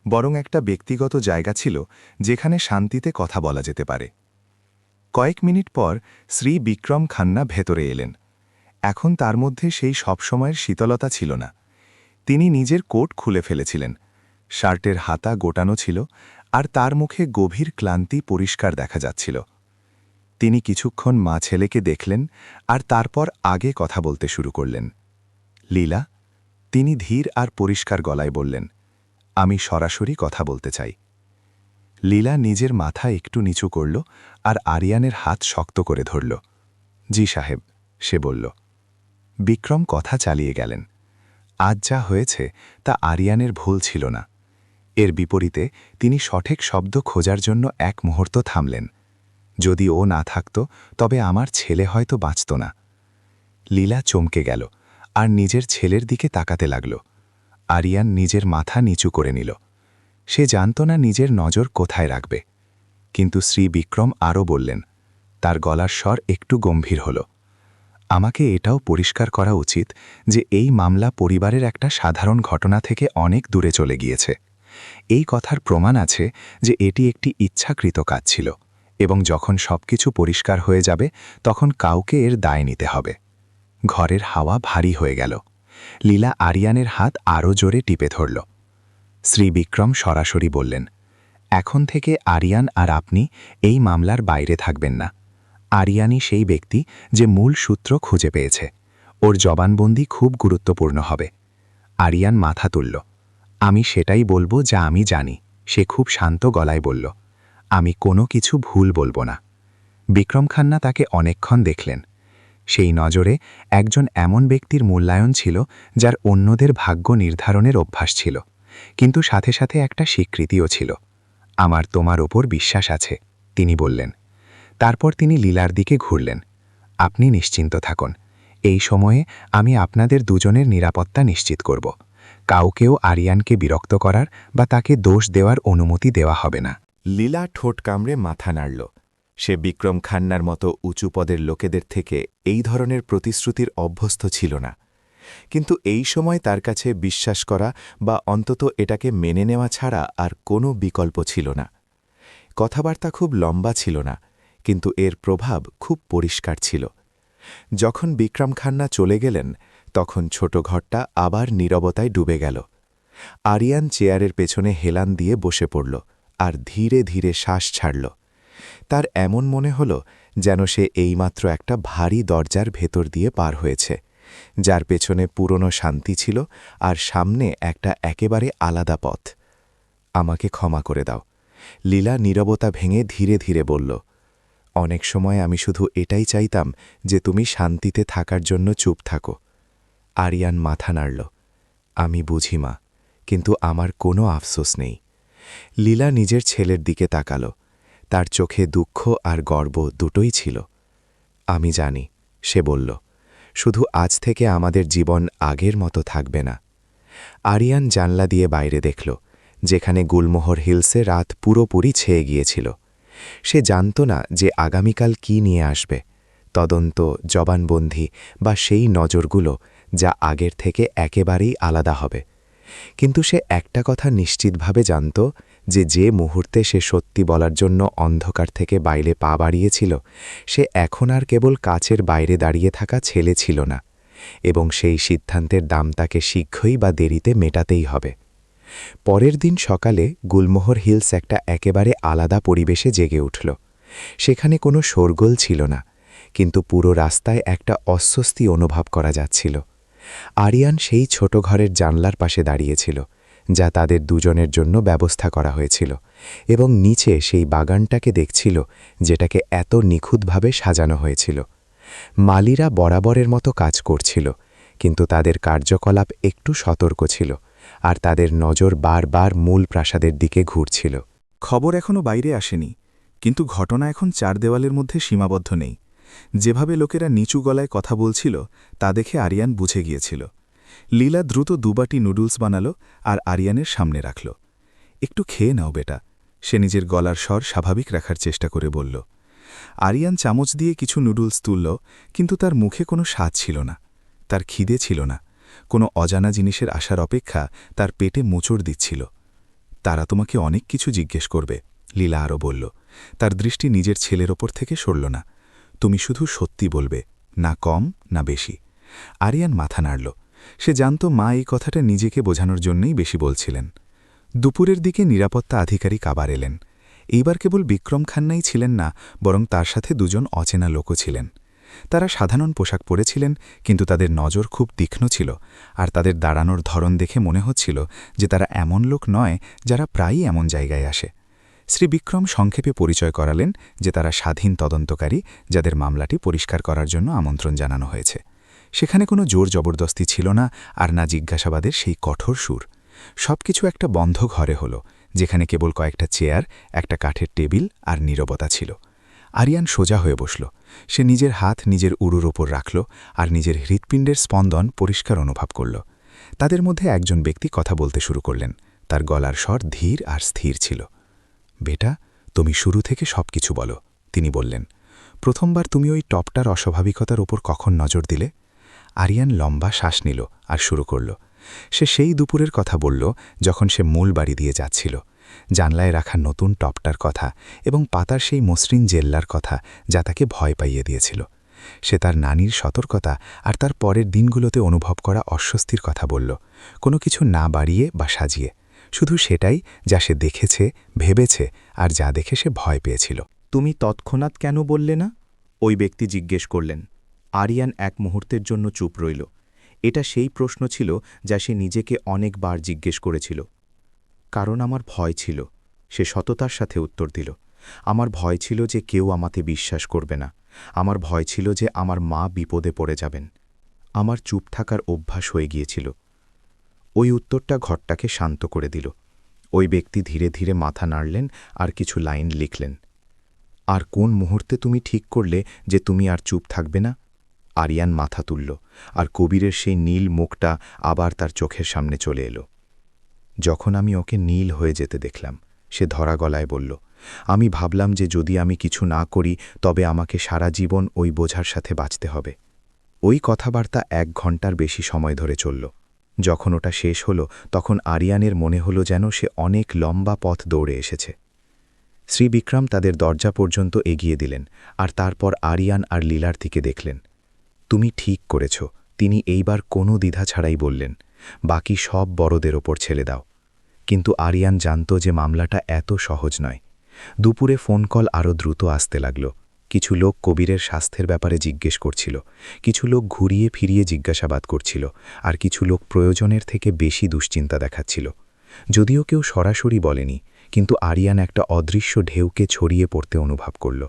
বরং একটা ব্যক্তিগত জায়গা ছিল যেখানে শান্তিতে কথা বলা যেতে পারে। কয়েক মিনিট পর শ্রী বিক্রম খান্না ভেতরে এলেন। এখন তার মধ্যে সেই সবসময়ের শীতলতা ছিল না। তিনি নিজের কোট খুলে ফেলেছিলেন। শার্টের হাতা গোটানো ছিল, আর তার মুখে গভীর ক্লান্তি পরিষ্কার দেখা যাচ্ছিল। তিনি কিছুক্ষণ মা ছেলেকে দেখলেন, আর তারপর আগে কথা বলতে শুরু করলেন। লীলা, তিনি ধীর আর পরিষ্কার গলায় বললেন, আমি সরাসরি কথা বলতে চাই। লীলা নিজের মাথা একটু নিচু করল, আর আরিয়ানের হাত শক্ত করে ধরল। জি সাহেব, সে বলল। বিক্রম কথা চালিয়ে গেলেন। আজ যা হয়েছে তা আরিয়ানের ভুল ছিল না। এর বিপরীতে তিনি সঠিক শব্দ খোঁজার জন্য এক মুহূর্ত থামলেন। যদি ও না থাকত তবে আমার ছেলে হয়তো বাঁচত না। লীলা চমকে গেল আর নিজের ছেলের দিকে তাকাতে লাগল। আরিয়ান নিজের মাথা নিচু করে নিল। সে জানত না নিজের নজর কোথায় রাখবে। কিন্তু শ্রী বিক্রম আরও বললেন, তার গলার স্বর একটু গম্ভীর হল, আমাকে এটাও পরিষ্কার করা উচিত যে এই মামলা পরিবারের একটা সাধারণ ঘটনা থেকে অনেক দূরে চলে গিয়েছে। এই কথার প্রমাণ আছে যে এটি একটি ইচ্ছাকৃত কাজ ছিল, এবং যখন সবকিছু পরিষ্কার হয়ে যাবে তখন কাউকে এর দায় নিতে হবে। ঘরের হাওয়া ভারী হয়ে গেল। লীলা আরিয়ানের হাত আরও জোরে টিপে ধরল। শ্রী বিক্রম সরাসরি বললেন, এখন থেকে আরিয়ান আর আপনি এই মামলার বাইরে থাকবেন না। আরিয়ানই সেই ব্যক্তি যে মূল সূত্র খুঁজে পেয়েছে। ওর জবানবন্দি খুব গুরুত্বপূর্ণ হবে। আরিয়ান মাথা তুলল। আমি সেটাই বলবো যা আমি জানি, সে খুব শান্ত গলায় বলল। আমি কোনো কিছু ভুল বলবো না। বিক্রম খান্না তাকে অনেকক্ষণ দেখলেন। সেই নজরে একজন এমন ব্যক্তির মূল্যায়ন ছিল যার অন্যদের ভাগ্য নির্ধারণের অভ্যাস ছিল, কিন্তু সাথে সাথে একটা স্বীকৃতিও ছিল। আমার তোমার ওপর বিশ্বাস আছে, তিনি বললেন। তারপর তিনি লীলার দিকে ঘুরলেন। আপনি নিশ্চিন্ত থাকুন, এই সময়ে আমি আপনাদের দুজনের নিরাপত্তা নিশ্চিত করব। কাউকেও আরিয়ানকে বিরক্ত করার বা তাকে দোষ দেওয়ার অনুমতি দেওয়া হবে না। লীলা ঠোঁট কামড়ে মাথা নাড়ল। সে বিক্রম খান্নার মতো উঁচু পদের লোকেদের থেকে এই ধরনের প্রতিশ্রুতির অভ্যস্ত ছিল না, কিন্তু এই সময় তার কাছে বিশ্বাস করা বা অন্তত এটাকে মেনে নেওয়া ছাড়া আর কোনো বিকল্প ছিল না। কথাবার্তা খুব লম্বা ছিল না, কিন্তু এর প্রভাব খুব পরিষ্কার ছিল। যখন বিক্রম খান্না চলে গেলেন তখন ছোট ঘরটা আবার নীরবতায় ডুবে গেল। আরিয়ান চেয়ারের পেছনে হেলান দিয়ে বসে পড়ল আর ধীরে ধীরে শ্বাস ছাড়ল। তার এমন মনে হল যেন সে এইমাত্র একটা ভারী দরজার ভেতর দিয়ে পার হয়েছে, যার পেছনে পুরনো শান্তি ছিল আর সামনে একটা একেবারে আলাদা পথ। আমাকে ক্ষমা করে দাও, লীলা নীরবতা ভেঙে ধীরে ধীরে বলল। অনেক সময় আমি শুধু এটাই চাইতাম যে তুমি শান্তিতে থাকার জন্য চুপ থাকো। আরিয়ান মাথা নাড়ল। আমি বুঝি মা, কিন্তু আমার কোনো আফসোস নেই। লীলা নিজের ছেলের দিকে তাকালো। তার চোখে দুঃখ আর গর্ব দুটোই ছিল। আমি জানি, সে বলল, শুধু আজ থেকে আমাদের জীবন আগের মতো থাকবে না। আরিয়ান জানলা দিয়ে বাইরে দেখল, যেখানে গুলমোহর হিলসে রাত পুরোপুরি ছেয়ে গিয়েছিল। সে জানত না যে আগামীকাল কি নিয়ে আসবে, তদন্ত, জবানবন্দি বা সেই নজরগুলো যা আগের থেকে একেবারেই আলাদা হবে। কিন্তু সে একটা কথা নিশ্চিতভাবে জানত যে যে মুহূর্তে সে সত্যি বলার জন্য অন্ধকার থেকে বাইরে পা বাড়িয়েছিল, সে এখন আর কেবল কাচের বাইরে দাঁড়িয়ে থাকা ছেলে ছিল না, এবং সেই সিদ্ধান্তের দাম তাকে শীঘ্রই বা দেরিতে মেটাতেই হবে। পরের দিন সকালে গুলমোহর হিলস একটা একেবারে আলাদা পরিবেশে জেগে উঠল। সেখানে কোনো শোরগোল ছিল না, কিন্তু পুরো রাস্তায় একটা অস্বস্তি অনুভব করা যাচ্ছিল। আরিয়ান সেই ছোট ঘরের জানলার পাশে দাঁড়িয়েছিল, যা তাদের দুজনের জন্য ব্যবস্থা করা হয়েছিল, এবং নিচে সেই বাগানটাকে দেখছিল যেটাকে এত নিখুঁতভাবে সাজানো হয়েছিল। মালিরা বরাবরের মতো কাজ করছিল, কিন্তু তাদের কার্যকলাপ একটু সতর্ক ছিল, আর তাদের নজর বারবার মূল প্রাসাদের দিকে ঘুরছিল। খবর এখনও বাইরে আসেনি, কিন্তু ঘটনা এখন চার দেওয়ালের মধ্যে সীমাবদ্ধ নেই। যেভাবে লোকেরা নিচু গলায় কথা বলছিল তা দেখে আরিয়ান বুঝে গিয়েছিল। লীলা দ্রুত দুবাটি নুডলস বানালো আর আরিয়ানের সামনে রাখল। একটু খেয়ে নাও বেটা, সে নিজের গলার স্বর স্বাভাবিক রাখার চেষ্টা করে বলল। আরিয়ান চামচ দিয়ে কিছু নুডলস তুলল, কিন্তু তার মুখে কোনো স্বাদ ছিল না। তার খিদে ছিল না, কোনো অজানা জিনিসের আসার অপেক্ষা তার পেটে মোচড় দিচ্ছিল। তারা তোমাকে অনেক কিছু জিজ্ঞেস করবে, লীলা আরও বলল। তার দৃষ্টি নিজের ছেলের ওপর থেকে সরল না। তুমি শুধু সত্যি বলবে, না কম না বেশি। আরিয়ান মাথা নাড়ল। সে জানত মা এই কথাটা নিজেকে বোঝানোর জন্যই বেশি বলছিলেন। দুপুরের দিকে নিরাপত্তা আধিকারিক আবার এলেন। এইবার কেবল বিক্রম খান্নাই ছিলেন না, বরং তার সাথে দুজন অচেনা লোকও ছিলেন। তারা সাধারণ পোশাক পরেছিলেন, কিন্তু তাদের নজর খুব তীক্ষ্ণ ছিল, আর তাদের দাঁড়ানোর ধরন দেখে মনে হচ্ছিল যে তারা এমন লোক নয় যারা প্রায়ই এমন জায়গায় আসে। শ্রী বিক্রম সংক্ষেপে পরিচয় করালেন যে তারা স্বাধীন তদন্তকারী, যাদের মামলাটি পরিষ্কার করার জন্য আমন্ত্রণ জানানো হয়েছে। সেখানে কোনো জোর জবরদস্তি ছিল না, আর না জিজ্ঞাসাবাদের সেই কঠোর সুর। সবকিছু একটা বন্ধ ঘরে হলো, যেখানে কেবল কয়েকটা চেয়ার, একটা কাঠের টেবিল আর নীরবতা ছিল। আরিয়ান সোজা হয়ে বসল। সে নিজের হাত নিজের উরুর ওপর রাখল আর নিজের হৃৎপিণ্ডের স্পন্দন পরিষ্কার অনুভব করল। তাদের মধ্যে একজন ব্যক্তি কথা বলতে শুরু করলেন। তার গলার স্বর ধীর আর স্থির ছিল। বেটা, তুমি শুরু থেকে সবকিছু বলো, তিনি বললেন। প্রথমবার তুমি ওই টপটার অস্বাভাবিকতার ওপর কখন নজর দিলে? আরিয়ান লম্বা শ্বাস নিল আর শুরু করল। সে সেই দুপুরের কথা বলল যখন সে মূল বাড়ি দিয়ে যাচ্ছিল, জানলায় রাখা নতুন টপটার কথা এবং পাতার সেই মসৃণ জেল্লার কথা যা তাকে ভয় পাইয়ে দিয়েছিল। সে তার নানির সতর্কতা আর তার পরের দিনগুলোতে অনুভব করা অস্বস্তির কথা বলল, কোনো কিছু না বাড়িয়ে বা সাজিয়ে, শুধু সেটাই যা সে দেখেছে, ভেবেছে আর যা দেখে সে ভয় পেয়েছিল। তুমি তৎক্ষণাৎ কেন বললে না? ওই ব্যক্তি জিজ্ঞেস করলেন। আরিয়ান এক মুহূর্তের জন্য চুপ রইল। এটা সেই প্রশ্ন ছিল যা সে নিজেকে অনেকবার জিজ্ঞেস করেছিল। কারণ আমার ভয় ছিল, সে সততার সাথে উত্তর দিল। আমার ভয় ছিল যে কেউ আমাকে বিশ্বাস করবে না। আমার ভয় ছিল যে আমার মা বিপদে পড়ে যাবেন। আমার চুপ থাকার অভ্যাস হয়ে গিয়েছিল। ওই উত্তরটা ঘরটাকে শান্ত করে দিল। ওই ব্যক্তি ধীরে ধীরে মাথা নাড়লেন আর কিছু লাইন লিখলেন। আর কোন মুহূর্তে তুমি ঠিক করলে যে তুমি আর চুপ থাকবে না? আরিয়ান মাথা তুলল, আর কবিরের সেই নীল মুখটা আবার তার চোখের সামনে চলে এলো। যখন আমি ওকে নীল হয়ে যেতে দেখলাম, সে ধরা গলায় বলল। আমি ভাবলাম যে যদি আমি কিছু না করি তবে আমাকে সারা জীবন ওই বোঝার সাথে বাঁচতে হবে। ওই কথাবার্তা 1 ঘন্টার বেশি সময় ধরে চলল। যখন ওটা শেষ হলো তখন আরিয়ানের মনে হলো যেন সে অনেক লম্বা পথ দৌড়ে এসেছে। শ্রী বিক্রম তাদের দরজা পর্যন্ত এগিয়ে দিলেন আর তারপর আরিয়ান আর লীলার দিকে দেখলেন। তুমি ঠিক করেছ, তিনি এইবার কোনো দ্বিধা ছাড়াই বললেন। বাকি সব বড়দের ওপর ছেড়ে দাও। কিন্তু আরিয়ান জানত যে মামলাটা এত সহজ নয়। দুপুরে ফোন কল আরও দ্রুত আসতে লাগল। কিছু লোক কবিরের স্বাস্থ্যের ব্যাপারে জিজ্ঞেস করছিল, কিছু লোক ঘুরিয়ে ফিরিয়ে জিজ্ঞাসাবাদ করছিল, আর কিছু লোক প্রয়োজনের থেকে বেশি দুশ্চিন্তা দেখাচ্ছিল। যদিও কেউ সরাসরি বলেনি, কিন্তু আরিয়ান একটা অদৃশ্য ঢেউকে ছড়িয়ে পড়তে অনুভব করল।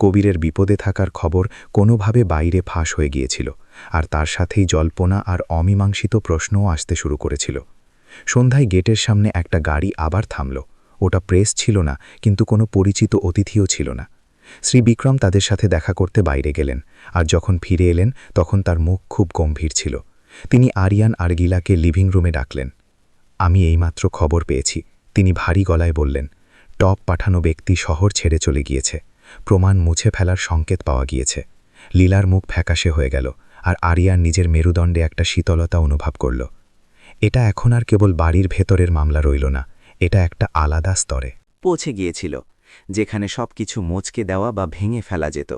কবিরের বিপদে থাকার খবর কোনোভাবে বাইরে ফাঁস হয়ে গিয়েছিল, আর তার সাথেই জল্পনা আর অমীমাংসিত প্রশ্নও আসতে শুরু করেছিল। সন্ধ্যায় গেটের সামনে একটা গাড়ি আবার থামল। ওটা প্রেস ছিল না, কিন্তু কোনো পরিচিত অতিথিও ছিল না। শ্রী বিক্রম তাদের সাথে দেখা করতে বাইরে গেলেন, আর যখন ফিরে এলেন তখন তার মুখ খুব গম্ভীর ছিল। তিনি আরিয়ান আর গিলাকে লিভিং রুমে ডাকলেন। আমি এইমাত্র খবর পেয়েছি, তিনি ভারী গলায় বললেন। টপ পাঠানো ব্যক্তি শহর ছেড়ে চলে গিয়েছে। প্রমাণ মুছে ফেলার সংকেত পাওয়া গিয়েছে। লীলার মুখ ফ্যাকাশে হয়ে গেল, আর আরিয়ান নিজের মেরুদণ্ডে একটা শীতলতা অনুভব করল। এটা এখন আর কেবল বাড়ির ভেতরের মামলা রইল না, এটা একটা আলাদা স্তরে পৌঁছে গিয়েছিল, যেখানে সবকিছু মোচকে দেওয়া বা ভেঙে ফেলা যেত,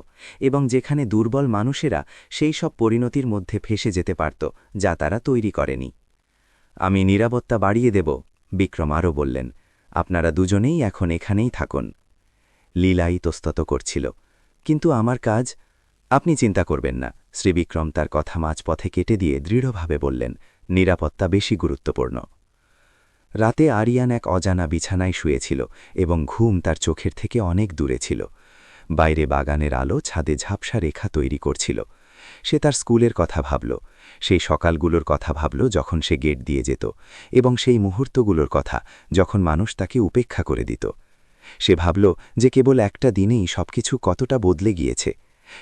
এবং যেখানে দুর্বল মানুষেরা সেই সব পরিণতির মধ্যে ফেসে যেতে পারত যা তারা তৈরি করেনি। আমি নিরাপত্তা বাড়িয়ে দেব, বিক্রম আরও বললেন। আপনারা দুজনেই এখন এখানেই থাকুন। লীলা ইতস্তত করছিল। কিন্তু আমার কাজ? আপনি চিন্তা করবেন না, শ্রীবিক্রম তার কথা মাঝপথে কেটে দিয়ে দৃঢ়ভাবে বললেন। নিরাপত্তা বেশি গুরুত্বপূর্ণ। রাতে আরিয়ান এক অজানা বিছানায় শুয়েছিল এবং ঘুম তার চোখের থেকে অনেক দূরে ছিল। বাইরে বাগানের আলো ছাদে ঝাপসা রেখা তৈরি করছিল। সে তার স্কুলের কথা ভাবল, সেই সকালগুলোর কথা ভাবল যখন সে গেট দিয়ে যেত, এবং সেই মুহূর্তগুলোর কথা যখন মানুষ তাকে উপেক্ষা করে দিত। সে ভাবল যে কেবল একটা দিনেই সবকিছু কতটা বদলে গিয়েছে।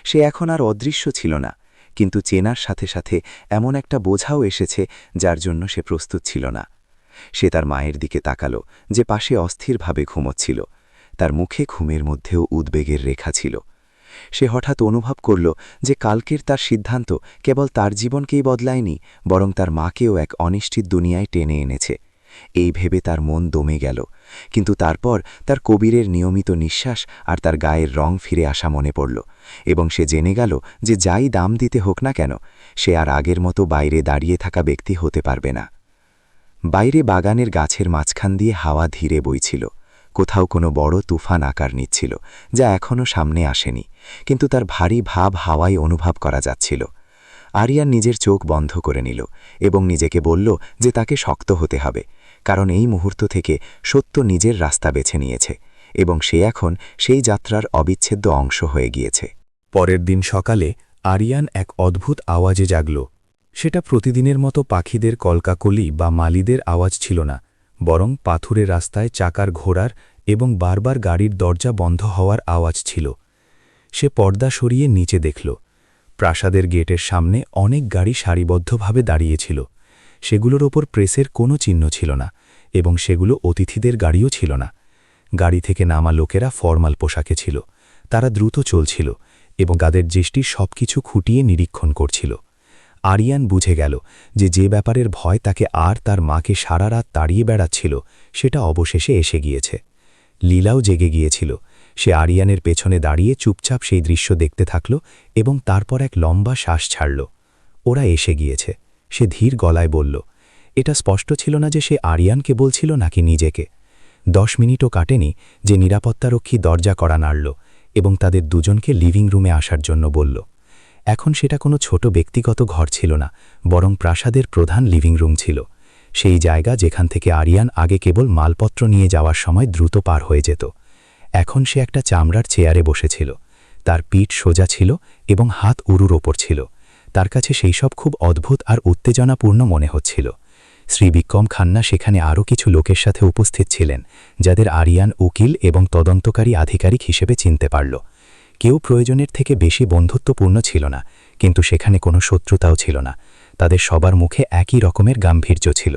সে এখন আর অদৃশ্য ছিল না, কিন্তু চেনার সাথে সাথে এমন একটা বোঝাও এসেছে যার জন্য সে প্রস্তুত ছিল না। সে তার মায়ের দিকে তাকালো, যে পাশে অস্থিরভাবে ঘুমোচ্ছিল। তার মুখে ঘুমের মধ্যেও উদ্বেগের রেখা ছিল। সে হঠাৎ অনুভব করল যে কালকের তার সিদ্ধান্ত কেবল তার জীবনকেই বদলায়নি, বরং তার মাকেও এক অনিশ্চিত দুনিয়ায় টেনে এনেছে। এই ভেবে তার মন দমে গেল, কিন্তু তারপর তার কবিরের নিয়মিত নিঃশ্বাস আর তার গায়ের রং ফিরে আসা মনে পড়ল, এবং সে জেনে গেল যে যাই দাম দিতে হোক না কেন, সে আর আগের মতো বাইরে দাঁড়িয়ে থাকা ব্যক্তি হতে পারবে না। বাইরে বাগানের গাছের মাঝখান দিয়ে হাওয়া ধীরে বইছিল। কোথাও কোনো বড় তুফান আকার নিচ্ছিল, যা এখনও সামনে আসেনি, কিন্তু তার ভারী ভাব হাওয়ায় অনুভব করা যাচ্ছিল। আরিয়ান নিজের চোখ বন্ধ করে নিল এবং নিজেকে বলল যে তাকে শক্ত হতে হবে, কারণ এই মুহূর্ত থেকে সত্য নিজের রাস্তা বেছে নিয়েছে, এবং সে এখন সেই যাত্রার অবিচ্ছেদ্য অংশ হয়ে গিয়েছে। পরের দিন সকালে আরিয়ান এক অদ্ভুত আওয়াজে জাগল। সেটা প্রতিদিনের মতো পাখিদের কলকাকলি বা মালিদের আওয়াজ ছিল না, বরং পাথুরে রাস্তায় চাকার ঘোড়ার এবং বারবার গাড়ির দরজা বন্ধ হওয়ার আওয়াজ ছিল। সে পর্দা সরিয়ে নিচে দেখল প্রাসাদের গেটের সামনে অনেক গাড়ি সারিবদ্ধভাবে দাঁড়িয়েছিল। সেগুলোর ওপর প্রেসের কোনো চিহ্ন ছিল না এবং সেগুলো অতিথিদের গাড়িও ছিল না। গাড়ি থেকে নামা লোকেরা ফরমাল পোশাকে ছিল। তারা দ্রুত চলছিল এবং তাদের দৃষ্টি সবকিছু খুঁটিয়ে নিরীক্ষণ করছিল। আরিয়ান বুঝে গেল যে ব্যাপারের ভয় তাকে আর তার মাকে সারা রাত তাড়িয়ে বেড়াচ্ছিল সেটা অবশেষে এসে গিয়েছে। লীলাও জেগে গিয়েছিল। সে আরিয়ানের পেছনে দাঁড়িয়ে চুপচাপ সেই দৃশ্য দেখতে থাকল এবং তারপর এক লম্বা শ্বাস ছাড়ল। ওরা এসে গিয়েছে, সে ধীর গলায় বলল। এটা স্পষ্ট ছিল না যে সে আরিয়ানকে বলছিল নাকি নিজেকে। 10 মিনিটও কাটেনি যে নিরাপত্তারক্ষী দরজা কড়া নাড়ল এবং তাদের দুজনকে লিভিং রুমে আসার জন্য বলল। এখন সেটা কোনো ছোট ব্যক্তিগত ঘর ছিল না, বরং প্রাসাদের প্রধান লিভিং রুম ছিল। সেই জায়গা যেখান থেকে আরিয়ান আগে কেবল মালপত্র নিয়ে যাওয়ার সময় দ্রুত পার হয়ে যেত। এখন সে একটা চামড়ার চেয়ারে বসেছিল। তার পিঠ সোজা ছিল এবং হাত উরুর ওপর ছিল। তার কাছে সেই সব খুব অদ্ভুত আর উত্তেজনাপূর্ণ মনে হচ্ছিল। শ্রী বিক্রম খান্না সেখানে আরও কিছু লোকের সাথে উপস্থিত ছিলেন, যাদের আরিয়ান উকিল এবং তদন্তকারী আধিকারিক হিসেবে চিনতে পারল। কেউ প্রয়োজনের থেকে বেশি বন্ধুত্বপূর্ণ ছিল না, কিন্তু সেখানে কোনো শত্রুতাও ছিল না। তাদের সবার মুখে একই রকমের গাম্ভীর্য ছিল।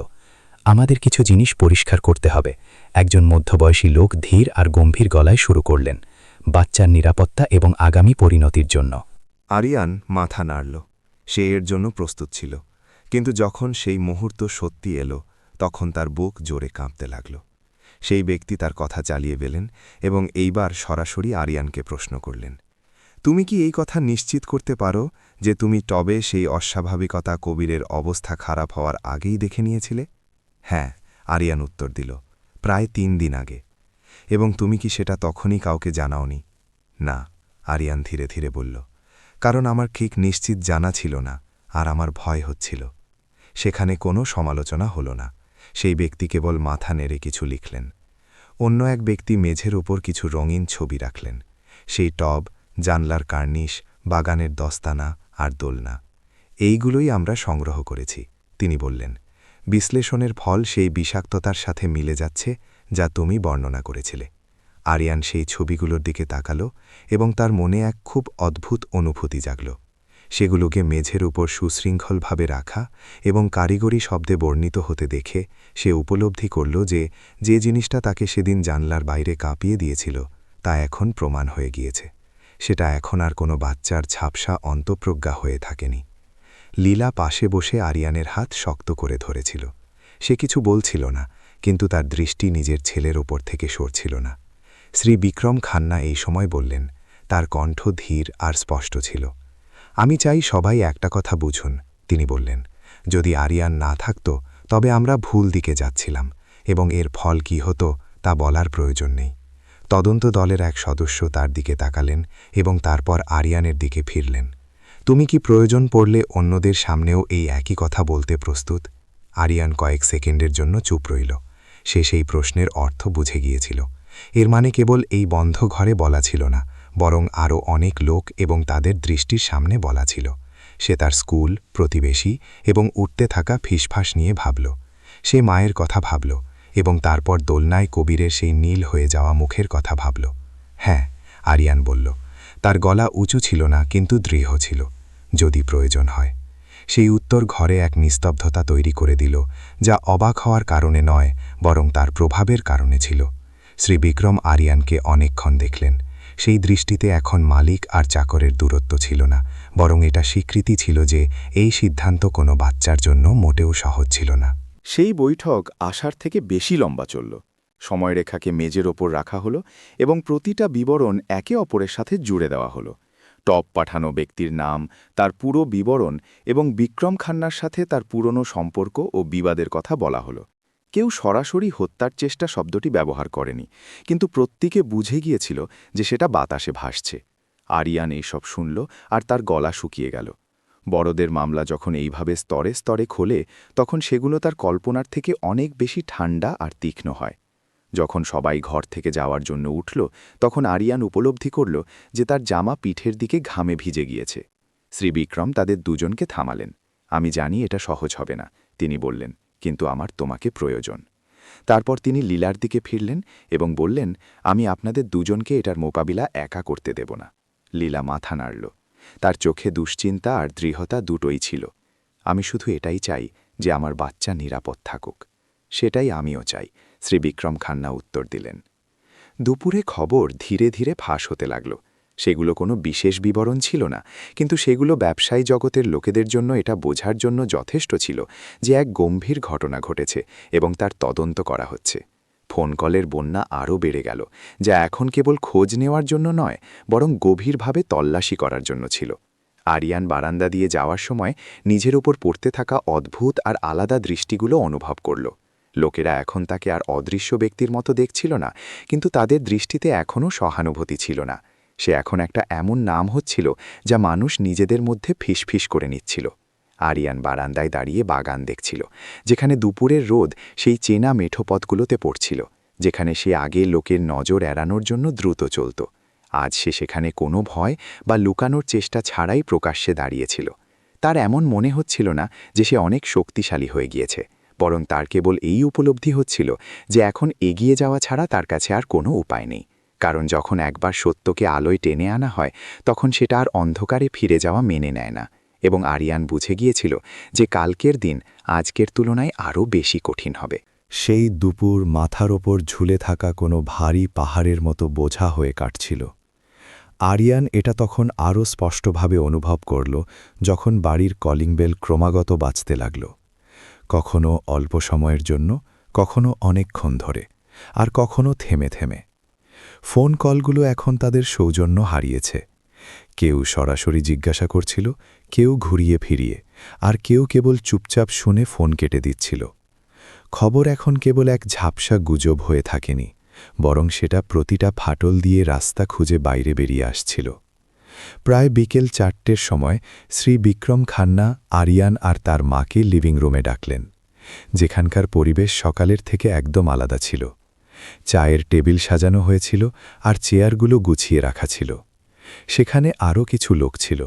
আমাদের কিছু জিনিস পরিষ্কার করতে হবে, একজন মধ্যবয়সী লোক ধীর আর গম্ভীর গলায় শুরু করলেন, বাচ্চার নিরাপত্তা এবং আগামী পরিণতির জন্য। আরিয়ান মাথা নাড়ল। সে এর জন্য প্রস্তুত ছিল, কিন্তু যখন সেই মুহূর্ত সত্যি এলো তখন তার বুক জোরে কাঁপতে লাগল। সেই ব্যক্তি তার কথা চালিয়ে গেলেন এবং এইবার সরাসরি আরিয়ানকে প্রশ্ন করলেন, তুমি কি এই কথা নিশ্চিত করতে পারো যে তুমি টবে সেই অস্বাভাবিকতা কবিরের অবস্থা খারাপ হওয়ার আগেই দেখে নিয়েছিলে? হ্যাঁ, আরিয়ান উত্তর দিল, প্রায় 3 দিন আগে। এবং তুমি কি সেটা তখনই কাউকে জানাওনি? না, আরিয়ান ধীরে ধীরে বলল, কারণ আমার ঠিক নিশ্চিত জানা ছিল না আর আমার ভয় হচ্ছিল। সেখানে কোনো সমালোচনা হলো না। সেই ব্যক্তি কেবল মাথা নেড়ে কিছু লিখলেন। অন্য এক ব্যক্তি মেঝের ওপর কিছু রঙিন ছবি রাখলেন, সেই টব, জানলার কার্নিশ, বাগানের দস্তানা আর দোলনা। এইগুলোই আমরা সংগ্রহ করেছি, তিনি বললেন। বিশ্লেষণের ফল সেই বিষাক্ততার সাথে মিলে যাচ্ছে যা তুমি বর্ণনা করেছিলে। আরিয়ান সেই ছবিগুলোর দিকে তাকাল এবং তার মনে এক খুব অদ্ভুত অনুভূতি জাগল। সেগুলোকে মেঝের উপর সুশৃঙ্খলভাবে রাখা এবং কারিগরি শব্দে বর্ণিত হতে দেখে সে উপলব্ধি করল যে জিনিসটা তাকে সেদিন জানলার বাইরে কাঁপিয়ে দিয়েছিল তা এখন প্রমাণ হয়ে গিয়েছে। সেটা এখন আর কোনো বাচ্চার ঝাপসা অন্তঃপ্রজ্ঞা হয়ে থাকেনি। লীলা পাশে বসে আরিয়ানের হাত শক্ত করে ধরেছিল। সে কিছু বলছিল না, কিন্তু তার দৃষ্টি নিজের ছেলের ওপর থেকে সরছিল না। শ্রী বিক্রম খান্না এই সময় বললেন, তার কণ্ঠ ধীর আর স্পষ্ট ছিল। আমি চাই সবাই একটা কথা বুঝুন, তিনি বললেন। যদি আরিয়ান না থাকত তবে আমরা ভুল দিকে যাচ্ছিলাম এবং এর ফল কি হতো তা বলার প্রয়োজন নেই। তদন্ত দলের এক সদস্য তার দিকে তাকালেন এবং তারপর আরিয়ানের দিকে ফিরলেন। তুমি কি প্রয়োজন পড়লে অন্যদের সামনেও এই একই কথা বলতে প্রস্তুত? আরিয়ান কয়েক সেকেন্ডের জন্য চুপ রইল। সে সেই প্রশ্নের অর্থ বুঝে গিয়েছিল। এর মানে কেবল এই বন্ধ ঘরে বলা ছিল না, বরং আরও অনেক লোক এবং তাদের দৃষ্টির সামনে বলা ছিল। সে তার স্কুল, প্রতিবেশী এবং উঠতে থাকা ফিসফাস নিয়ে ভাবল। সে মায়ের কথা ভাবল এবং তারপর দোলনায় কবিরের সেই নীল হয়ে যাওয়া মুখের কথা ভাবল। হ্যাঁ, আরিয়ান বলল। তার গলা উঁচু ছিল না, কিন্তু দৃঢ় ছিল। যদি প্রয়োজন হয়। সেই উত্তর ঘরে এক নিস্তব্ধতা তৈরি করে দিল, যা অবাক হওয়ার কারণে নয়, বরং তার প্রভাবের কারণে ছিল। শ্রী বিক্রম আরিয়ানকে অনেকক্ষণ দেখলেন। সেই দৃষ্টিতে এখন মালিক আর চাকরের দূরত্ব ছিল না, বরং এটা স্বীকৃতি ছিল যে এই সিদ্ধান্ত কোনো বাচ্চার জন্য মোটেও সহজ ছিল না। সেই বৈঠক আশার থেকে বেশি লম্বা চলল। সময়রেখাকে মেজের ওপর রাখা হলো এবং প্রতিটা বিবরণ একে অপরের সাথে জুড়ে দেওয়া হলো। টপ পাঠানো ব্যক্তির নাম, তার পুরো বিবরণ এবং বিক্রম খান্নার সাথে তার পুরনো সম্পর্ক ও বিবাদের কথা বলা হলো। কেউ সরাসরি হত্যার চেষ্টা শব্দটি ব্যবহার করেনি, কিন্তু প্রত্যেকে বুঝে গিয়েছিল যে সেটা বাতাসে ভাসছে। আরিয়ান এইসব শুনল আর তার গলা শুকিয়ে গেল। বড়দের মামলা যখন এইভাবে স্তরে স্তরে খোলে, তখন সেগুলো তার কল্পনার থেকে অনেক বেশি ঠান্ডা আর তীক্ষ্ণ হয়। যখন সবাই ঘর থেকে যাওয়ার জন্য উঠল, তখন আরিয়ান উপলব্ধি করল যে তার জামা পিঠের দিকে ঘামে ভিজে গিয়েছে। শ্রী বিক্রম তাদের দুজনকে থামালেন। আমি জানি এটা সহজ হবে না, তিনি বললেন, কিন্তু আমার তোমাকে প্রয়োজন। তারপর তিনি লীলার দিকে ফিরলেন এবং বললেন, আমি আপনাদের দুজনকে এটার মোকাবিলা একা করতে দেব না। লীলা মাথা নাড়ল। তার চোখে দুশ্চিন্তা আর দৃঢ়তা দুটোই ছিল। আমি শুধু এটাই চাই যে আমার বাচ্চা নিরাপদ থাকুক। সেটাই আমিও চাই, শ্রী বিক্রম খান্না উত্তর দিলেন। দুপুরে খবর ধীরে ধীরে ফাঁস হতে লাগল। সেগুলো কোনো বিশেষ বিবরণ ছিল না, কিন্তু সেগুলো ব্যবসায়ী জগতের লোকেদের জন্য এটা বোঝার জন্য যথেষ্ট ছিল যে এক গম্ভীর ঘটনা ঘটেছে এবং তার তদন্ত করা হচ্ছে। ফোন কলের বন্যা আরও বেড়ে গেল, যা এখন কেবল খোঁজ নেওয়ার জন্য নয়, বরং গভীরভাবে তল্লাশি করার জন্য ছিল। আরিয়ান বারান্দা দিয়ে যাওয়ার সময় নিজের উপর পড়তে থাকা অদ্ভুত আর আলাদা দৃষ্টিগুলো অনুভব করল। লোকেরা এখন তাকে আর অদৃশ্য ব্যক্তির মতো দেখছিল না, কিন্তু তাদের দৃষ্টিতে এখনও সহানুভূতি ছিল না। সে এখন একটা এমন নাম হচ্ছিল যা মানুষ নিজেদের মধ্যে ফিসফিস করে নিচ্ছিল। আরিয়ান বারান্দায় দাঁড়িয়ে বাগান দেখছিল, যেখানে দুপুরের রোদ সেই চেনা মেঠো পথগুলোতে পড়ছিল, যেখানে সে আগে লোকের নজর এড়ানোর জন্য দ্রুত চলত। আজ সে সেখানে কোনো ভয় বা লুকানোর চেষ্টা ছাড়াই প্রকাশ্যে দাঁড়িয়েছিল। তার এমন মনে হচ্ছিল না যে সে অনেক শক্তিশালী হয়ে গিয়েছে, বরং তার কেবল এই উপলব্ধি হচ্ছিল যে এখন এগিয়ে যাওয়া ছাড়া তার কাছে আর কোনো উপায় নেই। কারণ যখন একবার সত্যকে আলোয় টেনে আনা হয়, তখন সেটা আর অন্ধকারে ফিরে যাওয়া মেনে নেয় না। এবং আরিয়ান বুঝে গিয়েছিল যে কালকের দিন আজকের তুলনায় আরও বেশি কঠিন হবে। সেই দুপুর মাথার ওপর ঝুলে থাকা কোনো ভারী পাহাড়ের মতো বোঝা হয়ে কাটছিল। আরিয়ান এটা তখন আরও স্পষ্টভাবে অনুভব করল যখন বাড়ির কলিং বেল ক্রমাগত বাজতে লাগল। কখনো অল্প সময়ের জন্য, কখনো অনেকক্ষণ ধরে, আর কখনো থেমে থেমে। ফোন কলগুলো এখন তাদের সৌজন্য হারিয়েছে। কেউ সরাসরি জিজ্ঞাসা করছিল, কেউ ঘুরিয়ে ফিরিয়ে, আর কেউ কেবল চুপচাপ শুনে ফোন কেটে দিচ্ছিল। খবর এখন কেবল এক ঝাপসা গুজব হয়ে থাকেনি, বরং সেটা প্রতিটা ফাটল দিয়ে রাস্তা খুঁজে বাইরে বেরিয়ে আসছিল। প্রায় বিকেল 4টের সময় শ্রী বিক্রম খান্না আরিয়ান আর তার মাকে লিভিং রুমে ডাকলেন, যেখানকার পরিবেশ সকালের থেকে একদম আলাদা ছিল। চায়ের টেবিল সাজানো হয়েছিল আর চেয়ারগুলো গুছিয়ে রাখা ছিল। সেখানে আরও কিছু লোক ছিল,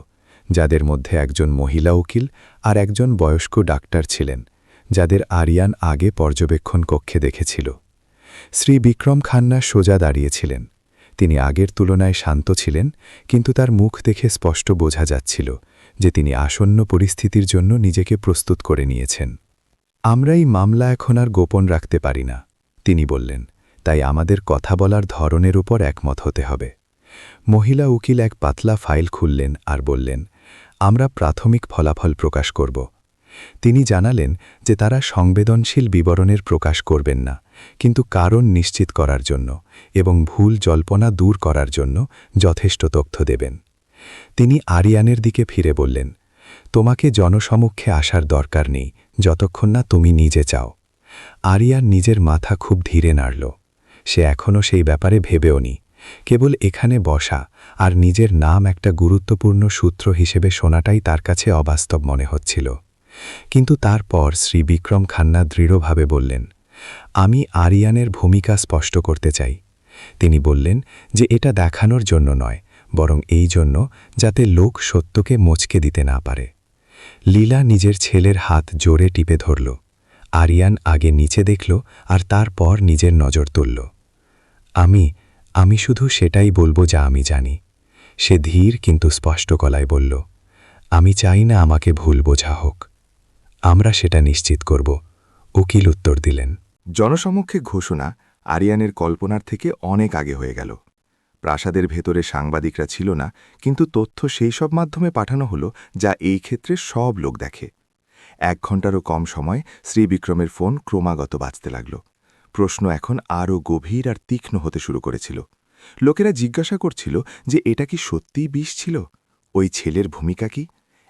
যাদের মধ্যে একজন মহিলা উকিল আর একজন বয়স্ক ডাক্তার ছিলেন, যাদের আরিয়ান আগে পর্যবেক্ষণ কক্ষে দেখেছিল। শ্রী বিক্রম খান্না সোজা দাঁড়িয়েছিলেন। তিনি আগের তুলনায় শান্ত ছিলেন, কিন্তু তার মুখ দেখে স্পষ্ট বোঝা যাচ্ছিল যে তিনি আসন্ন পরিস্থিতির জন্য নিজেকে প্রস্তুত করে নিয়েছেন। আমরা এই মামলা এখন আর গোপন রাখতে পারি না, তিনি বললেন, তাই আমাদের কথা বলার ধরনের উপর একমত হতে হবে। মহিলা উকিল এক পাতলা ফাইল খুললেন আর বললেন, আমরা প্রাথমিক ফলাফল প্রকাশ করব। তিনি জানালেন যে তারা সংবেদনশীল বিবরণের প্রকাশ করবেন না, কিন্তু কারণ নিশ্চিত করার জন্য এবং ভুল জল্পনা দূর করার জন্য যথেষ্ট তথ্য দেবেন। তিনি আরিয়ানের দিকে ফিরে বললেন, তোমাকে জনসমক্ষে আসার দরকার নেই যতক্ষণ না তুমি নিজে চাও। আরিয়ান নিজের মাথা খুব ধীরে নাড়ল। সে এখনও সেই ব্যাপারে ভেবেওনি। কেবল এখানে বসা আর নিজের নাম একটা গুরুত্বপূর্ণ সূত্র হিসেবে শোনাটাই তার কাছে অবাস্তব মনে হচ্ছিল। কিন্তু তারপর শ্রী বিক্রম খান্না দৃঢ়ভাবে বললেন, আমি আরিয়ানের ভূমিকা স্পষ্ট করতে চাই। তিনি বললেন যে এটা দেখানোর জন্য নয়, বরং এই জন্য যাতে লোক সত্যকে মোচকে দিতে না পারে। লীলা নিজের ছেলের হাত জোরে টিপে ধরল। আরিয়ান আগে নিচে দেখল আর তারপর নিজের নজর তুলল। আমি শুধু সেটাই বলবো যা আমি জানি। সে ধীর কিন্তু স্পষ্ট গলায় বলল, আমি চাই না আমাকে ভুল বোঝা হোক। আমরা সেটা নিশ্চিত করব, উকিল উত্তর দিলেন। জনসমক্ষে ঘোষণা আরিয়ানের কল্পনার থেকে অনেক আগে হয়ে গেল। প্রাসাদের ভেতরে সাংবাদিকরা ছিল না, কিন্তু তথ্য সেই সব মাধ্যমে পাঠানো হলো যা এই ক্ষেত্রে সব লোক দেখে। 1 ঘণ্টারও কম সময় শ্রী বিক্রমের ফোন ক্রমাগত বাজতে লাগল। প্রশ্ন এখন আরও গভীর আর তীক্ষ্ণ হতে শুরু করেছিল। লোকেরা জিজ্ঞাসা করছিল যে এটা কি সত্যিই বিষ ছিল? ওই ছেলের ভূমিকা কি?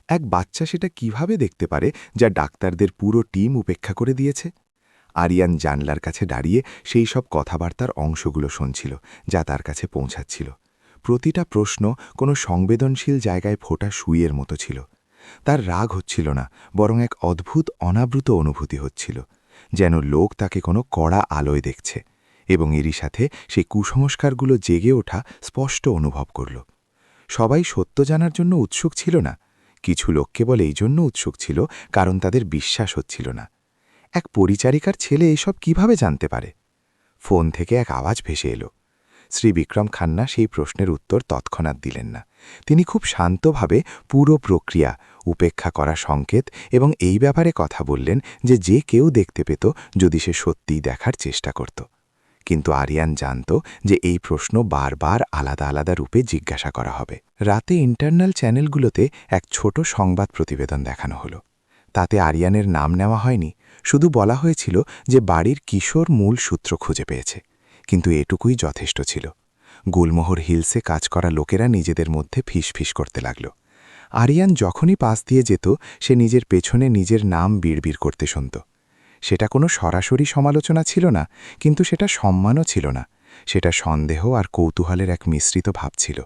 এক বাচ্চা সেটা কিভাবে দেখতে পারে যা ডাক্তারদের পুরো টিম উপেক্ষা করে দিয়েছে? আরিয়ান জানলার কাছে দাঁড়িয়ে সেই সব কথাবার্তার অংশগুলো শুনছিল যা তার কাছে পৌঁছাচ্ছিল। প্রতিটা প্রশ্ন কোনো সংবেদনশীল জায়গায় ফোটা সুইয়ের মতো ছিল। তার রাগ হচ্ছিল না, বরং এক অদ্ভুত অনাবৃত অনুভূতি হচ্ছিল, যেন লোক তাকে কোনো কড়া আলোয় দেখছে, এবং এরই সাথে সেই কুসংস্কারগুলো জেগে ওঠা স্পষ্ট অনুভব করল। সবাই সত্য জানার জন্য উৎসুক ছিল না, কিছু লোক কেবল এই জন্য উৎসুক ছিল কারণ তাদের বিশ্বাস হচ্ছিল না। এক পরিচারিকার ছেলে এসব কিভাবে জানতে পারে? ফোন থেকে এক আওয়াজ ভেসে এলো। শ্রী বিক্রম খান্না সেই প্রশ্নের উত্তর তৎক্ষণাৎ দিলেন না। তিনি খুব শান্তভাবে পুরো প্রক্রিয়া, উপেক্ষা করা সংকেত এবং এই ব্যাপারে কথা বললেন যে কেউ দেখতে পেত যদি সে সত্যিই দেখার চেষ্টা করত। কিন্তু আরিয়ান জানত যে এই প্রশ্ন বারবার আলাদা আলাদা রূপে জিজ্ঞাসা করা হবে। রাতে ইন্টারনাল চ্যানেলগুলোতে এক ছোট সংবাদ প্রতিবেদন দেখানো হলো। তাতে আরিয়ানের নাম নেওয়া হয়নি, শুধু বলা হয়েছিল যে বাড়ির কিশোর মূল সূত্র খুঁজে পেয়েছে। কিন্তু এটুকুই যথেষ্ট ছিল। গুলমোহর হিলসে কাজ করা লোকেরা নিজেদের মধ্যে ফিসফিস করতে লাগল। আরিয়ান যখনই পাশ দিয়ে যেত সে নিজের পেছনে নিজের নাম বিড়বিড় করতে শুনত। সেটা কোনো সরাসরি সমালোচনা ছিল না, কিন্তু সেটা সম্মানও ছিল না। সেটা সন্দেহ আর কৌতূহলের এক মিশ্রিত ভাব ছিল।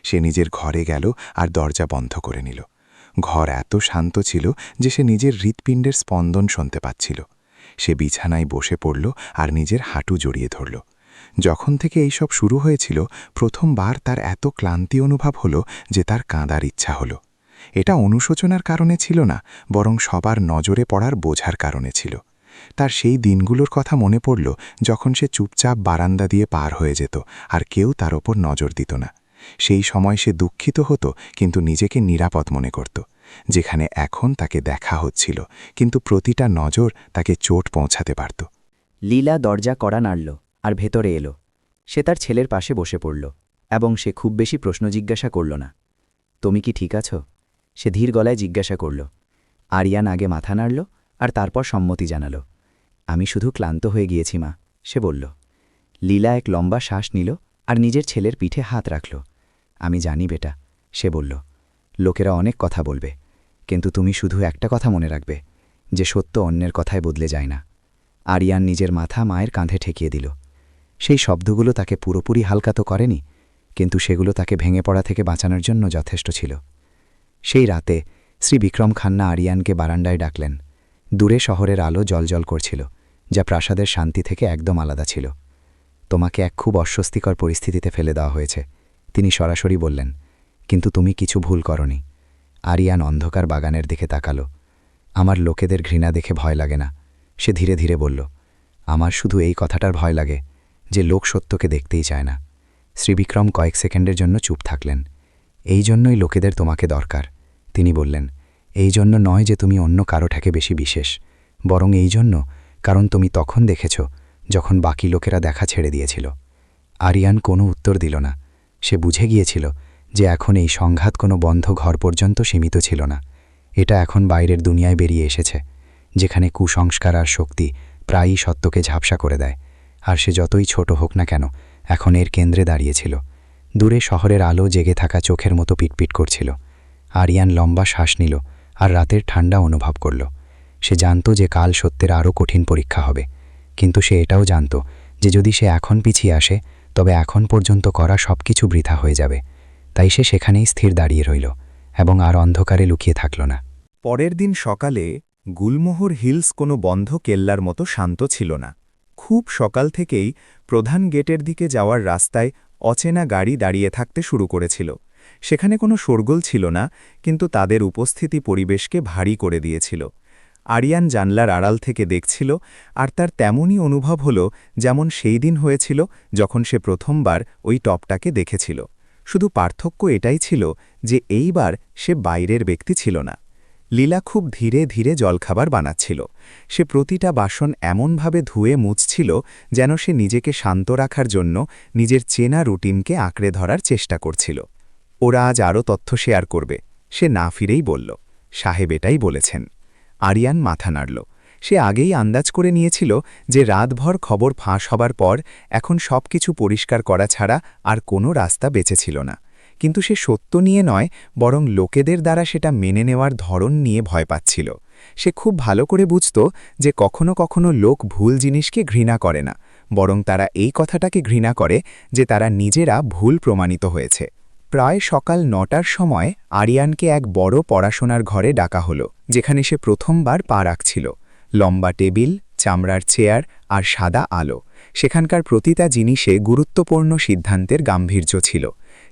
সে নিজের ঘরে গেল আর দরজা বন্ধ করে নিল। ঘর এত শান্ত ছিল যে সে নিজের হৃৎপিণ্ডের স্পন্দন শুনতে পাচ্ছিল। সে বিছানায় বসে পড়ল আর নিজের হাঁটু জড়িয়ে ধরল। যখন থেকে এইসব শুরু হয়েছিল প্রথমবার তার এত ক্লান্তি অনুভব হলো যে তার কাঁদার ইচ্ছা হলো। এটা অনুশোচনার কারণে ছিল না, বরং সবার নজরে পড়ার বোঝার কারণে ছিল। তার সেই দিনগুলোর কথা মনে পড়ল যখন সে চুপচাপ বারান্দা দিয়ে পার হয়ে যেত আর কেউ তার ওপর নজর দিত না। সেই সময় সে দুঃখিত হতো কিন্তু নিজেকে নিরাপদ মনে করত। যেখানে এখন তাকে দেখা হচ্ছিল, কিন্তু প্রতিটা নজর তাকে চোট পৌঁছাতে পারত। লীলা দরজা কড়া নাড়ল আর ভেতরে এলো। সে তার ছেলের পাশে বসে পড়ল এবং সে খুব বেশি প্রশ্ন জিজ্ঞাসা করল না। তুমি কি ঠিক আছো? সে ধীর গলায় জিজ্ঞাসা করল। আরিয়ান আগে মাথা নাড়ল আর তারপর সম্মতি জানাল। আমি শুধু ক্লান্ত হয়ে গিয়েছি মা, সে বলল। লীলা এক লম্বা শ্বাস নিল আর নিজের ছেলের পিঠে হাত রাখল। আমি জানি বেটা, সে বলল। লোকেরা অনেক কথা বলবে, কিন্তু তুমি শুধু একটা কথা মনে রাখবে, যে সত্য অন্যের কথায় বদলে যায় না। আরিয়ান নিজের মাথা মায়ের কাঁধে ঠেকিয়ে দিল। সেই শব্দগুলো তাকে পুরোপুরি হালকা তো করেনি, কিন্তু সেগুলো তাকে ভেঙে পড়া থেকে বাঁচানোর জন্য যথেষ্ট ছিল। সেই রাতে শ্রী বিক্রম খান্না আরিয়ানকে বারান্দায় ডাকলেন। দূরে শহরের আলো জলজল করছিল, যা প্রাসাদের শান্তি থেকে একদম আলাদা ছিল। তোমাকে এক খুব অস্বস্তিকর পরিস্থিতিতে ফেলে দেওয়া হয়েছে, তিনি সরাসরি বললেন, কিন্তু তুমি কিছু ভুল করনি। আরিয়ান অন্ধকার বাগানের দিকে তাকালো। আমার লোকেদের ঘৃণা দেখে ভয় লাগে না, সে ধীরে ধীরে বলল। আমার শুধু এই কথাটার ভয় লাগে যে লোক সত্যকে দেখতেই চায় না। শ্রীবিক্রম কয়েক সেকেন্ডের জন্য চুপ থাকলেন। এই জন্যই লোকেদের তোমাকে দরকার, তিনি বললেন। এই জন্য নয় যে তুমি অন্য কারো থেকে বেশি বিশেষ, বরং এই জন্য কারণ তুমি তখন দেখেছ যখন বাকি লোকেরা দেখা ছেড়ে দিয়েছিল। আরিয়ান কোনো উত্তর দিল না। সে বুঝে গিয়েছিল যে এখন এই সংঘাত কোনো বন্ধ ঘর পর্যন্ত সীমিত ছিল না। এটা এখন বাইরের দুনিয়ায় বেরিয়ে এসেছে, যেখানে কুসংস্কার আর শক্তি প্রায়ই সত্যকে ঝাপসা করে দেয়। আর সে যতই ছোট হোক না কেন, এখন এর কেন্দ্রে দাঁড়িয়েছিল। দূরে শহরের আলো জেগে থাকা চোখের মতো পিটপিট করছিল। আরিয়ান লম্বা শ্বাস নিল আর রাতের ঠান্ডা অনুভব করল। সে জানত যে কাল সত্যের আরও কঠিন পরীক্ষা হবে, কিন্তু সে এটাও জানত যে যদি সে এখন পিছিয়ে আসে তবে এখন পর্যন্ত করা সব কিছু বৃথা হয়ে যাবে। তাই সে সেখানেই স্থির দাঁড়িয়ে রইল এবং আর অন্ধকারে লুকিয়ে থাকল না। পরের দিন সকালে গুলমোহর হিলস কোনো বন্ধ কেল্লার মতো শান্ত ছিল না। খুব সকাল থেকেই প্রধান গেটের দিকে যাওয়ার রাস্তায় অচেনা গাড়ি দাঁড়িয়ে থাকতে শুরু করেছিল। সেখানে কোনো শোরগোল ছিল না, কিন্তু তাদের উপস্থিতি পরিবেশকে ভারী করে দিয়েছিল। আরিয়ান জানলার আড়াল থেকে দেখছিল, আর তার তেমনই অনুভব হল যেমন সেই দিন হয়েছিল যখন সে প্রথমবার ওই টপটাকে দেখেছিল। শুধু পার্থক্য এটাই ছিল যে এইবার সে বাইরের ব্যক্তি ছিল না। লীলা খুব ধীরে ধীরে জলখাবার বানাচ্ছিল। সে প্রতিটা বাসন এমনভাবে ধুয়ে মুছছিল যেন সে নিজেকে শান্ত রাখার জন্য নিজের চেনা রুটিনকে আঁকড়ে ধরার চেষ্টা করছিল। ওরা আজ আরও তথ্য শেয়ার করবে, সে না ফিরেই বলল। সাহেব এটাই বলেছেন। আরিয়ান মাথা নাড়ল। সে আগেই আন্দাজ করে নিয়েছিল যে রাতভর খবর ফাঁস হবার পর এখন সব কিছু পরিষ্কার করা ছাড়া আর কোনো রাস্তা বেঁচে ছিল না। কিন্তু সে সত্য নিয়ে নয়, বরং লোকেদের দ্বারা সেটা মেনে নেওয়ার ধরন নিয়ে ভয় পাচ্ছিল। সে খুব ভালো করে বুঝত যে কখনো কখনো লোক ভুল জিনিসকে ঘৃণা করে না, বরং তারা এই কথাটাকে ঘৃণা করে যে তারা নিজেরা ভুল প্রমাণিত হয়েছে। প্রায় সকাল ৯টার সময় আরিয়ানকে এক বড় পড়াশোনার ঘরে ডাকা হলো, যেখানে সে প্রথমবার পা রাখছিল। লম্বা টেবিল, চামড়ার চেয়ার আর সাদা আলো। সেখানকার প্রতিটা জিনিসে গুরুত্বপূর্ণ সিদ্ধান্তের গাম্ভীর্য ছিল।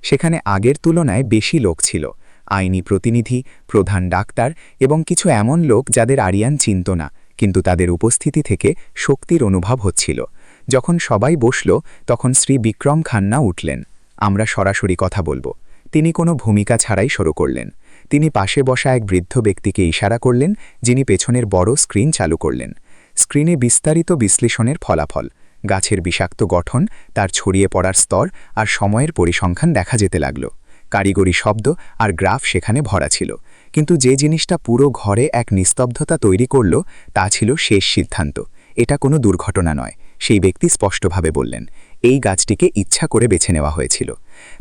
সেখানে আগের তুলনায় বেশি লোক ছিল। আইনি প্রতিনিধি, প্রধান ডাক্তার এবং কিছু এমন লোক যাদের আরিয়ান চিনত না, কিন্তু তাদের উপস্থিতি থেকে শক্তির অনুভব হচ্ছিল। যখন সবাই বসল তখন শ্রী বিক্রম খান্না উঠলেন। আমরা সরাসরি কথা বলবো। তিনি কোনো ভূমিকা ছাড়াই শুরু করলেন। তিনি পাশে বসা এক বৃদ্ধ ব্যক্তিকে ইশারা করলেন, যিনি পেছনের বড় স্ক্রিন চালু করলেন। স্ক্রিনে বিস্তারিত বিশ্লেষণের ফলাফল, গাছের বিষাক্ত গঠন, তার ছড়িয়ে পড়ার স্তর আর সময়ের পরিসংখ্যান দেখা যেতে লাগল। কারিগরি শব্দ আর গ্রাফ সেখানে ভরা ছিল, কিন্তু যে জিনিসটা পুরো ঘরে এক নিস্তব্ধতা তৈরি করল তা ছিল শেষ সিদ্ধান্ত। এটা কোনো দুর্ঘটনা নয়, সেই ব্যক্তি স্পষ্টভাবে বললেন। এই গাছটিকে ইচ্ছা করে বেছে নেওয়া হয়েছিল।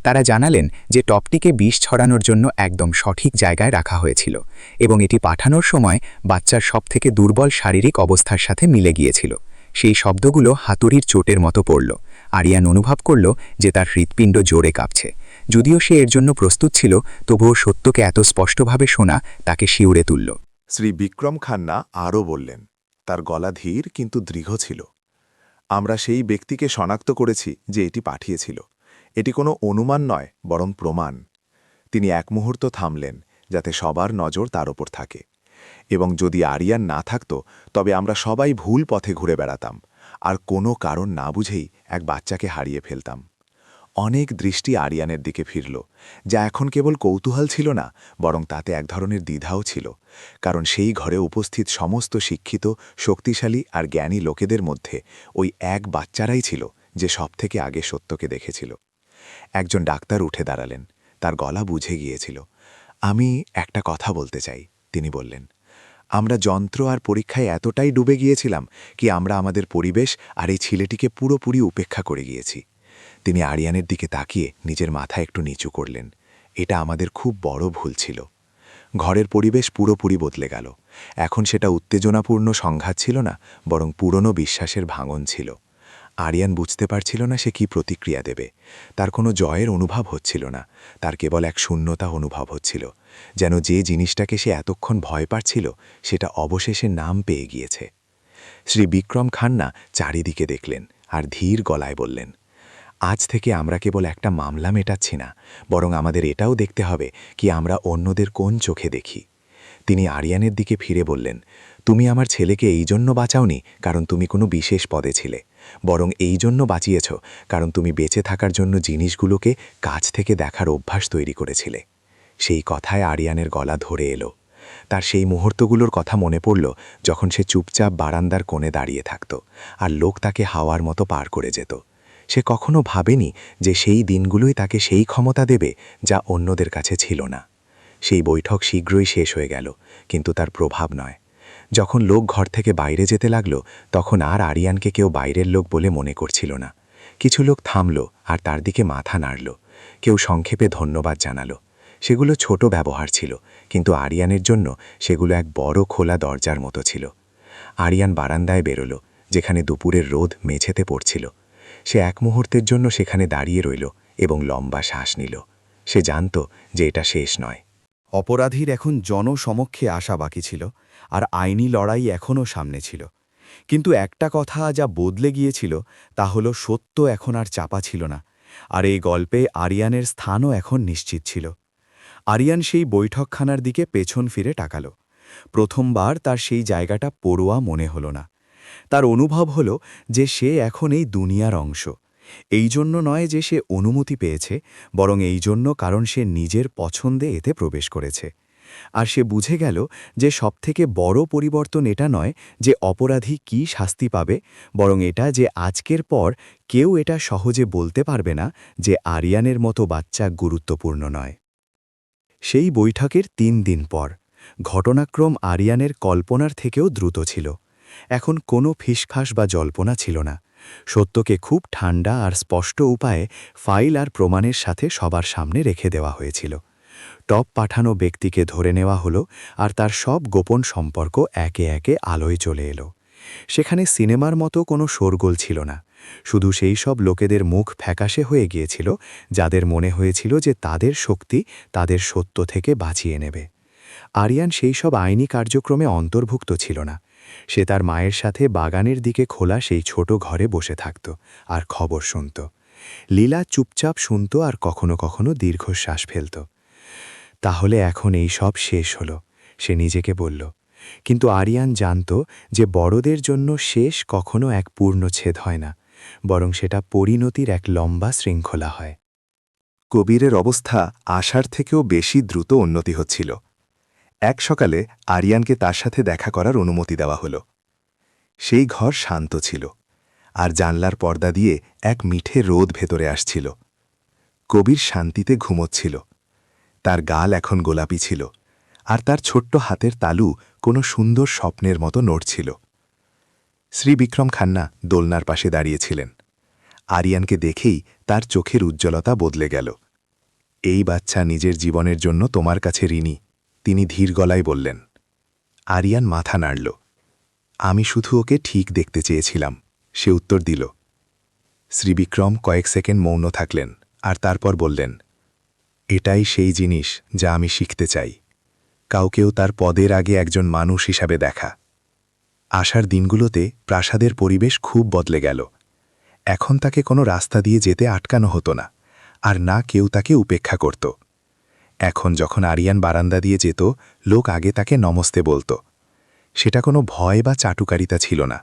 তারা জানালেন যে টপটিকে বিষ ছড়ানোর জন্য একদম সঠিক জায়গায় রাখা হয়েছিল এবং এটি পাঠানোর সময় বাচ্চার সবথেকে দুর্বল শারীরিক অবস্থার সাথে মিলে গিয়েছিল। সেই শব্দগুলো হাতুড়ির চোটের মতো পড়ল। আরিয়ান অনুভব করল যে তার হৃৎপিণ্ড জোরে কাঁপছে। যদিও সে এর জন্য প্রস্তুত ছিল, তবুও সত্যকে এত স্পষ্টভাবে শোনা তাকে শিউরে তুলল। শ্রী বিক্রম খান্না আরও বললেন, তার গলা ধীর কিন্তু দৃঢ় ছিল। আমরা সেই ব্যক্তিকে শনাক্ত করেছি যে এটি পাঠিয়েছিল। এটি কোনো অনুমান নয়, বরং প্রমাণ। তিনি এক মুহূর্ত থামলেন, যাতে সবার নজর তার ওপর থাকে। এবং যদি আরিয়ান না থাকত, তবে আমরা সবাই ভুল পথে ঘুরে বেড়াতাম, আর কোনো কারণ না বুঝেই এক বাচ্চাকে হারিয়ে ফেলতাম। অনেক দৃষ্টি আরিয়ানের দিকে ফিরল, যা এখন কেবল কৌতূহল ছিল না, বরং তাতে এক ধরনের দ্বিধাও ছিল। কারণ সেই ঘরে উপস্থিত সমস্ত শিক্ষিত, শক্তিশালী আর জ্ঞানী লোকেদের মধ্যে ওই এক বাচ্চারাই ছিল যে সবথেকে আগে সত্যকে দেখেছিল। একজন ডাক্তার উঠে দাঁড়ালেন। তার গলা বুঝে গিয়েছিল। আমি একটা কথা বলতে চাই, তিনি বললেন। আমরা যন্ত্র আর পরীক্ষায় এতটাই ডুবে গিয়েছিলাম কি আমরা আমাদের পরিবেশ আর এই ছেলেটিকে পুরোপুরি উপেক্ষা করে গিয়েছি। তিনি আরিয়ানের দিকে তাকিয়ে নিজের মাথা একটু নিচু করলেন। এটা আমাদের খুব বড় ভুল ছিল। ঘরের পরিবেশ পুরোপুরি বদলে গেল। এখন সেটা উত্তেজনাপূর্ণ সংঘাত ছিল না, বরং পুরনো বিশ্বাসের ভাঙন ছিল। আরিয়ান বুঝতে পারছিল না সে কি প্রতিক্রিয়া দেবে। তার কোনো জয়ের অনুভব হচ্ছিল না, তার কেবল এক শূন্যতা অনুভব হচ্ছিল, যেন যে জিনিসটাকে সে এতক্ষণ ভয় পাচ্ছিল সেটা অবশেষে নাম পেয়ে গিয়েছে। শ্রী বিক্রম খান্না চারিদিকে দেখলেন আর ধীর গলায় বললেন, আজ থেকে আমরা কেবল একটা মামলা মেটাচ্ছি না, বরং আমাদের এটাও দেখতে হবে কি আমরা অন্যদের কোন চোখে দেখি। তিনি আরিয়ানের দিকে ফিরে বললেন, তুমি আমার ছেলেকে এই জন্য বাঁচাওনি কারণ তুমি কোনো বিশেষ পদে ছিলে, বরং এই জন্য বাঁচিয়েছ কারণ তুমি বেঁচে থাকার জন্য জিনিসগুলোকে কাছ থেকে দেখার অভ্যাস তৈরি করেছিলে। সেই কথায় আরিয়ানের গলা ধরে এলো। তার সেই মুহূর্তগুলোর কথা মনে পড়ল, যখন সে চুপচাপ বারান্দার কোণে দাঁড়িয়ে থাকত আর লোক তাকে হাওয়ার মতো পার করে যেত। সে কখনো ভাবেনি যে সেই দিনগুলোই তাকে সেই ক্ষমতা দেবে যা অন্যদের কাছে ছিল না। সেই বৈঠক শীঘ্রই শেষ হয়ে গেল, কিন্তু তার প্রভাব নয়। যখন লোক ঘর থেকে বাইরে যেতে লাগল, তখন আর আরিয়ানকে কেউ বাইরের লোক বলে মনে করছিল না। কিছু লোক থামল আর তার দিকে মাথা নাড়ল। কেউ সংক্ষেপে ধন্যবাদ জানাল। সেগুলো ছোট ব্যবহার ছিল, কিন্তু আরিয়ানের জন্য সেগুলো এক বড় খোলা দরজার মতো ছিল। আরিয়ান বারান্দায় বেরোল, যেখানে দুপুরের রোদ মেঝেতে পড়ছিল। সে এক মুহূর্তের জন্য সেখানে দাঁড়িয়ে রইল এবং লম্বা শ্বাস নিল। সে জানত যে এটা শেষ নয়। অপরাধীর এখন জনসমক্ষে আসা বাকি ছিল, আর আইনি লড়াই এখনও সামনে ছিল। কিন্তু একটা কথা যা বদলে গিয়েছিল তা হল সত্য এখন আর চাপা ছিল না, আর এই গল্পে আরিয়ানের স্থানও এখন নিশ্চিত ছিল। আরিয়ান সেই বৈঠকখানার দিকে পেছন ফিরে তাকাল। প্রথমবার তার সেই জায়গাটা পড়ুয়া মনে হল না। তার অনুভব হল যে সে এখন এই দুনিয়ার অংশ। এই জন্য নয় যে সে অনুমতি পেয়েছে, বরং এই জন্য কারণ সে নিজের পছন্দে এতে প্রবেশ করেছে। আর সে বুঝে গেল যে সবথেকে বড় পরিবর্তন এটা নয় যে অপরাধী কি শাস্তি পাবে, বরং এটা যে আজকের পর কেউ এটা সহজে বলতে পারবে না যে আরিয়ানের মতো বাচ্চা গুরুত্বপূর্ণ নয়। সেই বৈঠকের ৩ দিন পর ঘটনাক্রম আরিয়ানের কল্পনার থেকেও দ্রুত ছিল। এখন কোনো ফিসফাস বা জল্পনা ছিল না। সত্যকে খুব ঠান্ডা আর স্পষ্ট উপায়ে ফাইল আর প্রমাণের সাথে সবার সামনে রেখে দেওয়া হয়েছিল। টপ পাঠানো ব্যক্তিকে ধরে নেওয়া হলো, আর তার সব গোপন সম্পর্ক একে একে আলোয় চলে এলো। সেখানে সিনেমার মতো কোনো শোরগোল ছিল না, শুধু সেই সব লোকেদের মুখ ফ্যাকাশে হয়ে গিয়েছিল যাদের মনে হয়েছিল যে তাদের শক্তি তাদের সত্য থেকে বাঁচিয়ে নেবে। আরিয়ান সেই সব আইনি কার্যক্রমে অন্তর্ভুক্ত ছিল না। সে তার মায়ের সাথে বাগানের দিকে খোলা সেই ছোট ঘরে বসে থাকত আর খবর শুনত। লীলা চুপচাপ শুনত আর কখনো কখনো দীর্ঘশ্বাস ফেলত। তাহলে এখন এই সব শেষ হল, সে নিজেকে বলল। কিন্তু আরিয়ান জানত যে বড়দের জন্য শেষ কখনো এক পূর্ণচ্ছেদ হয় না, বরং সেটা পরিণতির এক লম্বা শৃঙ্খলা হয়। কবিরের অবস্থা আশার থেকেও বেশি দ্রুত উন্নতি হচ্ছিল। এক সকালে আরিয়ানকে তার সাথে দেখা করার অনুমতি দেওয়া হলো। সেই ঘর শান্ত ছিল, আর জানলার পর্দা দিয়ে এক মিঠে রোদ ভেতরে আসছিল। কবির শান্তিতে ঘুমোচ্ছিল। তার গাল এখন গোলাপি ছিল, আর তার ছোট্ট হাতের তালু কোনো সুন্দর স্বপ্নের মতো নড়ছিল। শ্রী বিক্রম খান্না দোলনার পাশে দাঁড়িয়েছিলেন। আরিয়ানকে দেখেই তার চোখের উজ্জ্বলতা বদলে গেল। এই বাচ্চা নিজের জীবনের জন্য তোমার কাছে ঋণী, তিনি ধীর গলায় বললেন। আরিয়ান মাথা নাড়ল। আমি শুধু ওকে ঠিক দেখতে চেয়েছিলাম, সে উত্তর দিল। শ্রীবিক্রম কয়েক সেকেন্ড মৌন থাকলেন, আর তারপর বললেন, এটাই সেই জিনিস যা আমি শিখতে চাই, কাউকেও তার পদের আগে একজন মানুষ হিসাবে দেখা। আসার দিনগুলোতে প্রাসাদের পরিবেশ খুব বদলে গেল। এখন তাকে কোনো রাস্তা দিয়ে যেতে আটকানো হতো না, আর না কেউ তাকে উপেক্ষা করত। এখন যখন আরিয়ান বারান্দা দিয়ে যেত, লোক আগে তাকে নমস্তে বলত। সেটা কোনো ভয় বা চাটুকারিতা ছিল না,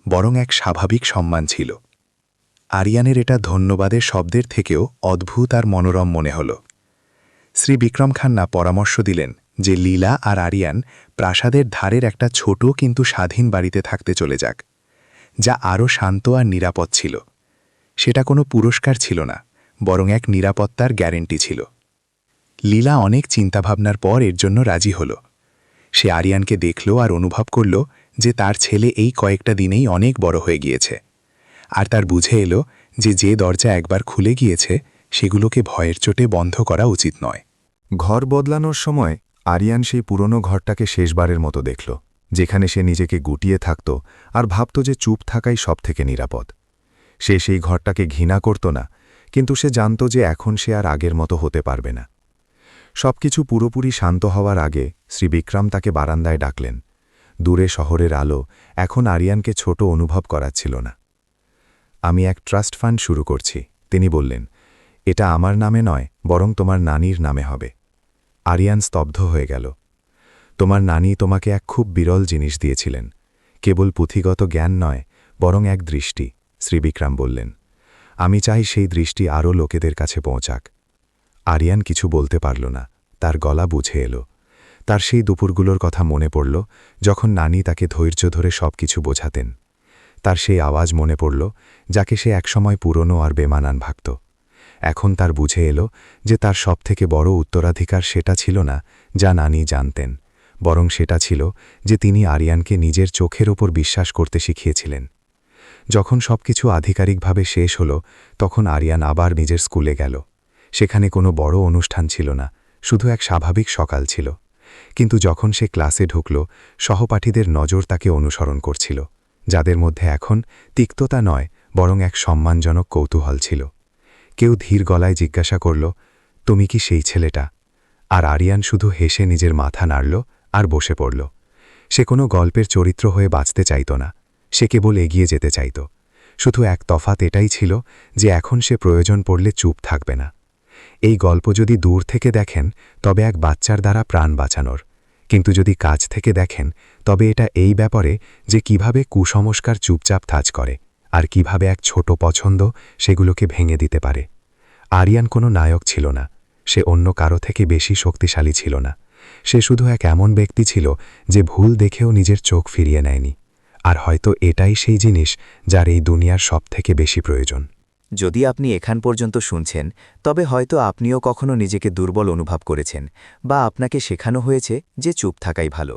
বরং এক স্বাভাবিক সম্মান ছিল। আরিয়ানের এটা ধন্যবাদের শব্দের থেকেও অদ্ভুত আর মনোরম মনে হল। শ্রী বিক্রম খান্না পরামর্শ দিলেন যে লীলা আর আরিয়ান প্রাসাদের ধারের একটা ছোট কিন্তু স্বাধীন বাড়িতে থাকতে চলে যাক, যা আরও শান্ত আর নিরাপদ ছিল। সেটা কোনো পুরস্কার ছিল না, বরং এক নিরাপত্তার গ্যারেন্টি ছিল। লীলা অনেক চিন্তাভাবনার পর এর জন্য রাজি হল। সে আরিয়ানকে দেখল আর অনুভব করল যে তার ছেলে এই কয়েকটা দিনেই অনেক বড় হয়ে গিয়েছে, আর তার বুঝে এলো যে দরজা একবার খুলে গিয়েছে সেগুলোকে ভয়ের চোটে বন্ধ করা উচিত নয়। ঘর বদলানোর সময় আরিয়ান সেই পুরনো ঘরটাকে শেষবারের মতো দেখল, যেখানে সে নিজেকে গুটিয়ে থাকত আর ভাবত যে চুপ থাকাই সবথেকে নিরাপদ। সে সেই ঘরটাকে ঘৃণা করত না, কিন্তু সে জানত যে এখন সে আর আগের মতো হতে পারবে না। সবকিছু পুরোপুরি শান্ত হওয়ার আগে শ্রী বিক্রম তাকে বারান্দায় ডাকলেন। দূরে শহরের আলো এখন আরিয়ানকে ছোট অনুভব করাচ্ছিল না। আমি এক ট্রাস্ট ফান্ড শুরু করছি, তিনি বললেন। এটা আমার নামে নয়, বরং তোমার নানির নামে হবে। আরিয়ান স্তব্ধ হয়ে গেল। তোমার নানি তোমাকে এক খুব বিরল জিনিস দিয়েছিলেন, কেবল পুঁথিগত জ্ঞান নয়, বরং এক দৃষ্টি, শ্রীবিক্রম বললেন। আমি চাই সেই দৃষ্টি আরও লোকেদের কাছে পৌঁছাক। আরিয়ান কিছু বলতে পারল না, তার গলা বুঝে এলো। তার সেই দুপুরগুলোর কথা মনে পড়ল, যখন নানি তাকে ধৈর্য ধরে সব কিছু বোঝাতেন। তার সেই আওয়াজ মনে পড়ল, যাকে সে একসময় পুরনো আর বেমানান ভাবত। এখন তার বুঝে এলো যে তার সবথেকে বড় উত্তরাধিকার সেটা ছিল না যা নানি জানতেন, বরং সেটা ছিল যে তিনি আরিয়ানকে নিজের চোখের ওপর বিশ্বাস করতে শিখিয়েছিলেন। যখন সবকিছু আধিকারিকভাবে শেষ হল, তখন আরিয়ান আবার নিজের স্কুলে গেল। সেখানে কোনো বড় অনুষ্ঠান ছিল না, শুধু এক স্বাভাবিক সকাল ছিল। কিন্তু যখন সে ক্লাসে ঢুকল, সহপাঠীদের নজর তাকে অনুসরণ করছিল, যাদের মধ্যে এখন তিক্ততা নয়, বরং এক সম্মানজনক কৌতূহল ছিল। কেউ ধীর গলায় জিজ্ঞাসা করল, তুমি কি সেই ছেলেটা? আর আরিয়ান শুধু হেসে নিজের মাথা নাড়ল আর বসে পড়ল। সে কোনো গল্পের চরিত্র হয়ে বাঁচতে চাইত না, সে কেবল এগিয়ে যেতে চাইত। শুধু এক তফাৎ এটাই ছিল যে এখন সে প্রয়োজন পড়লে চুপ থাকবে না। এই গল্প যদি দূর থেকে দেখেন, তবে এক বাচ্চার দ্বারা প্রাণ বাঁচানোর, কিন্তু যদি কাছ থেকে দেখেন, তবে এটা এই ব্যাপারে যে কিভাবে কুসংস্কার চুপচাপ কাজ করে, আর কিভাবে এক ছোট পছন্দ সেগুলোকে ভেঙে দিতে পারে। আরিয়ান কোনো নায়ক ছিল না, সে অন্য কারো থেকে বেশি শক্তিশালী ছিল না। সে শুধু এক এমন ব্যক্তি ছিল যে ভুল দেখেও নিজের চোখ ফিরিয়ে নেয়নি। আর হয়তো এটাই সেই জিনিস যার এই দুনিয়ার সবথেকে বেশি প্রয়োজন। যদি আপনি এখান পর্যন্ত শুনছেন, তবে হয়তো আপনিও কখনো নিজেকে দুর্বল অনুভব করেছেন, বা আপনাকে শেখানো হয়েছে যে চুপ থাকাই ভালো।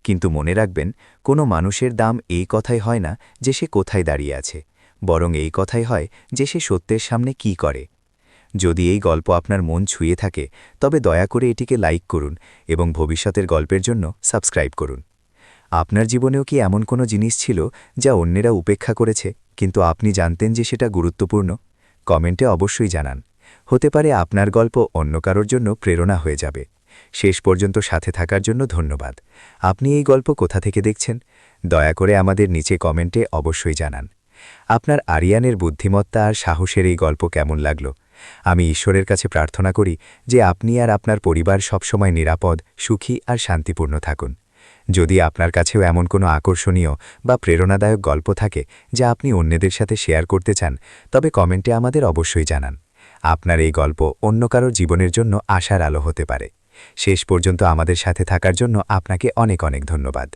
কিন্তু মনে রাখবেন, কোনো মানুষের দাম এই কথাই হয় না যে সে কোথায় দাঁড়িয়ে আছে, বরং এই কথাই হয় যে সে সত্যের সামনে কি করে। যদি এই গল্প আপনার মন ছুঁয়ে থাকে, তবে দয়া করে এটিকে লাইক করুন এবং ভবিষ্যতের গল্পের জন্য সাবস্ক্রাইব করুন। আপনার জীবনেও কি এমন কোনো জিনিস ছিল যা অন্যেরা উপেক্ষা করেছে, কিন্তু আপনি জানতেন যে সেটা গুরুত্বপূর্ণ? কমেন্টে অবশ্যই জানান। হতে পারে আপনার গল্প অন্য কারোর জন্য প্রেরণা হয়ে যাবে। শেষ পর্যন্ত সাথে থাকার জন্য ধন্যবাদ। আপনি এই গল্প কোথা থেকে দেখছেন? দয়া করে আমাদের নিচে কমেন্টে অবশ্যই জানান। আপনার আরিয়ানের বুদ্ধিমত্তা আর সাহসের এই গল্প কেমন লাগলো? আমি ঈশ্বরের কাছে প্রার্থনা করি যে আপনি আর আপনার পরিবার সবসময় নিরাপদ, সুখী আর শান্তিপূর্ণ থাকুন। যদি আপনার কাছেও এমন কোনো আকর্ষণীয় বা প্রেরণাদায়ক গল্প থাকে যা আপনি অন্যদের সাথে শেয়ার করতে চান, তবে কমেন্টে আমাদের অবশ্যই জানান। আপনার এই গল্প অন্য কারোর জীবনের জন্য আশার আলো হতে পারে। শেষ পর্যন্ত আমাদের সাথে থাকার জন্য আপনাকে অনেক অনেক ধন্যবাদ।